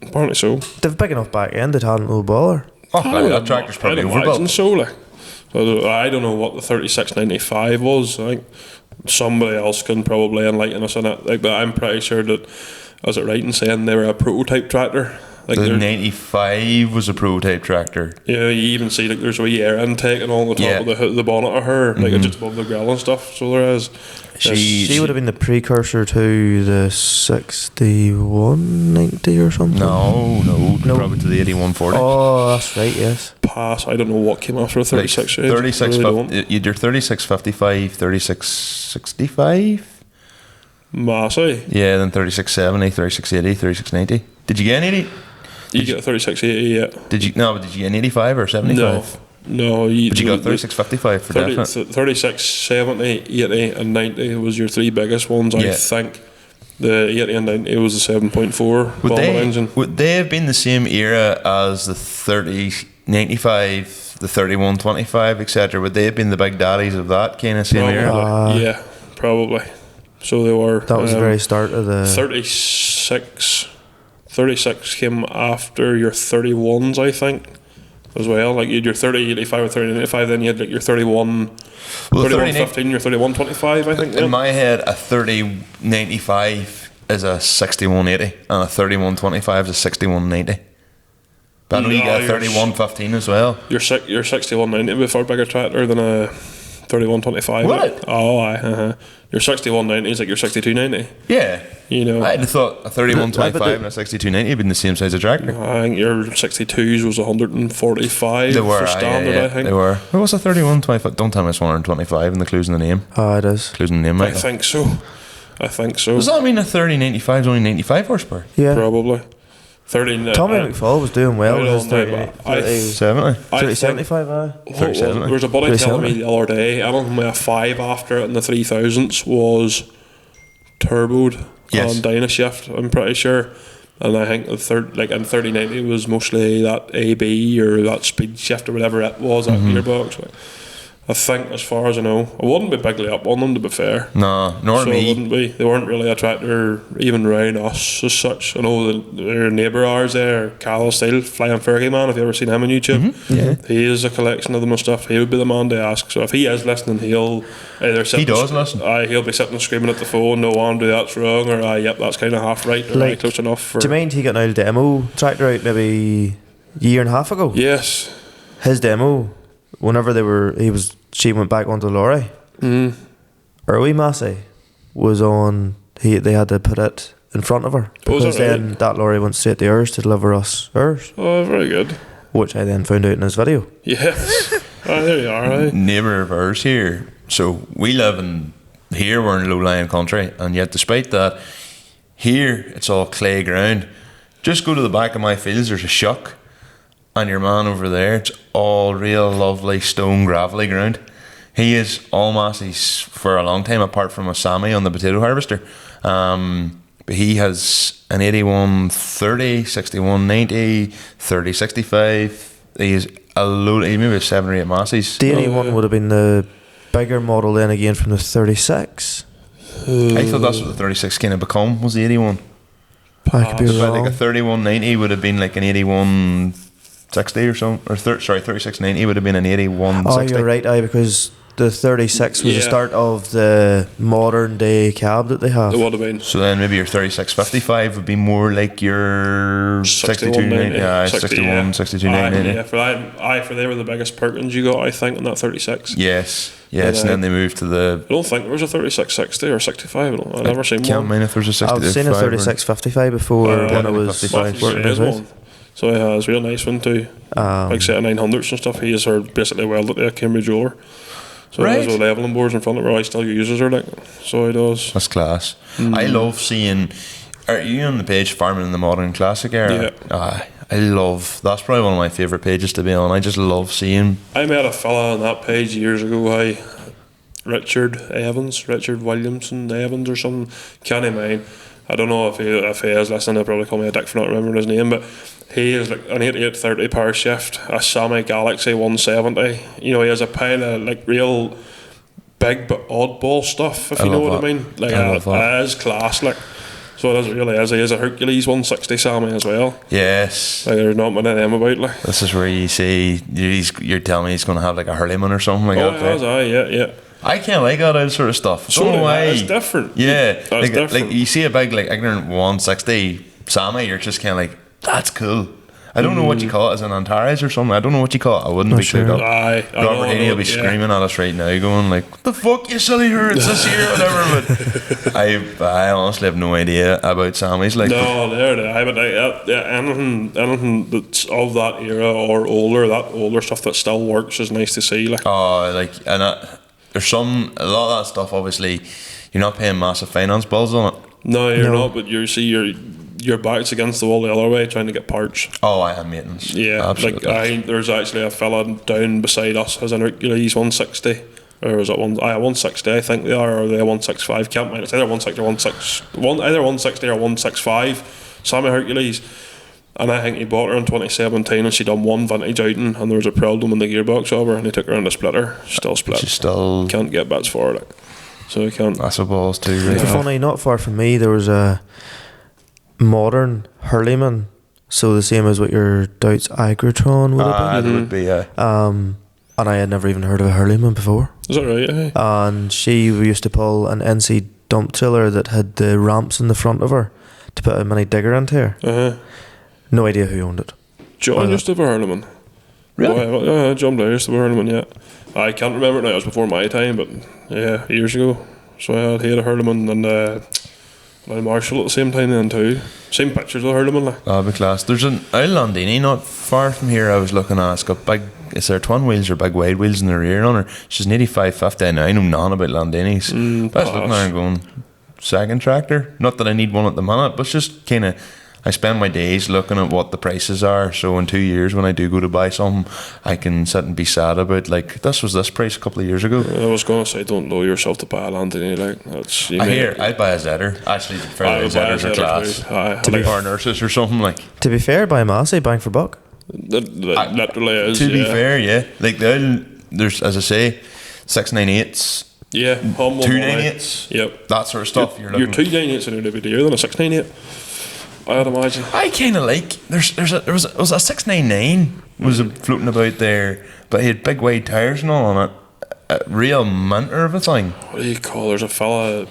Apparently so. They've big enough back end to have no baller. That tractor's probably overbuilt. So like, I don't know what the 3695 was. I think somebody else can probably enlighten us on it. Like, but I'm pretty sure that. Was it right in saying they were a prototype tractor? Like the 95 was a prototype tractor. Yeah, you even see like there's a wee air intake and all on the top of the bonnet of her, like just above the grill and stuff. So there is. She would have been the precursor to the 6190 or something. No, probably to the 8140. Oh, that's right. Yes. Pass. I don't know what came after a 36. Like 36. You'd 3655, 3665. Massey. Yeah, then 3670, 3680, 3690. Did you get an 80? You get a 3680, yeah. Did you get an 85 or 75? No. But you got 3655 for definite. 36, 70, 80 and 90 was your three biggest ones, I think. The 80 and 90 was the 7.4 engine. Would they have been the same era as the 3095, the 3125, etc.? Would they have been the big daddies of that kind of same era? Yeah, probably. So they were. That was the very start of the 36 came after your 31s, I think, as well. Like you had your 30, 85 or 30, 85, then you had like your 31, Well, 31, 15, your 31, 25, I think. In my head, a 30.95 is a 61.80, and a 31.25 is a 61.90. But I know you get a 31.15 as well. Your 61.90 would be far bigger tractor than a 31.25. Would it? Oh, aye. Your 61.90 is like your 62.90. Yeah. You know, I'd have thought a 31.25 and a 62.90 would been the same size of tractor. I think your 62s was 145 They were, for standard, yeah, I think. they were. What was a 31.25? Don't tell me it's 125 in the clues in the name. it is. Clues in the name, I Michael. think so. Does that mean a 30.95 is only 95 horsepower? Yeah. Probably. 30. Tommy McFall was doing well I with his don't know, 70? 3075, There was a buddy telling me 3070. the other day, I don't know, a 5 after it in the 3000s was turboed Yes. on Dynashift, I'm pretty sure. And I think the third, like in 3090 was mostly that AB or that speed shift or whatever it was, that gearbox. Like, I think, as far as I know, I wouldn't be bigly up on them, to be fair. No, nor So it me. wouldn't be. They weren't really a tractor even round us as such. I know their neighbour ours there, Cal Steele, Flying Fergie Man, if you ever seen him on YouTube, he has a collection of them and stuff. He would be the man to ask. So if he is listening, he'll either sit. He does listen. He'll be sitting screaming at the phone, "No, Andrew, that's wrong," or "Yep, that's kind of half right," or Like, close enough. For do you mind he got an old demo tractor out maybe a year and a half ago? yes, His demo, whenever she went back onto the lorry. Our wee Massey was on. They had to put it in front of her Oh, is because that right? then that lorry went straight to ours to deliver us ours, oh, very good. which I then found out in his video. Yes, there you are. Aye. Neighbour of ours here. So we live here we're in low-lying country, and yet despite that, here it's all clay ground. Just go to the back of my fields, there's a shuck, and your man over there, it's all real lovely stone gravelly ground. He is all Masseys for a long time, apart from a Sammy on the potato harvester. But he has an 8130, 6190, 3065. He's a load. He maybe has 7 or 8 Masseys. The 81 would have been the bigger model then again from the 36. I thought that's what the 36 kind of become, was the 81. I could be But wrong. like a 3190 would have been like an 8160 or something, or 3690 would have been an 8160. Oh, you're right, because the 36 was the Yeah. start of the modern day cab that they have. It would have been. So then maybe your 3655 would be more like your 6290, 61, 6290. Yeah, for they were the biggest Perkins you got, I think, in that 36. Yes, But, and then they moved to the. I don't think there was a 3660 or 65. I've never seen Can't one. mind if there's a 65. I've seen a 3655 before Alright. when I was 55. working There is his house. one. So yeah, it's a real nice one too. Like say a 900s and stuff. He is her basically welded to a Cambridge roller. So Right. there's the leveling boards in front of her. I still uses her like. So he does. That's class. I love seeing. Are you on the page Farming in the Modern Classic Era? Yeah. I love. That's probably one of my favourite pages to be on. I just love seeing. I met a fella on that page years ago. Richard Williamson Evans or something. Can't mind. I don't know if he is listening. He'll probably call me a dick for not remembering his name, but he is like an 8830 power shift, a Sammy Galaxy 170. You know, he has a pile of like real big but oddball stuff, if I you know love what that. I mean. Like I love that. it is class, like. So it really is. He is a Hercules 160 Sammy as well. Yes. Like there's not many of them about. Like. This is where you say you're telling me he's going to have like a Hurleyman or something like Oh, that. he has, right? yeah. I can't like all that sort of stuff. So Don't know why. it's different. Yeah, That's like different. you see a big like ignorant 160 Sammy, you're just kind of like, that's cool. I don't know what you call it, as an Antares or something. I don't know what you call it. I wouldn't be sure. clued up. Aye, I Robert know, Haney will be yeah. screaming at us right now, going like, "What the fuck, you silly hurts this year, whatever." But I honestly have no idea about Sammys. Like, No, they're there. But anything that's of that era or older, that older stuff that still works is nice to see. Like, there's a lot of that stuff. Obviously, you're not paying massive finance bills on it. no, you're not. But you see, your back's against the wall the other way, trying to get parts. Oh, I have maintenance. Yeah, absolutely. there's actually a fella down beside us has an Hercules 160. Or is it 160? I think they are, or they're 165. Can't mind. It's either 160 or either 160 or 165. Sammy Hercules, and I think he bought her in 2017, and she done one vintage outing, and there was a problem in the gearbox of her, and he took her in the splitter. Still split. She's still. Can't get bits for it. Like. so I can't. That's a balls too, right? It's funny, not far from me, there was a modern hurleyman. So the same as what your Doubts Agrotron would have It would be, yeah. been. And I had never even heard of a hurleyman before. Is that right? Eh? And she used to pull an NC dump trailer that had the ramps in the front of her to put a mini digger into her. No idea who owned it. John used to have a hurleyman. Really? Oh, yeah, John Blair used to have a hurleyman, yeah. I can't remember it now, it was before my time, but yeah, years ago. So he had a hurleyman and Marshall at the same time then too. Same pictures of Hurleman like. That'd be class. There's an Landini not far from here I was looking at. It's got big, is there twin wheels or big wide wheels in the rear on her? She's an 8550 and I know none about Landinis. I was looking at her and going, second tractor? Not that I need one at the minute, but it's just kind of, I spend my days looking at what the prices are, so in 2 years when I do go to buy something I can sit and be sad about like this was this price a couple of years ago. I was going to say don't lower yourself to buy a Landini like that's. I'd buy a Zetter. Actually, fairly Zetters are class. To be our nurses or something like. To be fair, buy a Massey, bang for buck. Literally is. To be fair, yeah. Like there's as I say, 698s. Yeah, 298s. Yep. That sort of stuff. Your 298s are nearly dearer than a 698. I'd imagine. I kind of like. There was a 699 was floating about there, but he had big wide tires and all on it. A real minter of a thing. What do you call? There's a fella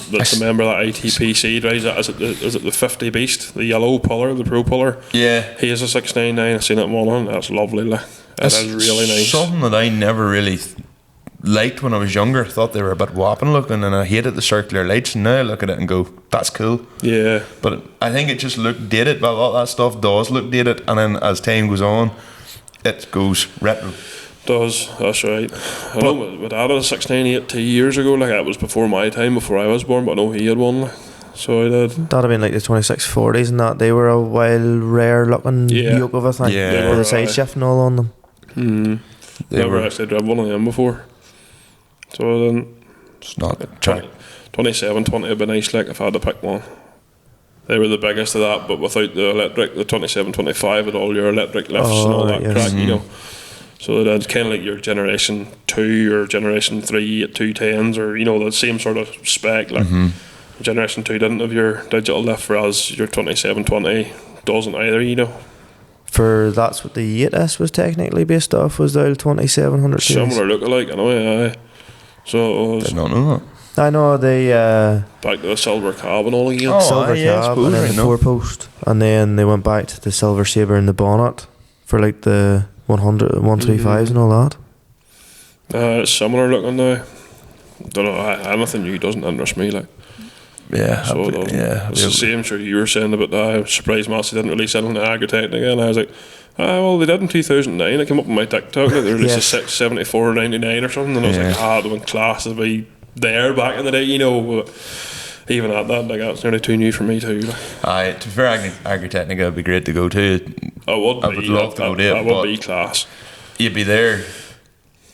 that's a member of that ITPC. Right? Is it the 50 Beast, the yellow puller, the pro puller? Yeah. He has a 699. I've seen it morning. That's lovely. Like. It is really nice. Something that I never really liked when I was younger. Thought they were a bit whopping looking, and I hated the circular lights. And now I look at it and go, "That's cool." Yeah. But I think it just looked dated. But a lot of that stuff does look dated, and then as time goes on, it goes retro. Does, that's right. I know my dad had a 698 2 years ago. Like that was before my time, before I was born. But I know he had one. Like, so I did. That'd have been like the 2640s and that. They were a wild, rare looking yoke of a thing. Yeah. With a side shift and all on them. Never actually driven one of them before. So then, it's not 2720 would be nice. Like if I had to pick one, they were the biggest of that, but without the electric. The 2725 had all your electric lifts and all that crack, you know. So that's kind of like your Generation 2 or Generation 3 at 210s, or you know the same sort of spec. Like Generation 2 didn't have your digital lift, whereas your 2720 doesn't either. You know. For that's what the 8S was technically based off, was the old 2700 series. Similar look-alike, I know. Yeah. So it was. Did not know that. I know the back to the silver cab and all again. silver cab and then the 4-post, and then they went back to the silver sabre in the bonnet for like the 100 135s and all that. It's similar looking now. Don't know, anything new doesn't interest me. Like, Yeah, so it's the same. Sure, you were saying about that. I was surprised Massey didn't release anything in Agrotech again. I was like, well, they did in 2009. I came up on my TikTok. Like they released a 674.99 or something, and I was like, the one class to be there back in the day, you know. But even at that, like that's nearly too new for me too. Like. To be fair, Agrotechnica would be great to go to. I would love to go there. That would be class. You'd be there.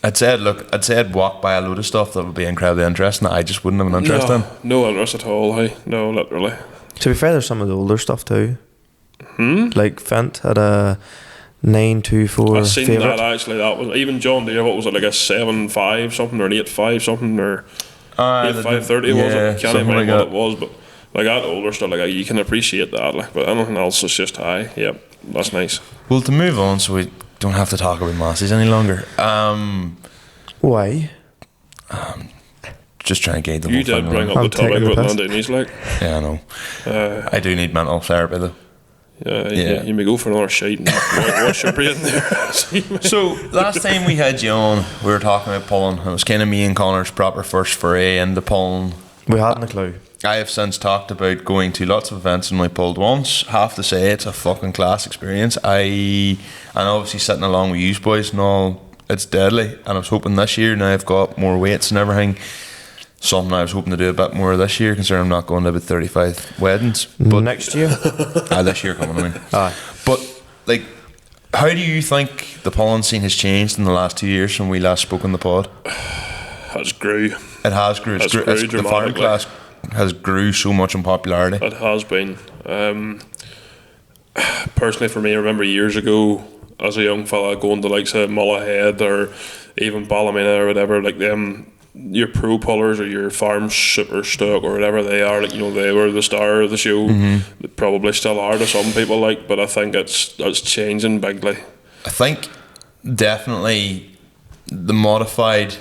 I'd said walk by a load of stuff that would be incredibly interesting. I just wouldn't have an interest in. No interest at all. No, literally. To be fair, there's some of the older stuff too. Like Fent had a 924. I've seen favourite. that actually. That was even John Deere. What was it, like a 7.5 something or an 8.5 something or 8.530 was it? I can't even remember what it was, but like that older stuff, like you can appreciate that. Like, but anything else is just high. Yep, that's nice. Well, to move on, so we don't have to talk about Masseys any longer. Why? Just trying to gauge the You whole did thing bring on. up the topic about Landoonies, like. Yeah, I know. I do need mental therapy though. You may go for another shite and wash your brain there. So last time we had you on, we were talking about pulling. It was kind of me and Conor's proper first foray into pulling. We hadn't a clue. I have since talked about going to lots of events and only pulled once. Have to say it's a fucking class experience. And obviously sitting along with you boys and all, it's deadly. And I was hoping this year, now I've got more weights and everything, something I was hoping to do a bit more this year, considering I'm not going to about 35 weddings. But next year? This year coming, I mean. But like, how do you think the pulling scene has changed in the last 2 years from we last spoke on the pod? Has grew. It has grew. The farm class has grew so much in popularity. It has been. Personally, for me, I remember years ago as a young fella going to like say Mullahead or even Ballymena or whatever, like them your pro pullers or your farm super stock or whatever they are, like, you know, they were the star of the show. They probably still are to some people, like, but I think it's changing bigly. I think definitely the modified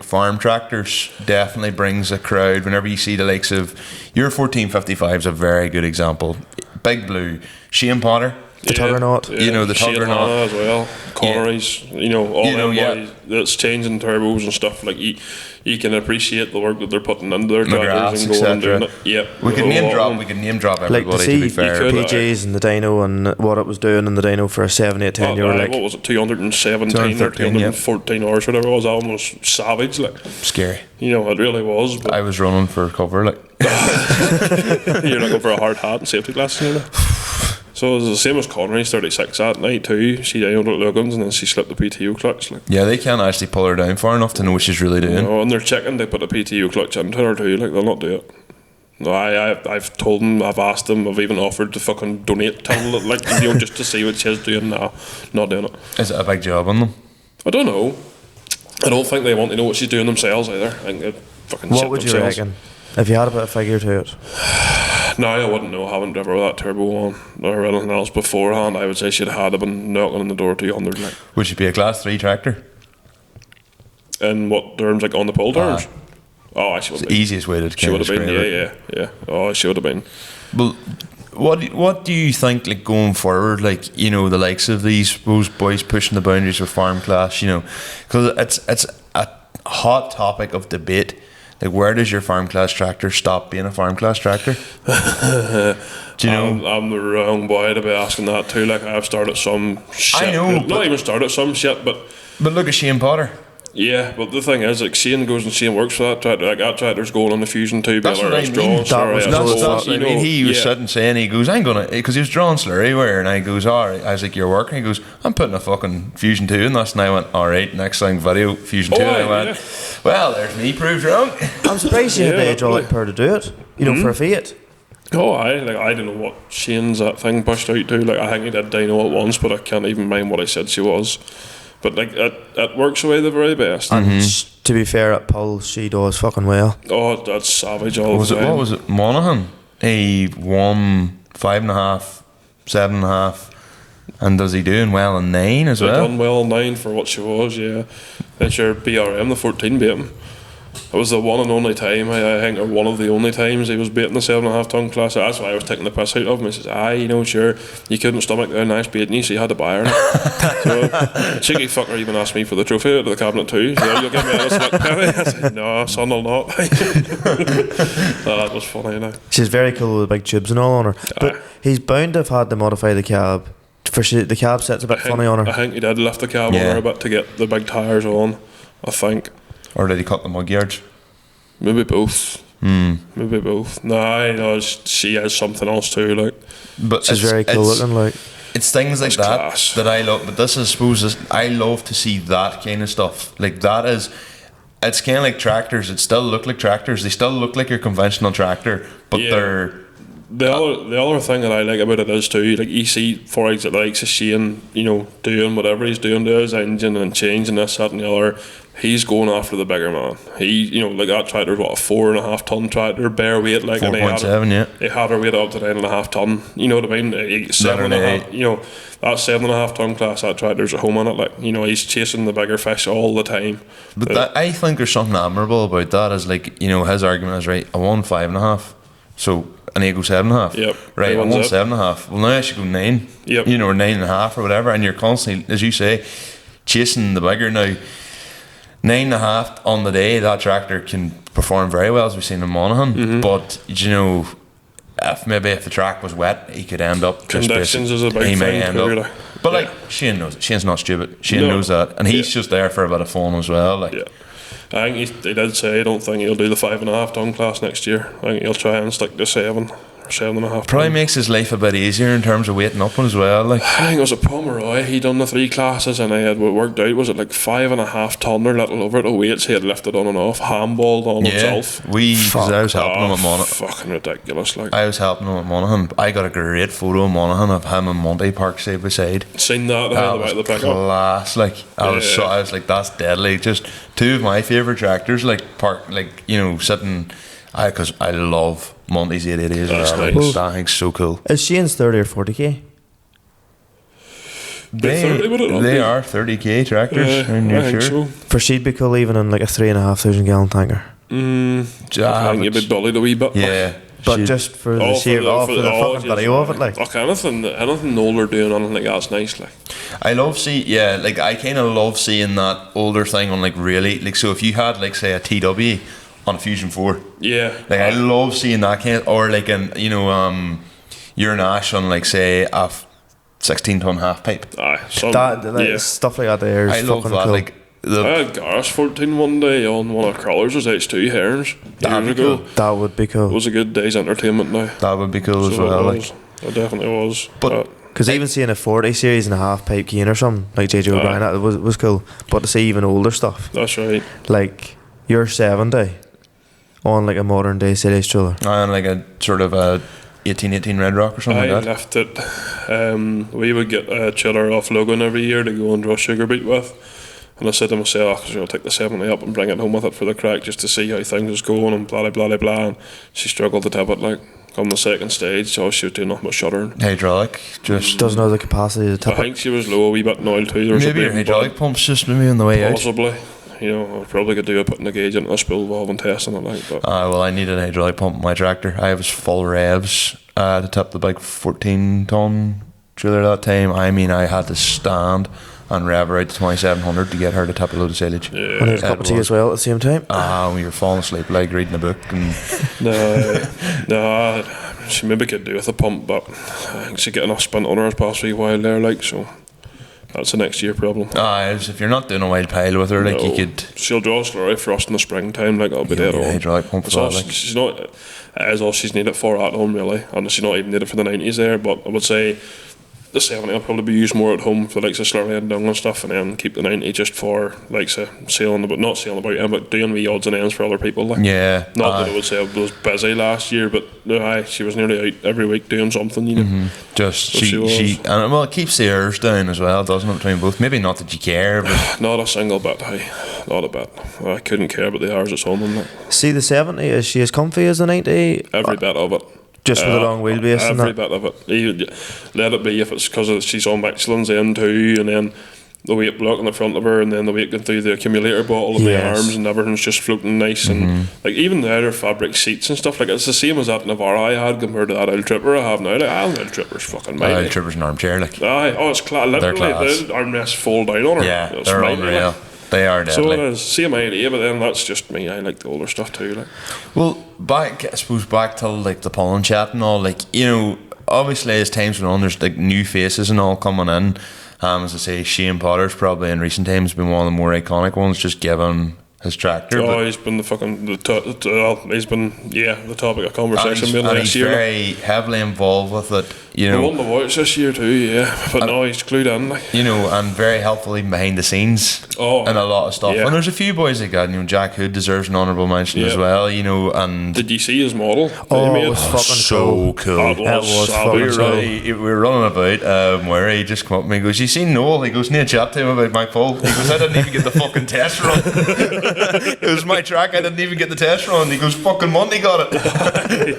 farm tractors definitely brings a crowd. Whenever you see the likes of your 1455 is a very good example. Big Blue, Shane Potter, the Tuggernaut, you know, the Tuggernaut as well, Connor's, you know, all them boys that's changing turbos and stuff. Like you can appreciate the work that they're putting into their tractors and going and doing it. Yeah, we can name drop everybody, like, to be fair. PJs and the dyno and what it was doing in the dyno for a 7, 8, 10 year, like, what was it, 217 or 214 hours, whatever it was. That one was savage, like, scary. You know, it really was. But I was running for cover, like. You're looking for a hard hat and safety glasses, you know. So it was the same as Conor. He's 36 that night too. She dynoed at Lugans and then she slipped the PTO clutch. Like. Yeah, they can't actually pull her down far enough to know what she's really doing. And they're checking they put a PTO clutch into her too. Like, they'll not do it. No, I've told them, I've asked them, I've even offered to fucking donate to them, like, you know, just to see what she's doing. Now, not doing it. Is it a big job on them? I don't know. I don't think they want to know what she's doing themselves either. I think they fucking what shit would themselves. you reckon if you had a bit of figure to it? No, I wouldn't know. I haven't ever that turbo on or anything else beforehand. I would say she'd had been knocking on the door 200. Like. Would she be a class 3 tractor? In what terms, like on the pole terms? Oh, she would have been. The easiest way to She would have been, yeah. Oh, she would have been. Well, what do you think, like, going forward, like, you know, the likes of those boys pushing the boundaries with farm class, you know, because it's a hot topic of debate. Like, where does your farm class tractor stop being a farm class tractor? Do you know? I'm the wrong boy to be asking that too. Like, I've started some shit. I know, not even started some shit, but look at Shane Potter. Yeah, but the thing is, like, Shane goes and Shane works for that tractor. Like, that tractor's going on the Fusion 2 That's what I mean. That's what I mean. He was sitting saying, he goes, I'm gonna, because he was drawing slurry wire, and I goes, alright. I was like, you're working? He goes, I'm putting a fucking Fusion 2 in this, and I went, alright, next thing video, Fusion 2, and I went, well, there's me proved wrong. I'm surprised you had the hydraulic power to do it, you know, for a Fiat. Oh, I don't know what Shane's that thing pushed out to. Like, I think he did dyno it once, but I can't even mind what I said she was. But, like, it works away the very best. And to be fair, at pulls, she does fucking well. Oh, that's savage all the time. What was it? Monaghan? He won 5.5, 7.5, and does he doing well in 9 as well? Done well in 9 for what she was, yeah. Then sure, BRM, the 14 beat him. It was the one and only time, I think, or one of the only times he was beating the 7.5 ton class. That's why I was taking the piss out of him. He says, you know, sure, you couldn't stomach the nice beating you, so you had to buy her. So, cheeky fucker even asked me for the trophy out of the cabinet too. So, you'll give me a slick penny. I said, no, son, I'll not. That was funny, now. She's very cool with the big tubes and all on her. But he's bound to have had to modify the cab. The cab set's a bit funny on her. I think he did lift the cab on her a bit to get the big tyres on, I think. Or did he cut the mug yards? Maybe both. Maybe both. No, she has something else too. Like, but she's very cool looking. Like, it's things like that I love. But this is, I suppose, I love to see that kind of stuff. Like, that is, it's kind of like tractors. It still look like tractors. They still look like your conventional tractor, but they're. The other thing that I like about it is too, like, you see, for example, like Shane, you know, doing whatever he's doing to his engine and changing this, that, and the other. He's going after the bigger man. He, you know, like, that tractor's what, a 4.5 ton tractor, bare weight, like, 4.7, He had her weight up to 9.5 ton. You know what I mean? 7.5. You know, that 7.5 ton class, that tractor's at home on it. Like, you know, he's chasing the bigger fish all the time. But that, I think there's something admirable about that. Is, like, you know, his argument is, right, I won 5.5, so. And he goes 7.5. Yep. Right, I won 7.5. Well, now I should go 9. Yep. You know, or 9.5 or whatever. And you're constantly, as you say, chasing the bigger. Now, 9.5 on the day, that tractor can perform very well, as we've seen in Monaghan. But, you know, if the track was wet, he could end up. Conditions is a big thing. He may end up. But, like, Shane knows it. Shane's not stupid. Shane knows that. And he's just there for a bit of fun as well. Like. Yeah. I think he did say, I don't think he'll do the 5.5 ton class next year. I think he'll try and stick to 7. 7.5. Probably makes his life a bit easier in terms of weighting up as well. Like, I think it was at Pomeroy. He done the 3 classes, and I had worked out. Was it like 5.5 ton or little over the weights he had lifted on and off, handballed on himself. Because I was helping him at Monaghan. Fucking ridiculous! Like, I was helping him at Monaghan. I got a great photo of Monaghan of him and Monty parked side by side. Seen that? That The was back of the pickup. class. Like, I was like, that's deadly. Just 2 of my favourite tractors. Like, sitting. Because I love Monty's 880 as well. Like, nice. that thing's so cool. Is Shane's 30 or 40k? They are 30k tractors. I'm I not think sure. so. For she'd be cool even in like a 3,500 gallon tanker. I think you'd be bullied a wee bit. Yeah. But She'd- just for the sheer for the fucking video of it, like. Fuck, anything older doing anything like that's nice. Like, I kind of love seeing that older thing on like really like, so if you had like say a TW on a Fusion 4, yeah, like I love seeing that kind of, or like an your Nash on like say a 16-ton half pipe. Stuff like that there is I love fucking that. cool. Like I had Garris 14 one day on one of the crawlers. Was H2 Herons That'd years be ago. cool. That would be It cool. was a good day's entertainment now. that would be cool as So well. it Like, was. It definitely was. But- Because even seeing a 40 series and a half pipe keen or something, like JJ O'Brien, that was cool. But to see even older stuff, that's right. like your 70 on like a modern day city stroller. and like a sort of a 1818 Red Rock or something I like that. left it. We would get a chiller off Logan every year to go and draw sugar beet with. And I said to myself, I'll take the 70 up and bring it home with it for the crack just to see how things was going and blah blah blah blah. And she struggled to tip it. Like, on the second stage, so she was doing nothing but shuddering. Hydraulic, just Doesn't have the capacity to I tip it. think she was low a wee bit in oil too. There was maybe a your bit hydraulic pump's just maybe on the way out. possibly. You know, I probably could do a putting the gauge into a spool valve and testing it like. But Well, I needed an hydraulic pump in my tractor. I was full revs to tip the big 14-ton trailer that time. I mean, I had to stand and rev her out to 2700 to get her to tip a load of silage. yeah, And there's a cup of tea as well at the same time. When you're falling asleep, like reading a book. And no, she maybe could do with a pump, but I think she'd get enough spin on her as past a wee while there, like, so that's the next year problem. if you're not doing a wild pile with her, like No, you could. she'll draw slurry for us in the springtime, like, I'll be dead Yeah, on. hydraulic pump It's for all, that, like. she's not, it is all she's needed for at home, really, and she's not even needed for the 90s there, but I would say the 70 will probably be used more at home for like slurry and dung and stuff, and then keep the 90 just for like sailing about, not sailing about, but doing wee odds and ends for other people. Like, Yeah. not that I would say I was busy last year, but no, she was nearly out every week doing something, you know. Just So she was. and well, it keeps the hours down as well, doesn't it? Between both, maybe not that you care, but Not a single bit, not a bit. I couldn't care about the hours it's on them. Like, See the 70, is she as comfy as the 90? every bit of it. Just with the long wheelbase and Every that? bit of it. Let it be if it's because she's on Michelin's end too, and then the weight block in the front of her, and then the weight going through the accumulator bottle and the Yes. arms, and everything's just floating nice. And like even the outer fabric seats and stuff, like it's the same as that Navara I had compared to that old Tripper I have now. Like, old Tripper's fucking mighty. Tripper's an armchair, like. It's literally class. the armrests fall down on her. Yeah, It's they're mighty, unreal. like. They are So deadly. it is same idea, but then that's just me. I like the older stuff too. Like, Well, I suppose back to like the pollen chat and all, like, you know, obviously as times went on, there's like new faces and all coming in. As I say, Shane Potter's probably in recent times been one of the more iconic ones, just given his tractor. but he's been the fucking he's been the topic of conversation and being he's next year. very heavily involved with it, you We won know. the watch this year too, but now he's clued in. Like, You know, and very helpful even behind the scenes and a lot of stuff. yeah. And there's a few boys like that. You know, Jack Hood deserves an honourable mention as Yeah. well. You know, and did you see his model? that he Oh, made? it was fucking so cool. That It was fucking We cool. were running about where he just come up to me and goes, "You seen Noel?" He goes, "Need a chat to him about my fault." He goes, "I didn't even get the fucking test run." It was my track. I didn't even get the test run. He goes, "Fucking Monty got it."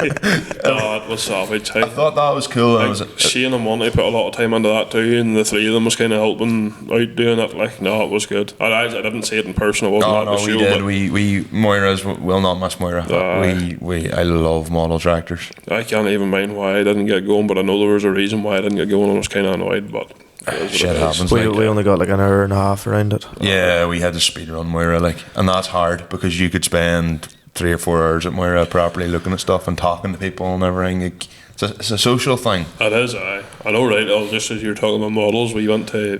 It was savage. I thought that was cool. And it was Shane and Monty put a lot of time into that too, and the three of them was kind of helping out doing it. Like, no, it was good. I didn't see it in person. I wasn't at the we show, did. but We Moira's will not miss Moira. I love model tractors. I can't even mind why I didn't get going, but I know there was a reason why I didn't get going. I was kind of annoyed, but it is what Shit it is. happens. We like, only got like an hour and a half around it. yeah, we had to speed run Moira, like, and that's hard because you could spend 3 or 4 hours at Moira properly looking at stuff and talking to people and everything. Like, it's a social thing. It is, I know, right? Just as you were talking about models, me and the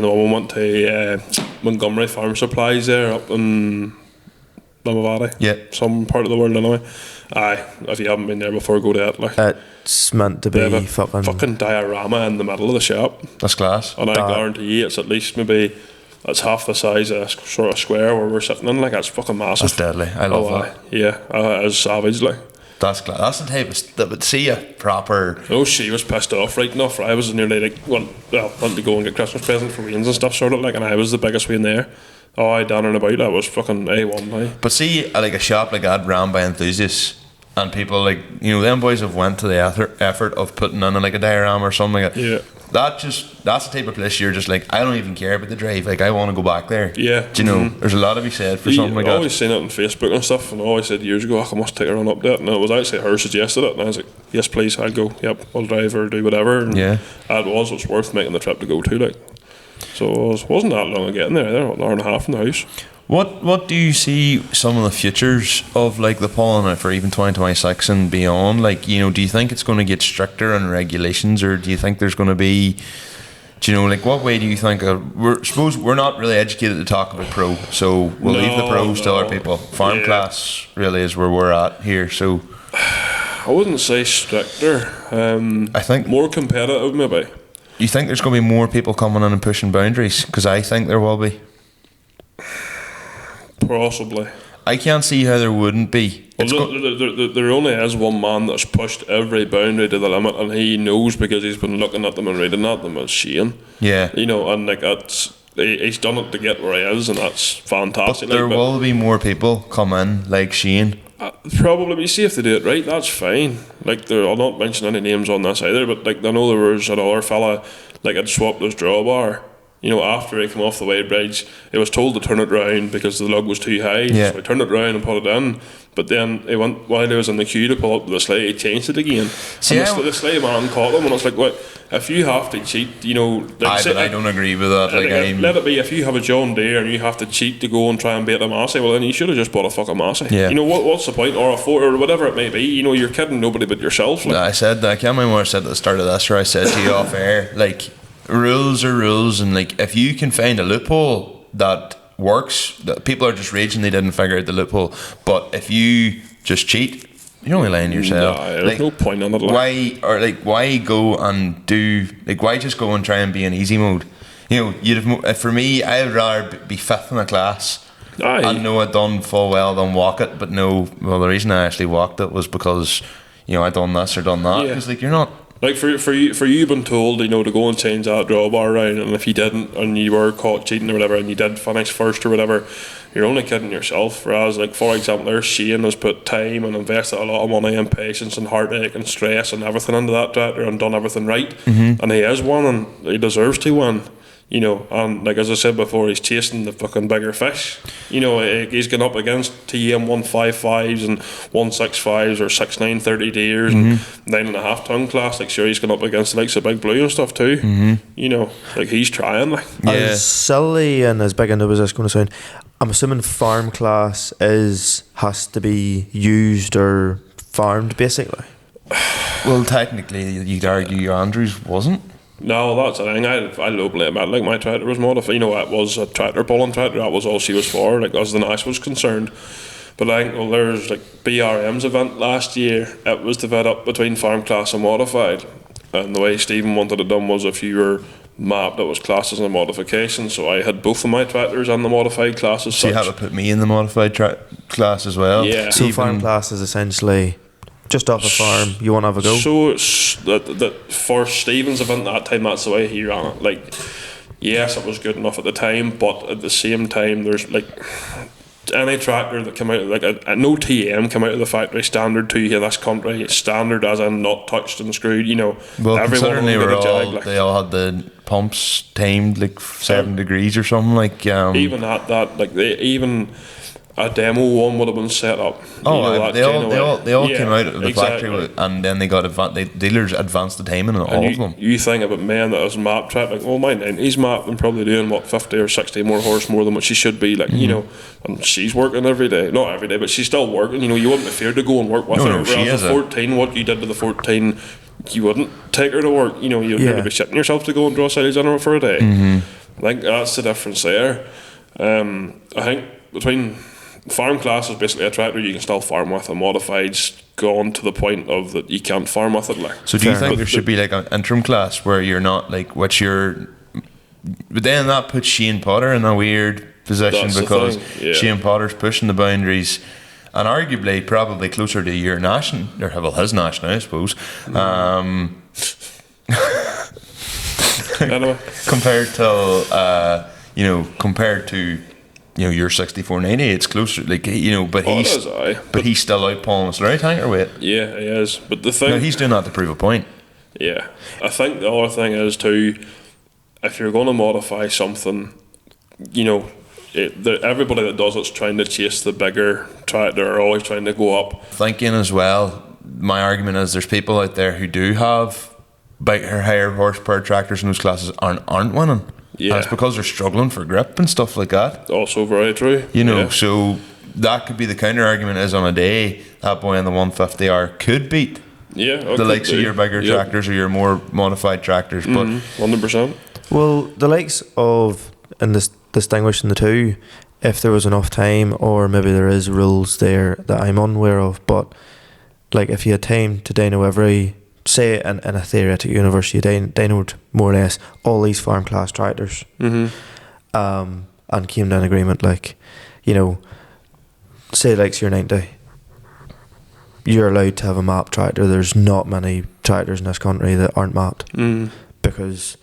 woman went to Montgomery Farm Supplies there up in Limavady. Yeah. Some part of the world anyway. Aye, if you haven't been there before, go to it. Like, It's meant to they have be a fucking diorama in the middle of the shop. That's class. And I guarantee you it's at least maybe that's half the size of a sort of square where we're sitting in. Like, that's fucking massive. That's deadly. I love that. Yeah, it's savage. Like, That's class. That's the type of that would see a proper. oh, she was pissed off right enough. I was nearly like, wanting to go and get Christmas present for Wayne's and stuff, sort of like, and I was the biggest Wayne there. Oh, I down and about. I was fucking A1 now. But see, like a shop like that ran by enthusiasts and people like, you know, them boys have went to the effort of putting in like a diorama or something like that. Yeah. That's the type of place you're just like, I don't even care about the drive. Like, I want to go back there. Yeah. Do you know? There's a lot to be said for something like I that. always seen it on Facebook and stuff, and I always said years ago, I must take her on up there. And it was actually her suggested it, and I was like, yes, please, I'll go. Yep, I'll drive or do whatever. And Yeah. it was worth making the trip to go to. Like, so it wasn't that long of getting there. They're an hour and a half from the house. What do you see some of the futures of like the pollen for even 2026 and beyond? Like, you know, do you think it's going to get stricter on regulations, or do you think there's going to be, do you know, like what way do you think? Suppose we're not really educated to talk about pro, so we'll leave the pros to other people. Farm class really is where we're at here. So I wouldn't say stricter. I think more competitive, maybe. You think there's going to be more people coming in and pushing boundaries? Because I think there will be. Possibly. I can't see how there wouldn't be. Well, there only is one man that's pushed every boundary to the limit, and he knows because he's been looking at them and reading at them. It's Shane. Yeah. You know, and like he's done it to get where he is, and that's fantastic. But there will be more people come in like Shane. Probably, but you see if they do it right, that's fine. Like, I'll not mention any names on this either, but like I know there was another fella like had swapped his drawbar. You know, after he came off the weight bridge, he was told to turn it round because the lug was too high. Yeah. So he turned it round and put it in. But then he went, while he was in the queue to pull up the sleigh, he changed it again. See, and the sleigh man caught him, and it's like, what? If you have to cheat, you know, like, but I don't agree with that. Like, let it be. If you have a John Deere and you have to cheat to go and try and beat a Massey, well then you should have just bought a fucking Massey. Yeah. You know what's the point? Or a Ford or whatever it may be. You know, you're kidding nobody but yourself. Like. I said that. I can't remember what I said at the start of this, or I said to you off air, like, rules are rules, and like if you can find a loophole that works, that people are just raging they didn't figure out the loophole. But if you just cheat, you're only lying to yourself. Nah, there's like, no point in it. Like. Why go and do why just go and try and be in easy mode? You know, for me, I would rather be fifth in the class. Aye. I know I'd done full well than walk it, but no. Well, the reason I actually walked it was because, you know, I'd done this or done that. Because like you're not. Like for you been told, you know, to go and change that drawbar around, and if you didn't and you were caught cheating or whatever and you did finish first or whatever, you're only kidding yourself. Whereas, like, for example, there's Shane has put time and invested a lot of money and patience and heartache and stress and everything into that tractor and done everything right, and he is one and he deserves to win. You know, and like as I said before, he's chasing the fucking bigger fish. You know, he's going up against TM 155s and 165s or 6930 deers and 9.5 ton class. Like, sure, he's going up against the likes of Big Blue and stuff too. You know, like he's trying. Like, as silly and as big into as this going to sound, I'm assuming farm class has to be used or farmed basically. Well, technically, you'd argue Andrews wasn't. no, that's the thing. I'll openly admit, like, my tractor was modified. You know, it was a tractor pulling tractor. That was all she was for, like, as the Nash was concerned. But I think, well, there's like BRM's event last year. It was divided up between farm class and modified. And the way Stephen wanted it done was if you were mapped, it was classed as a modification. So I had both of my tractors on the modified classes. So you had to put me in the modified class as well. Yeah. So farm class is essentially just off the farm. You want to have a go. So it's that for Stephen's event that time, that's the way he ran it. Like, yes, it was good enough at the time, but at the same time, there's like any tractor that came out, like no TM came out of the factory standard to here this country, standard as in not touched and screwed. You know, well, everyone they all had the pumps timed like 7 degrees or something. Like even at that, like even a demo one would have been set up. Oh, they all came out of the factory, and then they got dealers advanced the timing on all of them. You think about men that has mapped track, like, well, my 90's mapped and probably doing what 50 or 60 more horse more than what she should be, like, you know, and she's working every day, not every day, but she's still working. You know, you wouldn't be feared to go and work with her. Whereas the 14, what you did to the 14, you wouldn't take her to work. You know, you'd really be shitting yourself to go and draw silage on her for a day. I think that's the difference there. I think between farm class is basically a tractor you can still farm with. A modified's gone to the point of that you can't farm with it. Like, so do you think there should be like an interim class where you're not like what you're? But then that puts Shane Potter in a weird position because Shane Potter's pushing the boundaries, and arguably probably closer to your national or his national, I suppose. Anyway. compared to your 6490, it's closer. Like but he's still out pulling a slurry tanker weight. Yeah, he is. But the thing, he's doing that to prove a point. Yeah, I think the other thing is too, if you're going to modify something, everybody that does it's trying to chase the bigger tractor, or always trying to go up. Thinking as well, my argument is there's people out there who do have higher horsepower tractors in those classes aren't winning. Yeah. And it's because they're struggling for grip and stuff like that. Also very true. So that could be the counter argument is on a day that boy in the 150R could beat the likes of your bigger tractors or your more modified tractors. But 100%. Well, the likes of, and this distinguishing the two, if there was enough time, or maybe there is rules there that I'm unaware of, but like if you had time to dyno every, say in a theoretical universe, you dynoed more or less all these farm class tractors, and came to an agreement, like, say like your 90, you're allowed to have a map tractor. There's not many tractors in this country that aren't mapped, because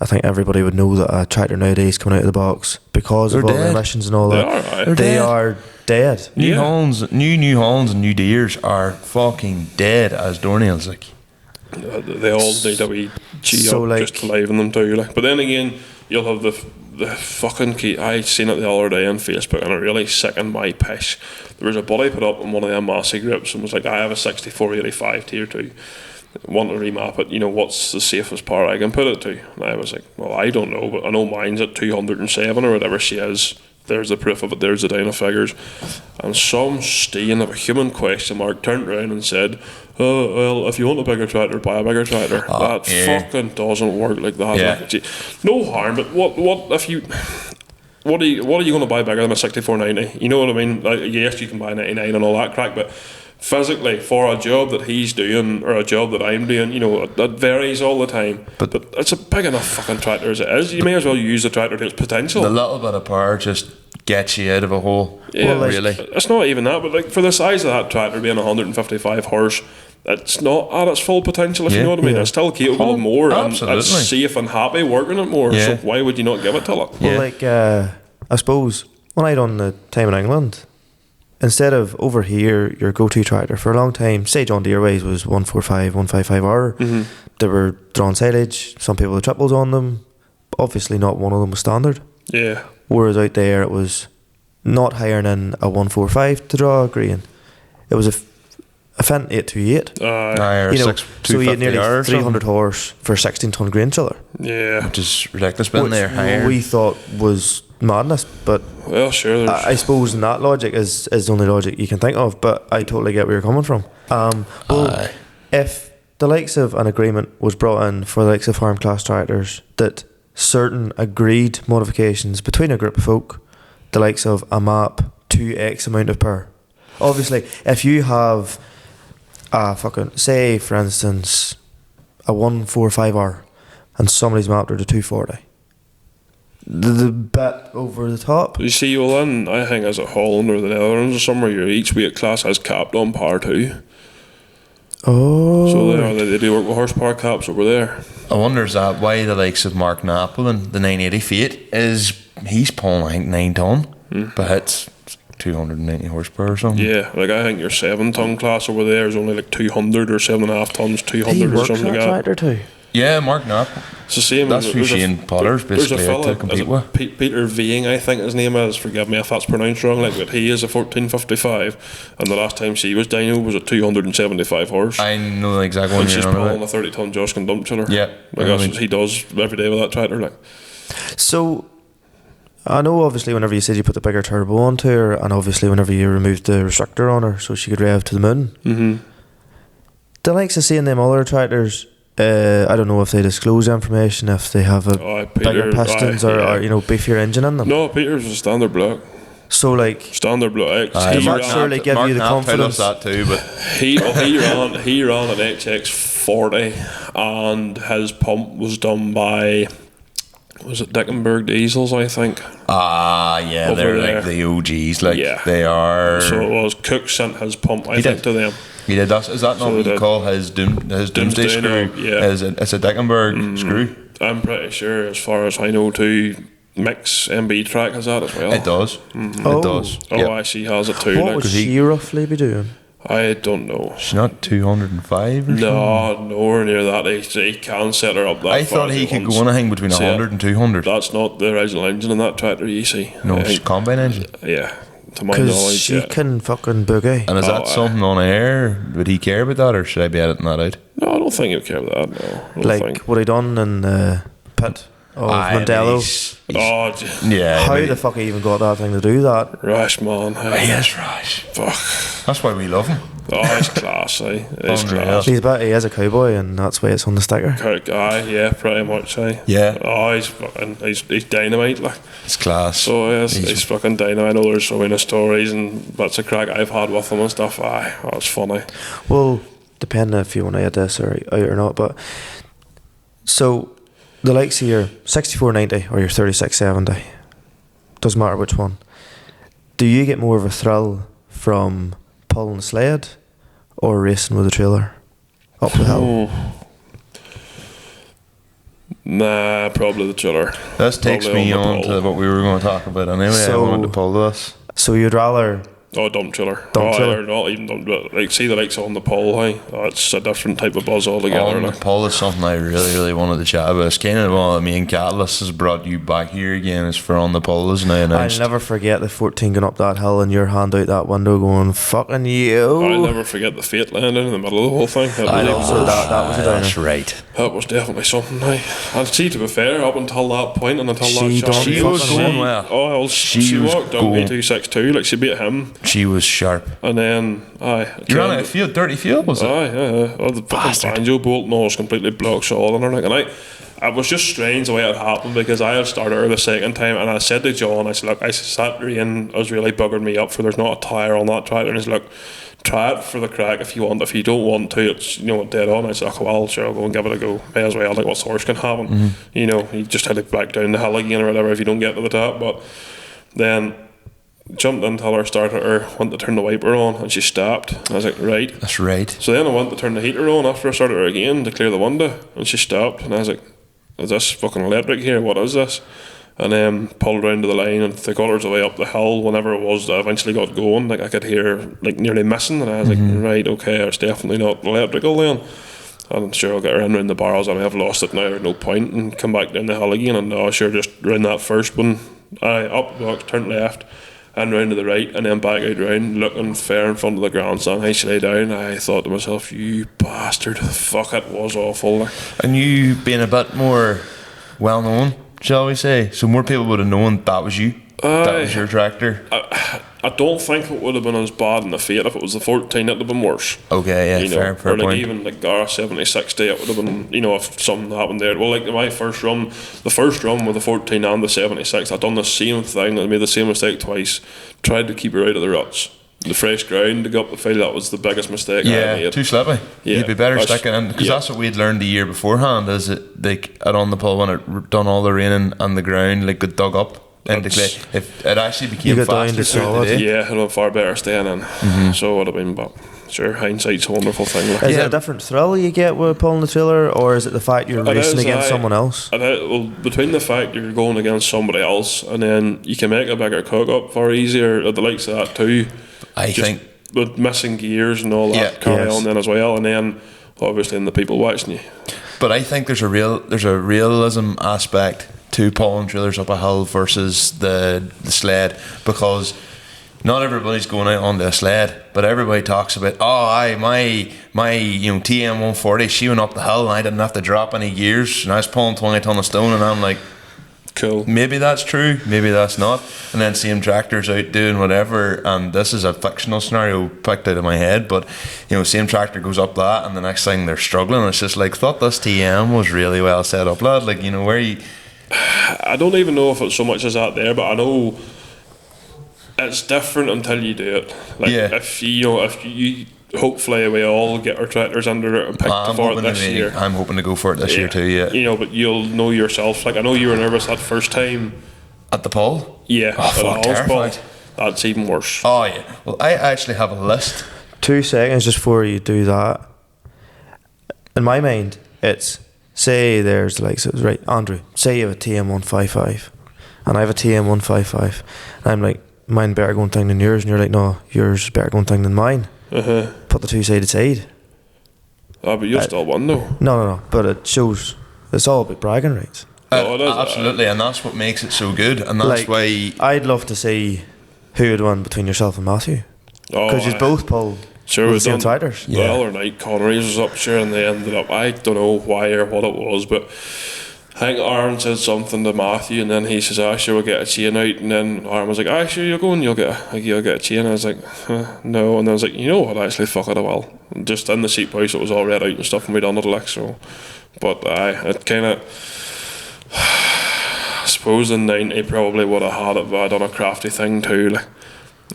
I think everybody would know that a tractor nowadays coming out of the box, because of all the emissions and all that, they are dead. New Hollands and New Deers are fucking dead as doornails. Like, they all need a wee G up just to liven them too. Like, but then again, you'll have the fucking key. I seen it the other day on Facebook, and it really sickened my piss. There was a buddy put up on one of them Massey groups and was like, I have a 6485 tier 2. Want to remap it, what's the safest power I can put it to? And I was like, well, I don't know, but I know mine's at 207 or whatever she is. There's the proof of it, there's the dyno figures. And some stain of a human question mark turned around and said, oh, well, if you want a bigger tractor, buy a bigger tractor. That fucking doesn't work like that. Yeah. Like, no harm, but what if you... What are you going to buy bigger than a 6490? You know what I mean? Like, yes, you can buy 99 and all that crack, but physically, for a job that he's doing or a job that I'm doing, that varies all the time. But it's a big enough fucking tractor as it is. You may as well use the tractor to its potential. The little bit of power just gets you out of a hole. Yeah, well, really. It's not even that, but like for the size of that tractor being 155 horse, it's not at its full potential, if you know what I mean. It's still capable of more, and it's safe and happy working it more. So why would you not give it to it? Well, like I suppose when I done the time in England, instead of over here your go-to tractor for a long time, say John Deere ways was 145, 155R, they were drawn silage, some people had triples on them, but obviously not one of them was standard. Yeah. Whereas out there it was not hiring in a 145 to draw a grain. It was a Fenton 828. So you had nearly 300 horse for a 16-ton grain chiller. Yeah. Which is ridiculous, been there higher. We thought was madness, but well, sure. I suppose in that logic is the only logic you can think of, but I totally get where you're coming from. If the likes of an agreement was brought in for the likes of farm class tractors that certain agreed modifications between a group of folk, the likes of a map to X amount of power. Obviously, if you have say for instance a 145R and somebody's mapped her to 240, the bit over the top. You see, well then, I think as a Holland or the Netherlands or somewhere, each weight class has capped on power too. Oh. So they do work with horsepower caps over there. I wonder is that why the likes of Mark Napolitan, the 980 Fiat, he's pulling I think 9 ton, but it's 290 horsepower or something. Yeah, like I think your 7-ton class over there is only like 200 or 7.5 tons, 200 or something like that. Tractor too. Yeah, Mark Knapp. It's the same. That's who Shane Potter's basically to compete with. Peter Ving, I think his name is. Forgive me if that's pronounced wrong. Like, but he is a 1455, and the last time she was dyno was a 275 horse. I know the exact one. And she's pulling a 30-ton Joskin dump chiller. Yeah, like that's what he does every day with that tractor. Like, so I know obviously whenever you said you put the bigger turbo onto her, and obviously whenever you removed the restrictor on her so she could rev to the moon. The likes of seeing them other tractors. I don't know if they disclose information, if they have bigger pistons or beefier engine in them. No, Peter's a standard block. So like Standard Blue X. Does that surely give you the confidence? That too, but He ran an HX40, and his pump was done by, was it Dickenberg Diesels, I think. Yeah, Over they're there. like the OGs, like Yeah. they are. So it was Cook sent his pump, I think, to them. He did. Is that not what you call his doomsday screw? Yeah. It's a Dickenberg screw. I'm pretty sure, as far as I know, too, Mix MB Track has that as well. It does. Oh. It does. Oh, Yep. I see, has it too. What would she roughly be doing? I don't know. She's not 205 or something. No, nowhere near that. He can set her up that I far thought as he could wants. go anything between See, 100 and 200. That's not the original engine in that tractor, you see. No, I it's think- combine engine. Yeah, to my Because knowledge, she yeah. can fucking boogie. And is Oh, that something on air? Would he care about that, or should I be editing that out? No, I don't think he'll care about that, no. I don't Like think. what he done in the pit of Mandello. Oh, Yeah. How I mean, the fuck he even got that thing to do that? rash, man. he is rash. Fuck. That's why we love him. Oh, it's class, eh? It's Unreal. class. He is a cowboy, and that's why it's on the sticker. Kirk guy, yeah, pretty much, eh? Yeah. Oh, he's dynamite, like. It's class. So he's fucking dynamite. I know there's so many stories and bits of crack I've had with him and stuff. Aye, oh, it's funny. Well, depending if you want to add this or out or not, but so the likes of your 6490 or your 3670, doesn't matter which one. Do you get more of a thrill from pulling the sled or racing with a trailer up the hill? Nah, probably the trailer. This takes Probably me on the on pole. to what we were going to talk about anyway. I So- wanted to pull this. So you'd rather Oh, dump trailer. Dump trailer. Or not even dump trailer. Like, see the likes on the pole, hey? Oh, it's a different type of buzz altogether. On the Like. poll is something I really wanted to chat about. It's kind of one of the main catalysts has brought you back here again is for on the poll is now I'll announced. never forget the 14 going up that hill and your hand out that window going, fucking you. I'll never forget the fate landing in the middle of the whole thing. I know. So that was a downer. That's right. That was definitely something. Hey. And see, to be fair, up until that point and until She that done shot, She was going well. Oh, well, She she was walked up going- 262, like she beat him, She was sharp. and then You ran out of field, dirty field, was it? Aye. Oh, the fucking banjo bolt and all was completely blocked solid on her. Like, and it was just strange the way it happened because I had started her the second time and I said to John, I said, look, I said, that rain has really buggered me up for there's not a tyre on that tractor. And he said, look, try it for the crack if you want. If you don't want to, it's, dead on. I said, oh, well, sure, I'll go and give it a go. May as well, like, what's worse can happen? You just had to back down the hill again or whatever if you don't get to the top. But then jumped in, tell her, started her, went to turn the wiper on, and she stopped. And I was like, right. That's right. So then I went to turn the heater on after I started her again to clear the window, and she stopped. And I was like, is this fucking electric here? What is this? And then pulled round to the line and the colours away up the hill. Whenever it was that I eventually got going, like I could hear like nearly missing, and I was like, right, okay, it's definitely not electrical then. And sure, I'll get her in round the barrels. I may have lost it now, no point, and come back down the hill again. And sure, just round that first one, up the box, turned left, and round to the right, and then back out round, looking fair in front of the grandstand. I lay down. I thought to myself, you bastard, fuck, it was awful. Like. And you being a bit more well known, shall we say? So more people would have known that was you. That was your tractor. I don't think it would have been as bad in the Fiat. If it was the 14, it would have been worse. Okay, yeah, fair or like point. even like Gara 7060, it would have been, if something happened there. Well, like my first run, the first run with the 14 and the 76, I'd done the same thing. I made the same mistake twice. Tried to keep her out of the ruts. The fresh ground to go up the field, that was the biggest mistake I made. Too slippy. Yeah, You'd be better sticking in because that's what we'd learned the year beforehand. Is it like at on the pole when it done all the raining and the ground like got dug up into clay? If it actually became You got down faster to throughout solid. the day. Yeah, it would have far better staying in. So it would have been, but sure, hindsight's a wonderful thing. Like. Is Yeah. it a different thrill you get with pulling the trailer, or is it the fact you're It racing is, against someone else? Well, between the fact you're going against somebody else and then you can make a bigger cook up far easier at the likes of that too. I Just think with missing gears and all that Yeah, carry yes. on then as well, and then obviously in the people watching you. But I think there's a realism aspect to pulling trailers up a hill versus the sled, because not everybody's going out on the sled, but everybody talks about my TM 140, she went up the hill and I didn't have to drop any gears and I was pulling 20 ton of stone, and I'm like, Cool. maybe that's true, maybe that's not. And then same tractors out doing whatever, and this is a fictional scenario picked out of my head, but same tractor goes up that and the next thing they're struggling. It's just like, thought this TM was really well set up, lad. Like, where you... I don't even know if it's so much as that there, but I know it's different until you do it. Like if you hopefully we all get our tractors under it and pick for it this year. I'm hoping to go for it this year too. Yeah. You know, but you'll know yourself. Like I know you were nervous that first time at the poll. Yeah. Oh, fuck, terrified. That's even worse. Oh yeah. Well, I actually have a list. 2 seconds just before you do that. In my mind, it's say there's like so right, Andrew. Say you have a TM155, and I have a TM155, and I'm like, mine better going thing than yours, and you're like, no, yours better going thing than mine. Put the 2 side to side. But you'll still won though. No. But it shows it's all about bragging rights. Absolutely, and that's what makes it so good, and that's why I'd love to see who would win between yourself and Matthew, because you both pulled with the same tractors. The other night, Conor was up sure, and they ended up. I don't know why or what it was, but I think Aaron said something to Matthew, and then he says, sure, we'll get a chain out. And then Aaron was like, sure, you'll go and you'll get a chain. And I was like, no. And I was like, you know what, actually, fuck it, I will. Just in the seat post, it was all read out and stuff, and we done it, like, so. But it kind of, I suppose in 90 probably would have had it, but I done a crafty thing too, like.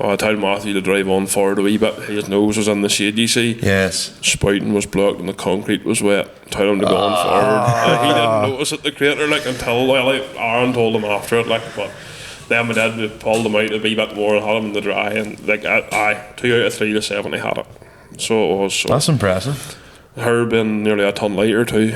I told Matthew to drive on forward a wee bit. His nose was in the shade, you see. Yes. Spouting was blocked and the concrete was wet. Told him to go on forward. He didn't notice at the crater, like, until Aaron told him after it, like. But then we did. We pulled him out a wee bit more and had him in the dry, and like 2 out of 3 to 7 he had it. So it was. So. That's impressive. Her been nearly a ton lighter too.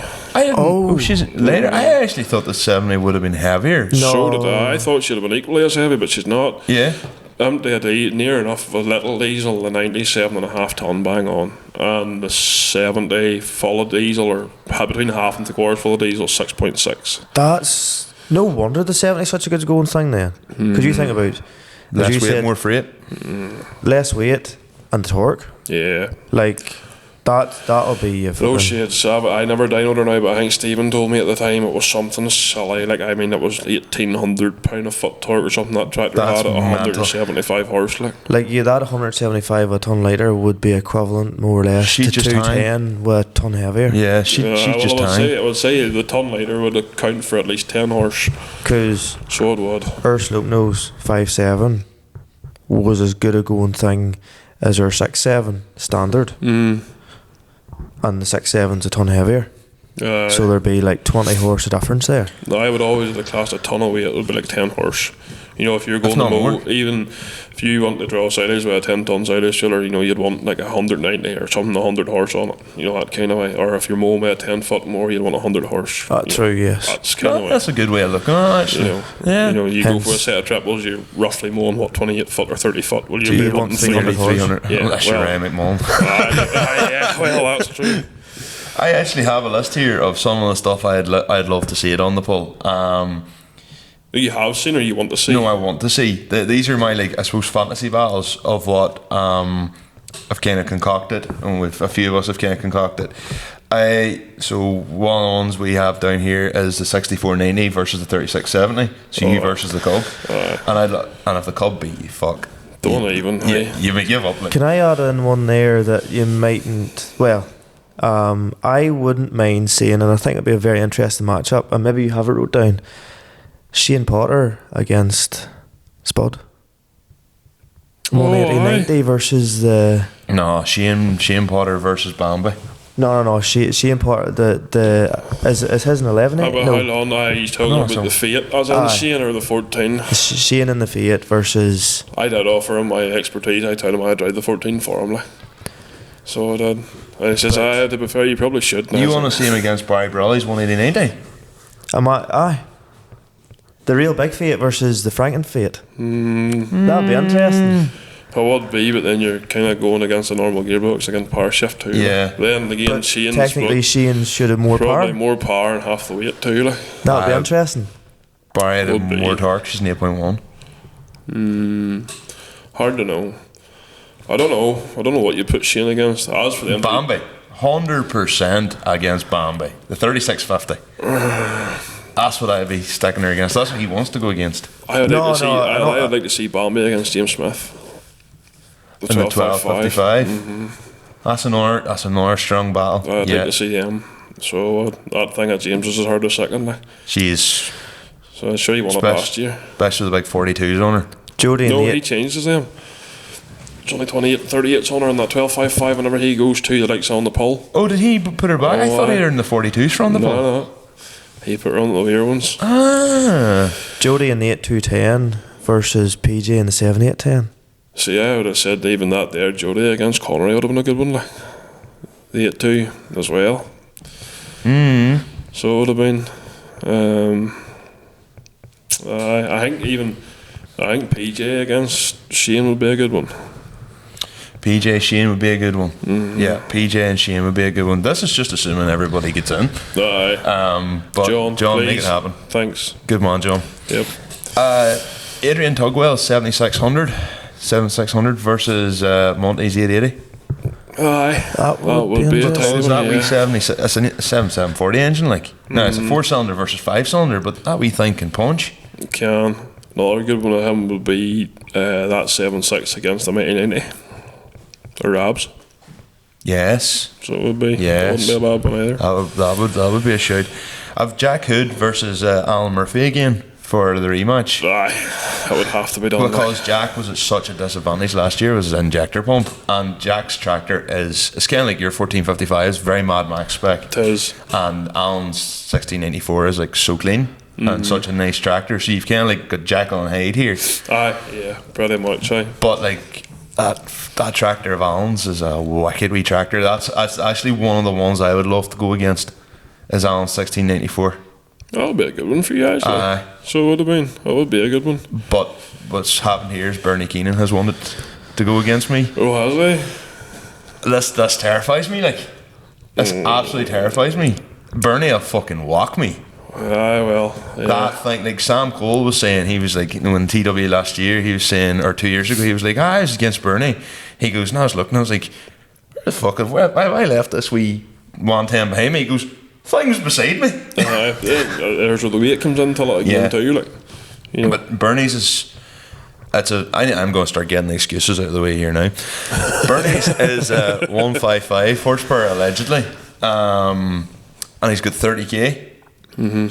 She's later. I actually thought the 70 would have been heavier. No. So did I. I thought she'd have been equally as heavy, but she's not. Yeah. Empty near enough of a little diesel, the 97.5 ton bang on, and the 70 full of diesel, or between half and 3/4 full of diesel, 6.6. That's no wonder the 70 is such a good going thing then. Because you think about less weight, more freight, less weight and torque. Yeah, like that'll be those shades. I never dynoed her now, but I think Stephen told me at the time it was something silly. Like, I mean, it was £1,800 a foot torque or something. That tractor had at 175 horse. Like yeah, that 175 a ton lighter would be equivalent more or less to 210 with a ton heavier. Yeah, she's just I would say the ton lighter would account for at least 10 horse. Because so it would. Her slope nose 5.7 was as good a going thing as her 6.7 standard. And the 6.7's a ton heavier. So there'd be like 20 horse of difference there. No, I would always have classed a ton of weight. It would be like 10 horse. You know, if you're going to mow, even if you want to draw silage with a 10 ton silage chiller, you know, you'd want like 190 or something, 100 horse on it. You know, that kind of way. Or if you're mowing with a 10 foot more, you'd want 100 horse. That's true, yes. That's kind of way. That's a good way of looking at it, actually. You go for a set of triples, you're roughly mowing 28 foot or 30 foot. Well, you'd be wanting 300. Yeah, unless you're Ray McMullen. Yeah, well, that's true. I actually have a list here of some of the stuff I'd love to see it on the poll. You have seen or you want to see? No, I want to see. These are my, like, I suppose, fantasy battles of what I've kind of concocted, and with a few of us have kind of concocted. So one of the ones we have down here is the 6490 versus the 3670. So you versus the Cub, and if the Cub beat you, fuck. Don't even. You may give up. Like. Can I add in one there that you mightn't? Well, I wouldn't mind seeing, and I think it'd be a very interesting matchup. And maybe you have it wrote down. Shane Potter against Spud. 180-90 versus the. No, Shane Potter versus Bambi. No. Shane Potter. Is his an 11? How long? He's talking about the Fiat. As in Shane or the 14. Shane in the Fiat versus. I did offer him my expertise. I told him I'd drive the 14 for him. So I did. And he says, to be fair, you probably should. You want to see him against Barry Brawley's 180-90? Aye. The real big Fiat versus the Franken Fiat. That'd be interesting. It would be, but then you're kind of going against a normal gearbox against power shift too. Yeah. Then again, Shane's technically Shane should have more probably power. more power and half the weight too. That'd be interesting. Barry had more torque. She's an 8.1. Hard to know. I don't know what you put Shane against. As for them, Bambi, 100% against Bambi. The 3650. That's what I'd be sticking her against. That's what he wants to go against. I'd like to see Bambi against James Smith. In the 1255. That's another strong battle. I'd like to see them. So that thing at James was as hard as second. She's. So I'm sure you won it last year. Especially with the big 42s on her. Jody and No, Nate. he changes them. It's only 28, 38 on her in that 12.55 whenever he goes to the likes on the pole. Oh, did he put her back? I thought he had her in the 42s from the pole. No. He put her on the later ones. Jody and Nate 210 versus PJ in the 7810. So yeah, I would have said even that there, Jody against Conor would have been a good one, like the 8-2 as well. So it would have been. I think PJ against Shane would be a good one. PJ Shane would be a good one. Yeah, PJ and Shane would be a good one. This is just assuming everybody gets in. Aye. But John, make please. it happen. Thanks. Good man, John. Yep. Adrian Tugwell 7600 versus Monty's 880. Aye. That would be a interesting. tight Was one, that yeah. wee 7740 engine like? No, it's a 4-cylinder versus 5-cylinder, but that wee thing can punch. Can. Another good one of him would be that 7.6 against the 1990. Or Rabs. Yes. So it would be. Yes. It wouldn't be a bad one either. That would be a shout. I've Jack Hood versus Alan Murphy again for the rematch. Aye. That would have to be done. Because Jack was at such a disadvantage last year with his injector pump, and Jack's tractor it's kind of like your 1455 is very Mad Max spec. It is. And Alan's 1694 is like so clean and such a nice tractor. So you've kind of like got Jekyll and Hyde here. Aye, yeah, pretty much. Aye. But like that tractor of Alan's is a wicked wee tractor. That's actually one of the ones I would love to go against. Is Alan's 1694. That'll be a good one for you guys. Aye. So it would have been. That would be a good one. But what's happened here is Bernie Keenan has wanted to go against me. Oh, has he? This terrifies me. Like this absolutely terrifies me. Bernie will fucking walk me. Aye, well. Yeah. That thing, like Sam Cole was saying, he was like, when TW last year, he was saying, or 2 years ago, he was like, I was against Bernie. He goes, and I was looking, I was like, where the fuck have I left this wee 110 behind me? He goes, things beside me. Aye, there's where the weight comes into it again too, like. You know. But Bernie's is. I'm going to start getting the excuses out of the way here now. Bernie's is 155 horsepower allegedly, and he's got 30k.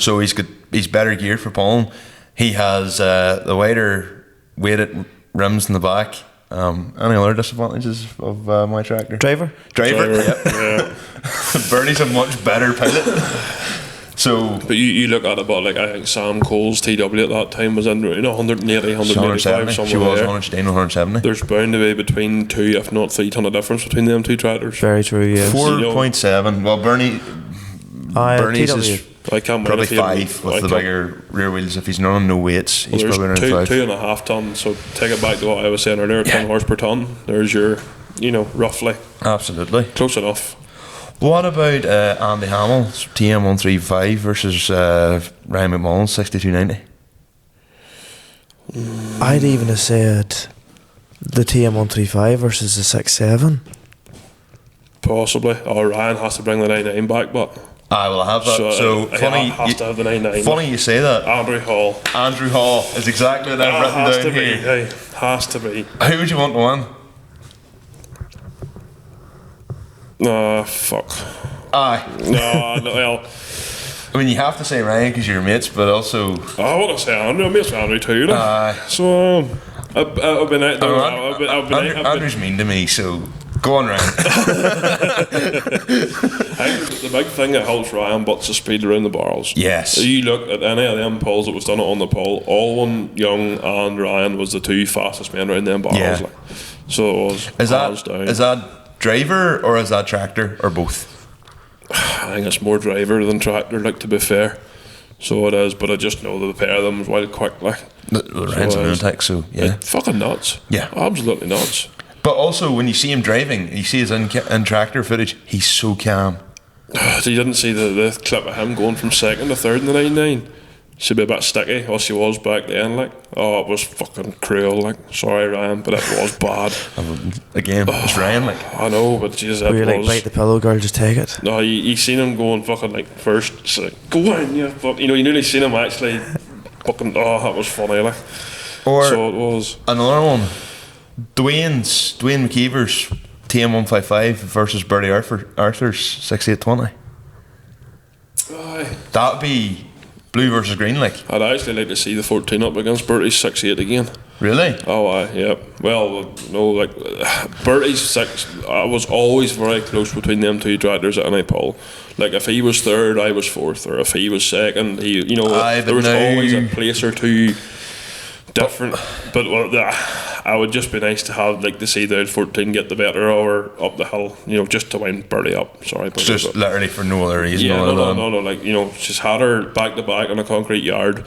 So he's better geared for pulling. He has the wider weighted rims in the back. Any other disadvantages of my tractor? Driver. Yep. Yeah. Bernie's a much better pilot. So, But you look at it, but like I think Sam Cole's TW at that time was in 180, 185 somewhere she was there. 170. There's bound to be between 2 if not 3 ton of difference between them two tractors. Very true, yes. 4.7. Well, Bernie's TW. is I can't probably if you- 5 with the bigger rear wheels. If he's not on no weights, he's Well, probably around there's 5. 2.5 ton. So take it back to what I was saying earlier, 10 horse per ton. There's your, roughly Absolutely. close enough. What about Andy Hamill's TM135 versus Ryan McMullen's 6290? I'd even have said the TM135 versus the 67. Possibly. Or Ryan has to bring the 99 back, but I will have that. So he funny, has to have the 99. funny you say that. Andrew Hall. Andrew Hall is exactly what I've written has down to be. here. Hey, has to be. Who would you want to win? Fuck. Aye. No, well, I mean, you have to say Ryan because you're mates, but also. I want to say Andrew. I'm mates with Andrew too. Like. Aye. So, I've been out there. Andrew's mean to me, so go on, Ryan. I think the big thing that helps Ryan butts the speed around the barrels. Yes. You look at any of them poles that was done on the pole, Alwyn, Young and Ryan was the two fastest men around them barrels. Yeah. Like. So it was hands down. Is that driver or is that tractor or both? I think it's more driver than tractor, like, to be fair. So it is, but I just know that the pair of them is wild quick, like. Ryan's a lunatic, so yeah. It's fucking nuts. Yeah. Absolutely nuts. But also, when you see him driving, you see his in tractor footage, he's so calm. So you didn't see the clip of him going from second to third in the 99? She'd be a bit sticky, or she was back then, like. Oh, it was fucking cruel, like. Sorry, Ryan, but it was bad. Again, it's Ryan, like. I know, but Jesus, it Were you like, was. bite the pillow, girl, just take it? No, you seen him going fucking like first, it's like, go on, yeah, fuck. You nearly seen him actually fucking, that was funny, like. Or So it was. another one, Dwayne McKeever's TM155 versus Bertie Arthur's 6820. Aye. That'd be blue versus green, like. I'd actually like to see the 14 up against Bertie's 6'8" again. Really? Oh, yeah. Well, no, like Bertie's 6. I was always very close between them two tractors at any poll. Like if he was third, I was fourth, or if he was second, there was always a place or two different. But I would just be nice to have to see the 14 get the better or up the hill, just to wind Bertie up. Sorry, but just literally for no other reason. Yeah, no. She's had her back to back on a concrete yard.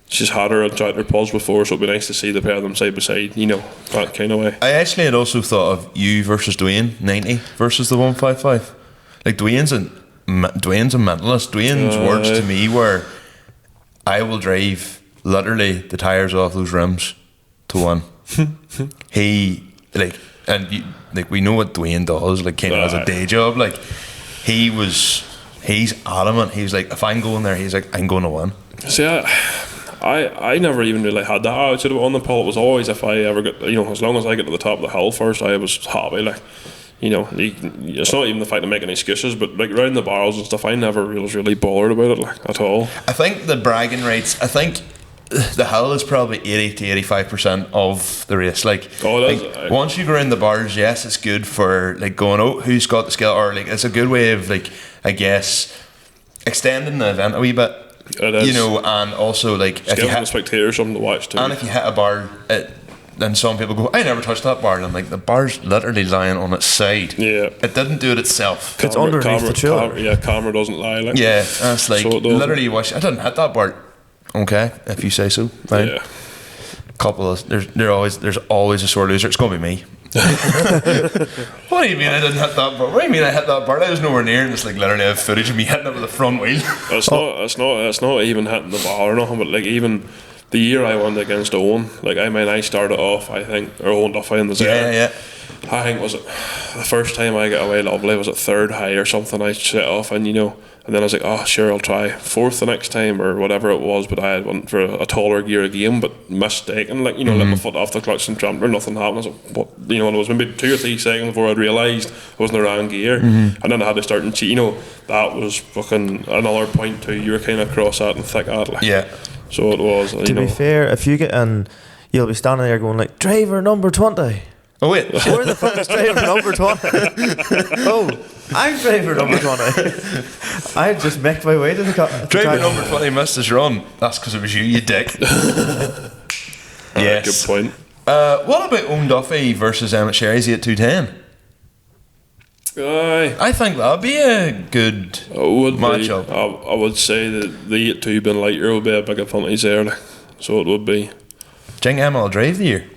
She's had her on tractor pulls before, so it'd be nice to see the pair of them side by side, that kind of way. I actually had also thought of you versus Dwayne, 90 versus the 155. Like Dwayne's a mentalist. Dwayne's words to me were, I will drive literally the tyres off those rims to win. He we know what Dwayne does, kind of as a day job. He's adamant. He's like, if I'm going there, he's like, I'm going to win. See, I never even really had that attitude on the pole. It was always if I ever get, as long as I get to the top of the hill first, I was happy. It's not even the fact of making excuses, but round the barrels and stuff, I never was really bothered about it at all. I think the bragging rights, the hill is probably 80 to 85% of the race. Once you go around the bars, yes, it's good for going, who's got the skill, or it's a good way of I guess extending the event a wee bit. It is. And also if you hit the spectators something to watch too. And if you hit a bar, then some people go, I never touched that bar, and I'm like, the bar's literally lying on its side. Yeah, it didn't do it itself. It's underneath the chiller. Camera doesn't lie. Yeah, that's so literally watch. I didn't hit that bar. Okay, if you say so. Fine. Yeah. There's always a sore loser. It's gonna be me. What do you mean I didn't hit that bar? What do you mean I hit that bar? I was nowhere near, and it's literally I have footage of me hitting it with the front wheel. It's not even hitting the bar or nothing, but even the year I won against Owen, I started off, I think, or Owen Duffy in the Zare. Yeah. I think was it the first time I got away lovely, was it third high or something I set off, and then I was like, oh sure, I'll try fourth the next time or whatever it was, but I had went for a taller gear again, but mistaken, let my foot off the clutch and tramper, nothing happened. I was like, what? And it was maybe 2 or 3 seconds before I'd realised I was in the wrong gear, and then I had to start and cheat. That was fucking another point too. You were kind of cross at and thick at. Yeah. So it was. To be fair, if you get in, you'll be standing there going driver number 20. Oh wait, where the fuck is driver number 20? Oh, I'm driver number 20. I just make my way to the car. Driver number 20 missed his run. That's because it was you dick. Yes. Good point. What about Owen Duffy versus Emmett Sherry's 8210? I think that'd be a good matchup. I would say that the 82 being lighter would be a big advantage there. So it would be. Do you think Emmett will drive the year?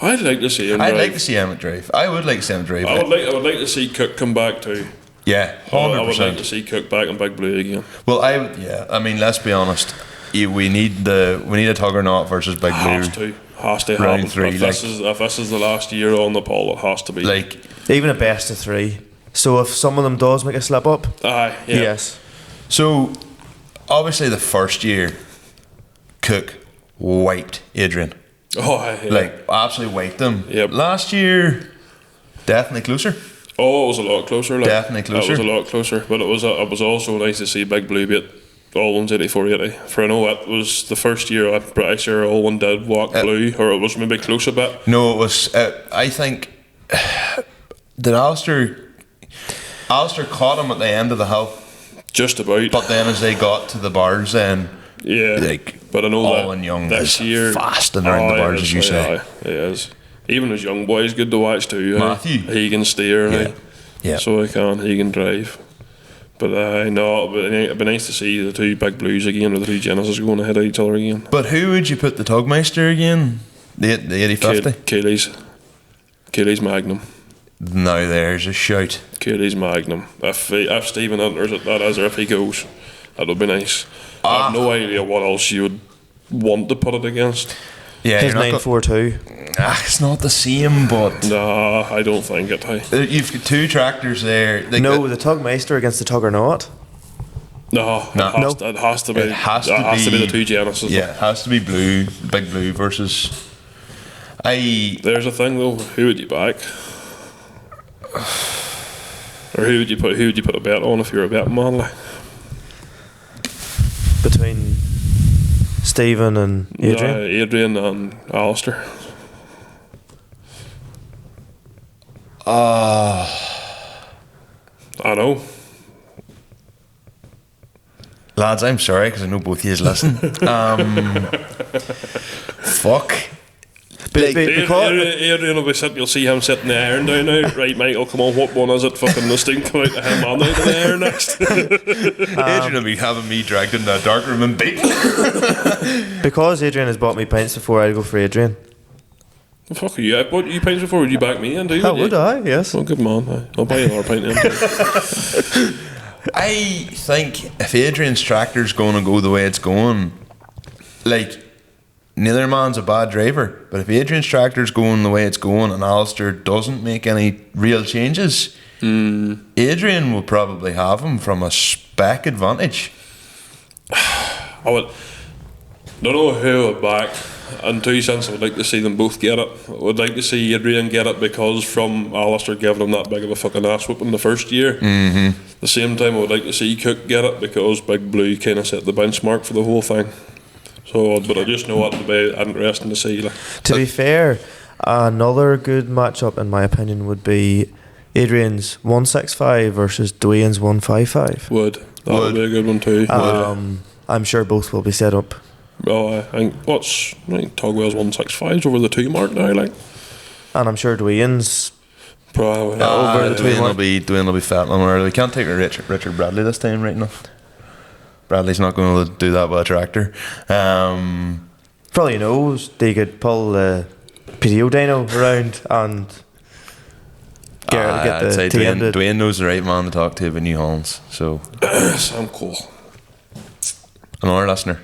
I'd like to see him drive. I'd like to see Emmett drive. I would like to see him drive. I would like to see Cook come back too. Yeah, 100%. I would like to see Cook back in Big Blue again. Well, I mean, let's be honest. We need a tug or not versus Big Blue. Has to round happen. 3. If this is the last year on the pole, it has to be. Even a best of 3. So if some of them does make a slip up, yes. So obviously the first year, Cook wiped Adrian. Absolutely wiped them. Yep. Last year, definitely closer. Oh, it was a lot closer. Definitely closer. It was a lot closer, but it was also nice to see Big Blue beat Allwyn's 84-80. For I know it was the first year I'm pretty sure Allwyn did walk Blue, or it was maybe close a bit. No, it was. I think did Alistair caught him at the end of the hill. Just about. But then as they got to the bars, then but I know Allwyn Young this year fast and around the bars, as you say. He is. Even as young boys, good to watch too. Matthew, he can steer. So he can drive. But it'd be nice to see the 2 Big Blues again, or the 2 Genesis going ahead of each other again. But who would you put the Tugmeister again? The 80-50? Kaylee's Magnum. Now there's a shout. Kaylee's Magnum. If Stephen enters it, that is, or if he goes, that would be nice. I have no idea what else you would want to put it against. Yeah, his 942. It's not the same, but nah, I don't think it. You've got 2 tractors there. The Tugmeister against the Tug or Not. No. It has to be. It has to be the 2 Genesis. Yeah, it has to be Blue, Big Blue versus. There's a thing though. Who would you back? Or who would you put a bet on if you're a betting man? Between Stephen and Adrian. Adrian and Alistair. I know. Lads, I'm sorry because I know both of you listen. Fuck. Adrian will be sitting, you'll see him sitting the iron down now. Right, Michael, come on, what one is it? Fucking the steam come out to him and out of the iron next. Adrian will be having me dragged in that dark room and beat. Because Adrian has bought me pints before, I'd go for Adrian. The fuck are you? I bought you pints before, would you back me in, do you? Would I? Yes. Oh, good man. I'll buy you another pint in. I think if Adrian's tractor's going to go the way it's going, like, neither man's a bad driver, but if Adrian's tractor's going the way it's going and Alistair doesn't make any real changes, Adrian will probably have him from a spec advantage. I would don't know who would back. In two cents, I would like to see them both get it. I would like to see Adrian get it because from Alistair giving him that big of a fucking ass whooping the first year. The same time, I would like to see Cook get it because Big Blue kind of set the benchmark for the whole thing. So, but I just know what would be interesting to see. Like. To be fair, another good matchup, in my opinion, would be Adrian's 165 versus Dwayne's 155. Would be a good one too. I'm sure both will be set up. I think Togwell's 165's over the 2 mark now, like. And I'm sure Dwayne's probably over the 2 mark. Dwayne will be fat on early. We can't take Richard Bradley this time, right enough. Bradley's not going to do that with a tractor. Probably knows they could pull the PTO dyno around and get the Dwayne knows the right man to talk to about New Hollands. So Sam Cole, another listener.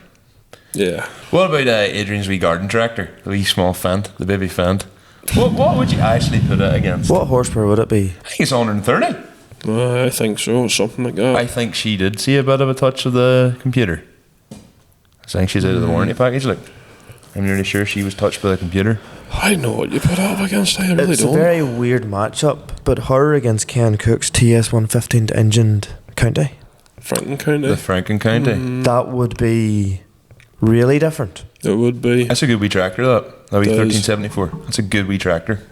Yeah. What about Adrian's wee garden tractor, the wee small Fendt, the baby Fendt? What would you actually put it against? What horsepower would it be? I think it's 130. I think so, something like that. I think she did see a bit of a touch of the computer. I think she's out of the warranty package. Like, I'm nearly sure she was touched by the computer. I know what you put up against. I really it's don't. It's a very weird matchup, but her against Ken Cook's TS 115 engined County. Franken County. The Franken County. That would be really different. It would be. That's a good wee tractor, that wee 1374. That's a good wee tractor.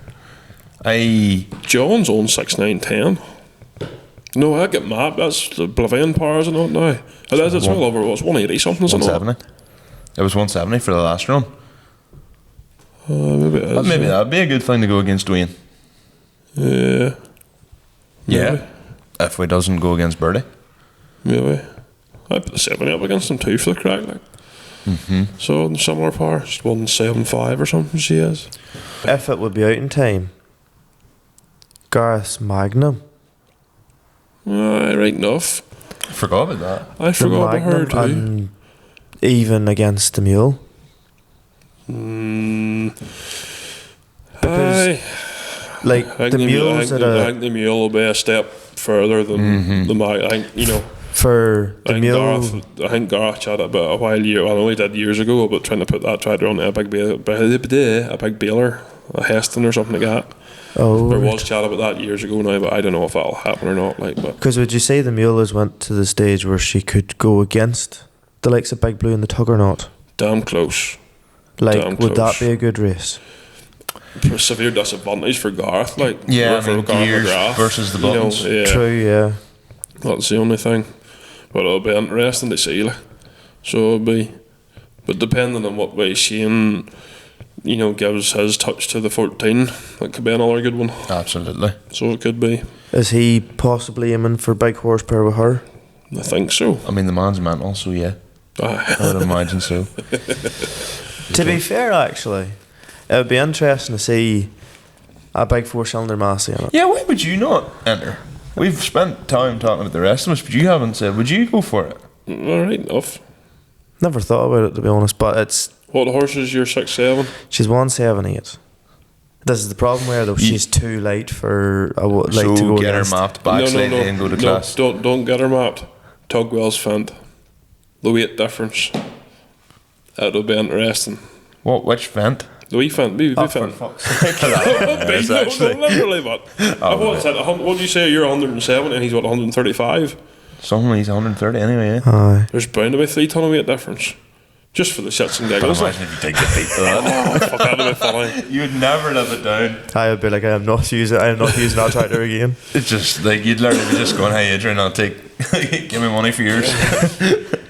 John's on 6910. No, I get mad. That's the Blavian powers and all now. It's well over. It was 180 something, isn't it? 170. It was 170 for the last run. Maybe it is. Maybe that would be a good thing to go against Dwayne. Yeah. Yeah. If it doesn't go against Birdie. Maybe. I put the 70 up against him too for the crack, like. So in similar power, just 175 or something she is. If it would be out in time, Gareth's Magnum. Right enough. I forgot about that. I forgot about her too. And even against the mule. Because I the mules I think the mule will be a step further than the Mag. I think, for the mule. I think Gareth chatted about a while. I know he did years ago, but trying to put that tractor on a big baler, a Heston or something like that. Oh, there was chat about that years ago now, but I don't know if that'll happen or not. Because would you say the mule has went to the stage where she could go against the likes of Big Blue and the Tug or not? Damn close. Would that be a good race? Severe disadvantage for Gareth, for gears versus the buttons. True, yeah. That's the only thing. But it'll be interesting to see. So it'll be, but depending on what way Shane, gives his touch to the 14, that could be another good one. Absolutely. So it could be. Is he possibly aiming for big horsepower with her? I think so. I mean, the man's mental, so yeah. I would imagine so. To be fair, actually, it would be interesting to see a big 4-cylinder Massey in it. Yeah, why would you not enter? We've spent time talking about the rest of us, but you haven't said, would you go for it? Alright enough. Never thought about it, to be honest, but it's... What horse is your 6'7"? She's 178. This is the problem where, though, she's too light for to go get against. Her mapped back slightly and go to class. Don't get her mapped. Tugwell's Fendt. The weight difference. That'll be interesting. Which Fendt? The wee Fendt. Wee Fendt. Literally, but what do you say? You're 107 and he's 135. Something, he's 130 anyway, yeah. Aye. There's bound to be 3 ton of weight difference. Just for the shits and But giggles. imagine if you take the beat to that. Oh, fuck, that'd be funny. You would never live it down. I would be like, I am not using that tractor again. It's just like you'd literally be just going, "Hey, Adrian, I'll take. Give me money for yours.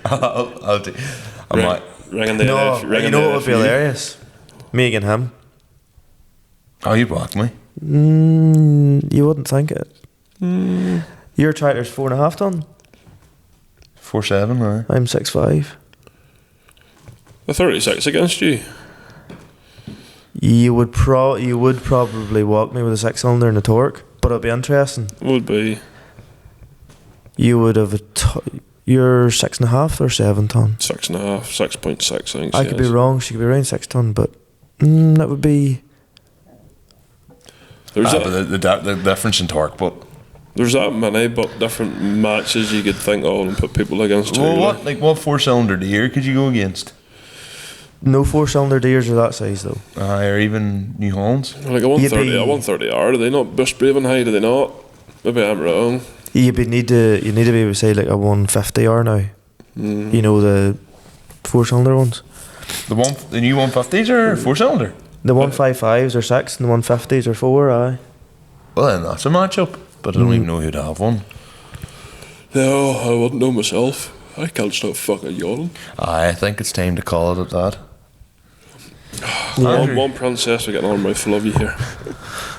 I'll take. I might. Ringing the No, you know what would be hilarious? Me against him. Oh, you'd whack me. You wouldn't think it. Your tractor's 4.5 ton. 4.7, right? I'm 6.5. The 36 against you. You would probably walk me with a 6-cylinder and a torque, but it'd be interesting. Would be. You would have you're 6.5 or 7 ton. 6.5, 6.6, I think. I could be wrong. She could be around 6 ton, but that would be. There's but the difference in torque, but there's that many, but different matches you could think of and put people against too. well, what 4-cylinder deer could you go against? No 4-cylinder deers are that size though. Or even New Hollands. Like a 130R, do they not bush braving high? Do they not? Maybe I'm wrong. You need to be able to say like a 150R now. You know the 4-cylinder ones. The new 150s are 4-cylinder. The 155s are 6 and the 150s are 4. Aye. Well, then that's a matchup. But I don't even know who'd have one. No, I wouldn't know myself. I can't stop fucking yawning. I think it's time to call it at that. One princess, we're getting on my mouthful of you here.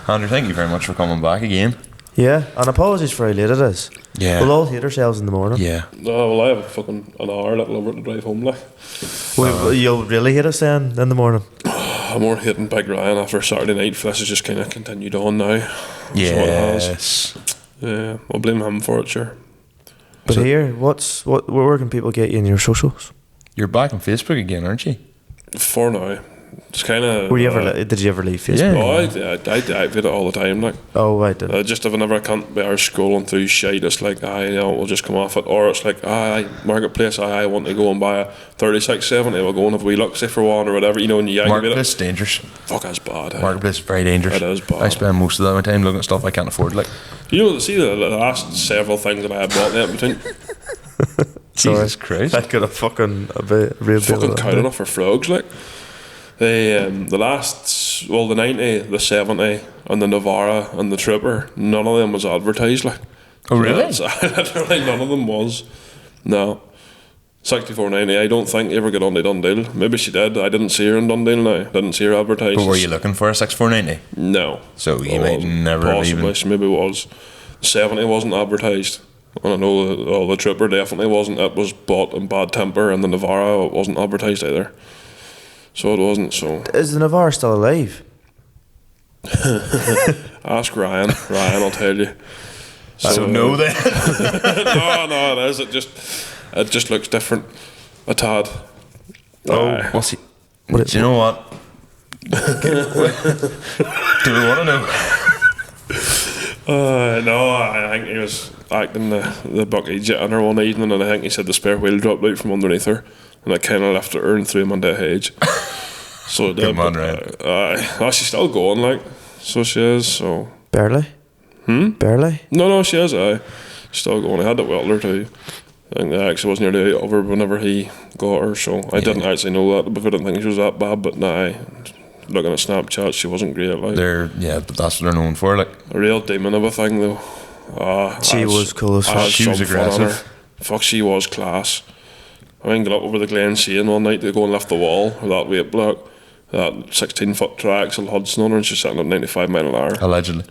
Andrew, thank you very much for coming back again. Yeah, and apologies for how late it is. Yeah. We'll all hate ourselves in the morning. Yeah. No, well, I have fucking an hour little over to drive home, like. You'll really hate us then in the morning. I'm more hating Big Ryan after Saturday night. This has just kind of continued on now. Yes. Yeah, I'll blame him for it, sure. But so here, where can people get you in your socials? You're back on Facebook again, aren't you? For now. It's kind of. Did you ever leave Facebook? Yeah. Oh, I deactivate it all the time, like. Oh, I did. Just whenever I can't be scrolling through shit, it's like, we'll just come off it. Or it's like, Marketplace, I want to go and buy a 3670, we'll go and have a wee look, say, for one or whatever, and you activate Marketplace it. is dangerous. Fuck, that's bad. Marketplace is very dangerous. It is bad. I spend most of my time looking at stuff I can't afford, like. You know, see the last several things that I have bought there between. Jesus Christ. That could have fucking a real fucking cow enough for frogs, like. The 90, the 70, and the Navara and the Trooper, none of them was advertised, like. Oh, really? Literally none of them was. No. 6490, I don't think ever got on to Dundee. Maybe she did. I didn't see her in Dundee now. Didn't see her advertised. But were you looking for a 6490? No. So you might never possibly, she maybe was. 70 wasn't advertised. And I know the Trooper definitely wasn't. It was bought in bad temper, and the Navara, it wasn't advertised either. So it wasn't. So is the Navara still alive? Ask Ryan. Ryan will tell you. So no then. No, it is. It just looks different. A tad. What's he? Do you know what? Do we want to know? No, I think he was acting the bucket jet on her one evening, and I think he said the spare wheel dropped out from underneath her, and I kind of left her and threw him on the hedge. So come on, right? She's still going, like, so she is. So barely. Barely. No, she is. She's still going. I had to weld her too. I think I actually was nearly out of her whenever he got her, so I didn't actually know that. But I didn't think she was that bad. But looking at Snapchat, she wasn't great. Like, but that's what they're known for. Like a real demon of a thing, though. She was cool as fuck. She was aggressive. Fuck, she was class. I mean, got up over the Glen Sean one night to go and lift the wall with that weight block, that 16-foot triaxle Hudson on her, and she's sitting at 95 mile an hour. Allegedly.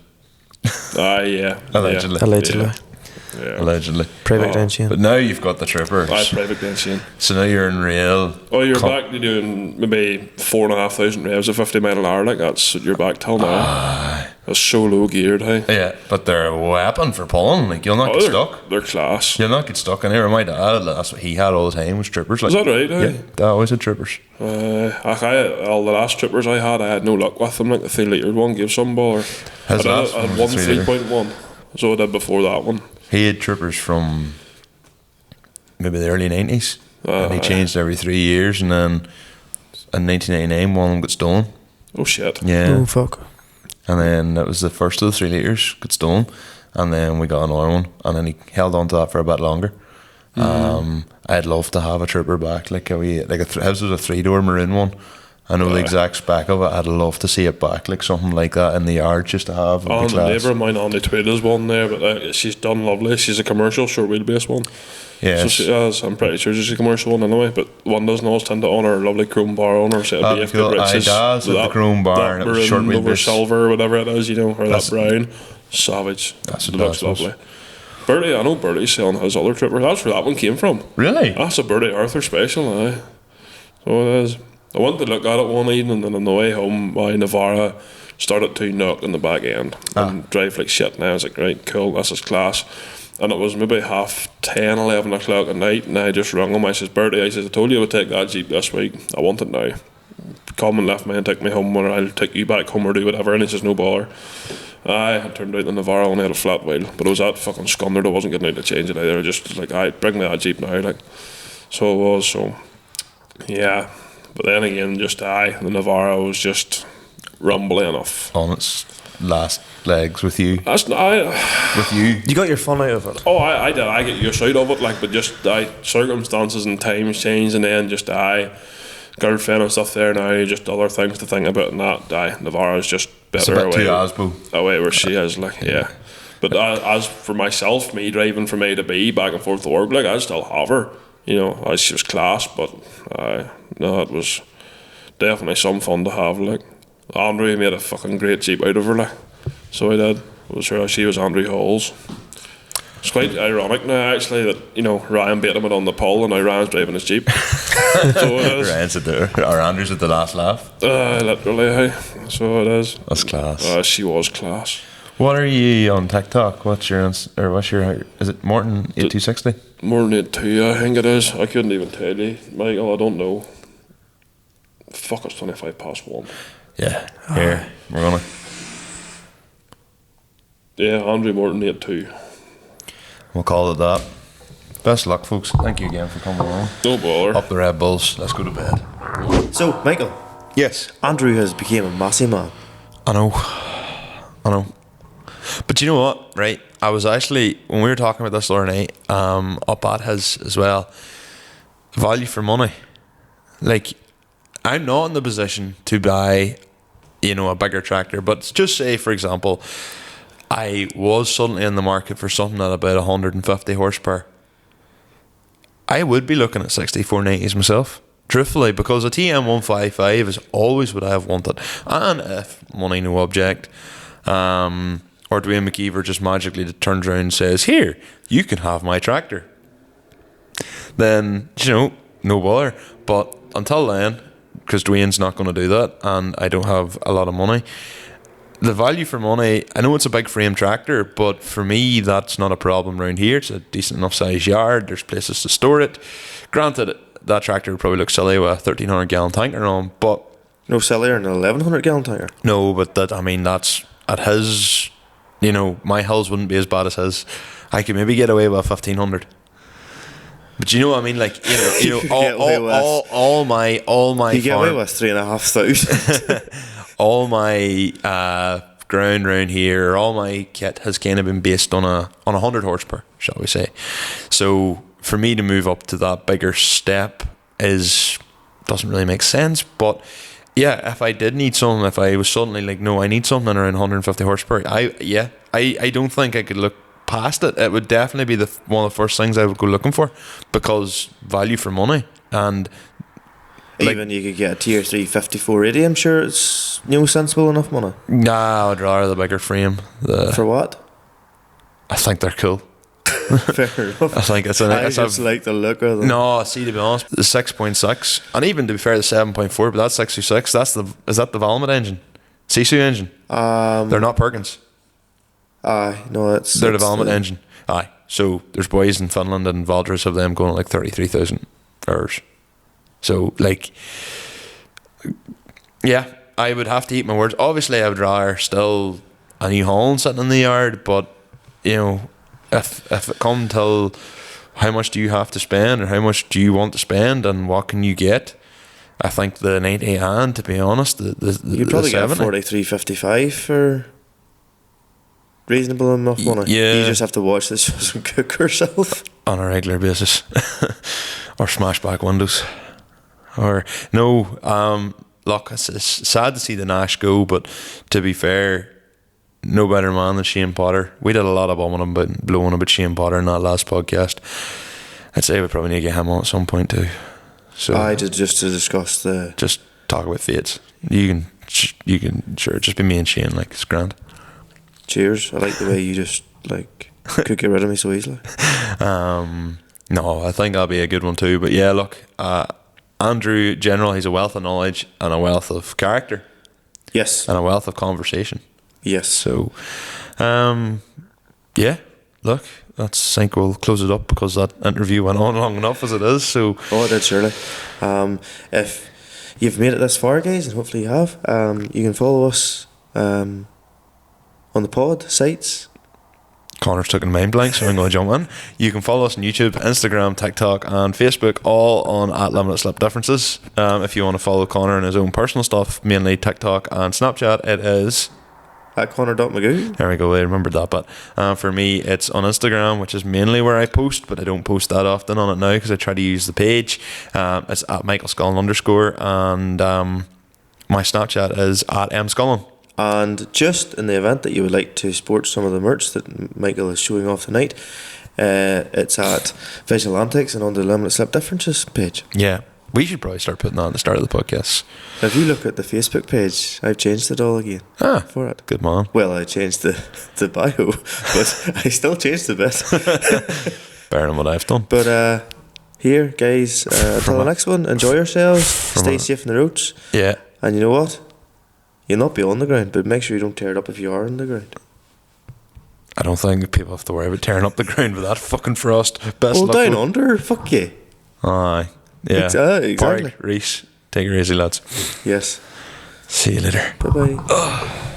Yeah. Allegedly. Yeah. Allegedly. Private Glen. But now you've got the Troopers. Private Glen. So now you're in real. Oh, you're back to doing maybe 4,500 revs at 50 mile an hour. Like, that's what you're back till now. That's so low geared, hey. Yeah, but they're a weapon for pulling. Like, you'll not get stuck. They're class. You'll not get stuck in here. My dad, that's what he had all the time, was Troopers. Like, is that right? Hey? Yeah, they always had Troopers. All the last Troopers I had no luck with them. Like the 3 litre one gave some ball. I had one 3.1. So I did before that one. He had Troopers from maybe the early 90s. And he changed every 3 years. And then in 1999, one of them got stolen. Oh, shit. Yeah. Oh, fuck. And then that was the first of the 3 litres got stolen. And then we got another one. And then he held on to that for a bit longer. I'd love to have a trooper back, like his was a 3-door maroon one. I know the exact spec of it. I'd love to see it back, like something like that in the yard, just to have. The neighbour of mine, Andy Tweed, is one there, but she's done lovely. She's a commercial short wheelbase one. Yes. So she has, I'm pretty sure she's a commercial one anyway, but one doesn't always tend to honour lovely chrome bar on her, so it'd be if the Brits does the chrome bar and it was short wheelbase over silver or whatever it is, or that brown. Savage. That's looks lovely. Bertie, I know Bertie's selling his other tripper. That's where that one came from. Really? That's a Bertie Arthur special, aye. So it is. I went to look at it one evening, and on the way home, my Navara started to knock in the back end and drive like shit. And I was like, right, cool, this is class. And it was maybe 10:30, 11 o'clock at night, and I just rang him. I says, Bertie, I told you I would take that Jeep this week. I want it now. Come and left me and take me home, or I'll take you back home or do whatever. And he says, no bother. It turned out the Navara only had a flat wheel, but it was that fucking scunnered. I wasn't getting out to change it either. I just like, bring me that Jeep now, like. So it was. So yeah. But then again, just the Navara was just rumbly enough. On its last legs with you. That's not. With you. You got your fun out of it. Oh, I did. I get use out of it, like, but just circumstances and times changed, and then just girlfriend and stuff there now, just other things to think about, and that Navara's just better. It's a bit too Asbo. Away where she is, like, yeah. But as for myself, me driving from A to B back and forth to work, like, I still have her. She was class, but no, it was definitely some fun to have. Like, Andrew made a fucking great Jeep out of her, like, so I did. I was sure she was Andrew Hall's. It's quite ironic now, actually, that Ryan beat him on the pole, and now Ryan's driving his Jeep. So it is. Ryan's or Andrew's at the last laugh. Literally, so it is. That's class. She was class. What are you on TikTok? What's your is it Morton 8260? Morton 82, I think it is. I couldn't even tell you, Michael. I don't know. Fuck, it's 1:25. Yeah, here we're gonna. Yeah, Andrew Morton 82. We'll call it that. Best luck, folks. Thank you again for coming along. No bother. Up the Red Bulls. Let's go to bed. So, Michael. Yes. Andrew has become a Massey man. I know. But you know what, right? I was actually, when we were talking about this the other night, up at his as well, value for money. Like, I'm not in the position to buy, a bigger tractor, but just say, for example, I was suddenly in the market for something at about 150 horsepower. I would be looking at 6490s myself, truthfully, because a TM155 is always what I have wanted. And if money no object, or Dwayne McKeever just magically turns around and says, here, you can have my tractor, then, no bother. But until then, because Dwayne's not going to do that, and I don't have a lot of money, the value for money, I know it's a big frame tractor, but for me, that's not a problem around here. It's a decent enough size yard. There's places to store it. Granted, that tractor would probably look silly with a 1,300 gallon tanker on, but... No sillier than an 1,100 gallon tanker? No, but that's at his... my hills wouldn't be as bad as his. I could maybe get away with 1,500. But you know what I mean? Like, all my you get farm, away with 3,500. all my ground around here, all my kit has kind of been based on a 100 horsepower, shall we say. So for me to move up to that bigger step doesn't really make sense. But yeah, if I did need something, if I was suddenly like, no, I need something around 150 horsepower, I don't think I could look past it. It would definitely be one of the first things I would go looking for, because value for money. And even you could get a tier 3 5480. I'm sure it's sensible enough money. Nah, I'd rather the bigger frame. For what? I think they're cool. Fair enough. I think it's I just like the look of them. No, see, to be honest, the 6.6, and even to be fair, the 7.4, but that's 626. Is that the Valmet engine? Sisu engine? They're not Perkins. Aye, no, they're the Valmet engine. Aye. So there's boys in Finland and Valdres of them going at like 33,000 hours. So, like, yeah, I would have to eat my words. Obviously, I would rather still a New Holland sitting in the yard, but, if it come till how much do you have to spend, or how much do you want to spend, and what can you get, I think the 90 and, to be honest, you'd probably get a 4355 for reasonable enough money. Yeah. You just have to watch this and cook yourself. on a regular basis, or smash back windows, or no. Look, it's sad to see the Nash go, but to be fair, no better man than Shane Potter. We did a lot of bumming about blowing about Shane Potter in that last podcast. I'd say we probably need to get him on at some point too. So I did, just to discuss just talk about fates. You can sure just be me and Shane, like, it's grand. Cheers. I like the way you just like could get rid of me so easily. No, I think that'll be a good one too. But yeah, look, Andrew, general, he's a wealth of knowledge and a wealth of character. Yes. And a wealth of conversation. Yes. So, yeah, look, I think we'll close it up because that interview went on long enough as it is. So, oh, it did, surely. If you've made it this far, guys, and hopefully you have, you can follow us on the pod sites. Conor's taking mind blank, so I'm going to jump in. You can follow us on YouTube, Instagram, TikTok, and Facebook, all on @LimitedSlipDifferences. If you want to follow Conor and his own personal stuff, mainly TikTok and Snapchat, it is at Conor.Magoo. There we go, I remembered that. But for me, it's on Instagram, which is mainly where I post, but I don't post that often on it now because I try to use the page. It's at @MichaelScullen_, and my Snapchat is @MScullen. And just in the event that you would like to sport some of the merch that Michael is showing off tonight, it's at Visual Antics and on the Limited Slip Differences page. Yeah, we should probably start putting that at the start of the podcast. If you look at the Facebook page, I've changed it all again for it. Good man. Well, I changed the bio, but I still changed the bit. Better than what I've done. But here, guys, until the next one, enjoy yourselves, stay safe in the roads. Yeah. And you know what? You'll not be on the ground, but make sure you don't tear it up if you are on the ground. I don't think people have to worry about tearing up the ground with that fucking frost. Best luck down under, fuck you. Aye. Yeah. Exactly. Park, Reese, take it easy, lads. Yes. See you later. Bye-bye.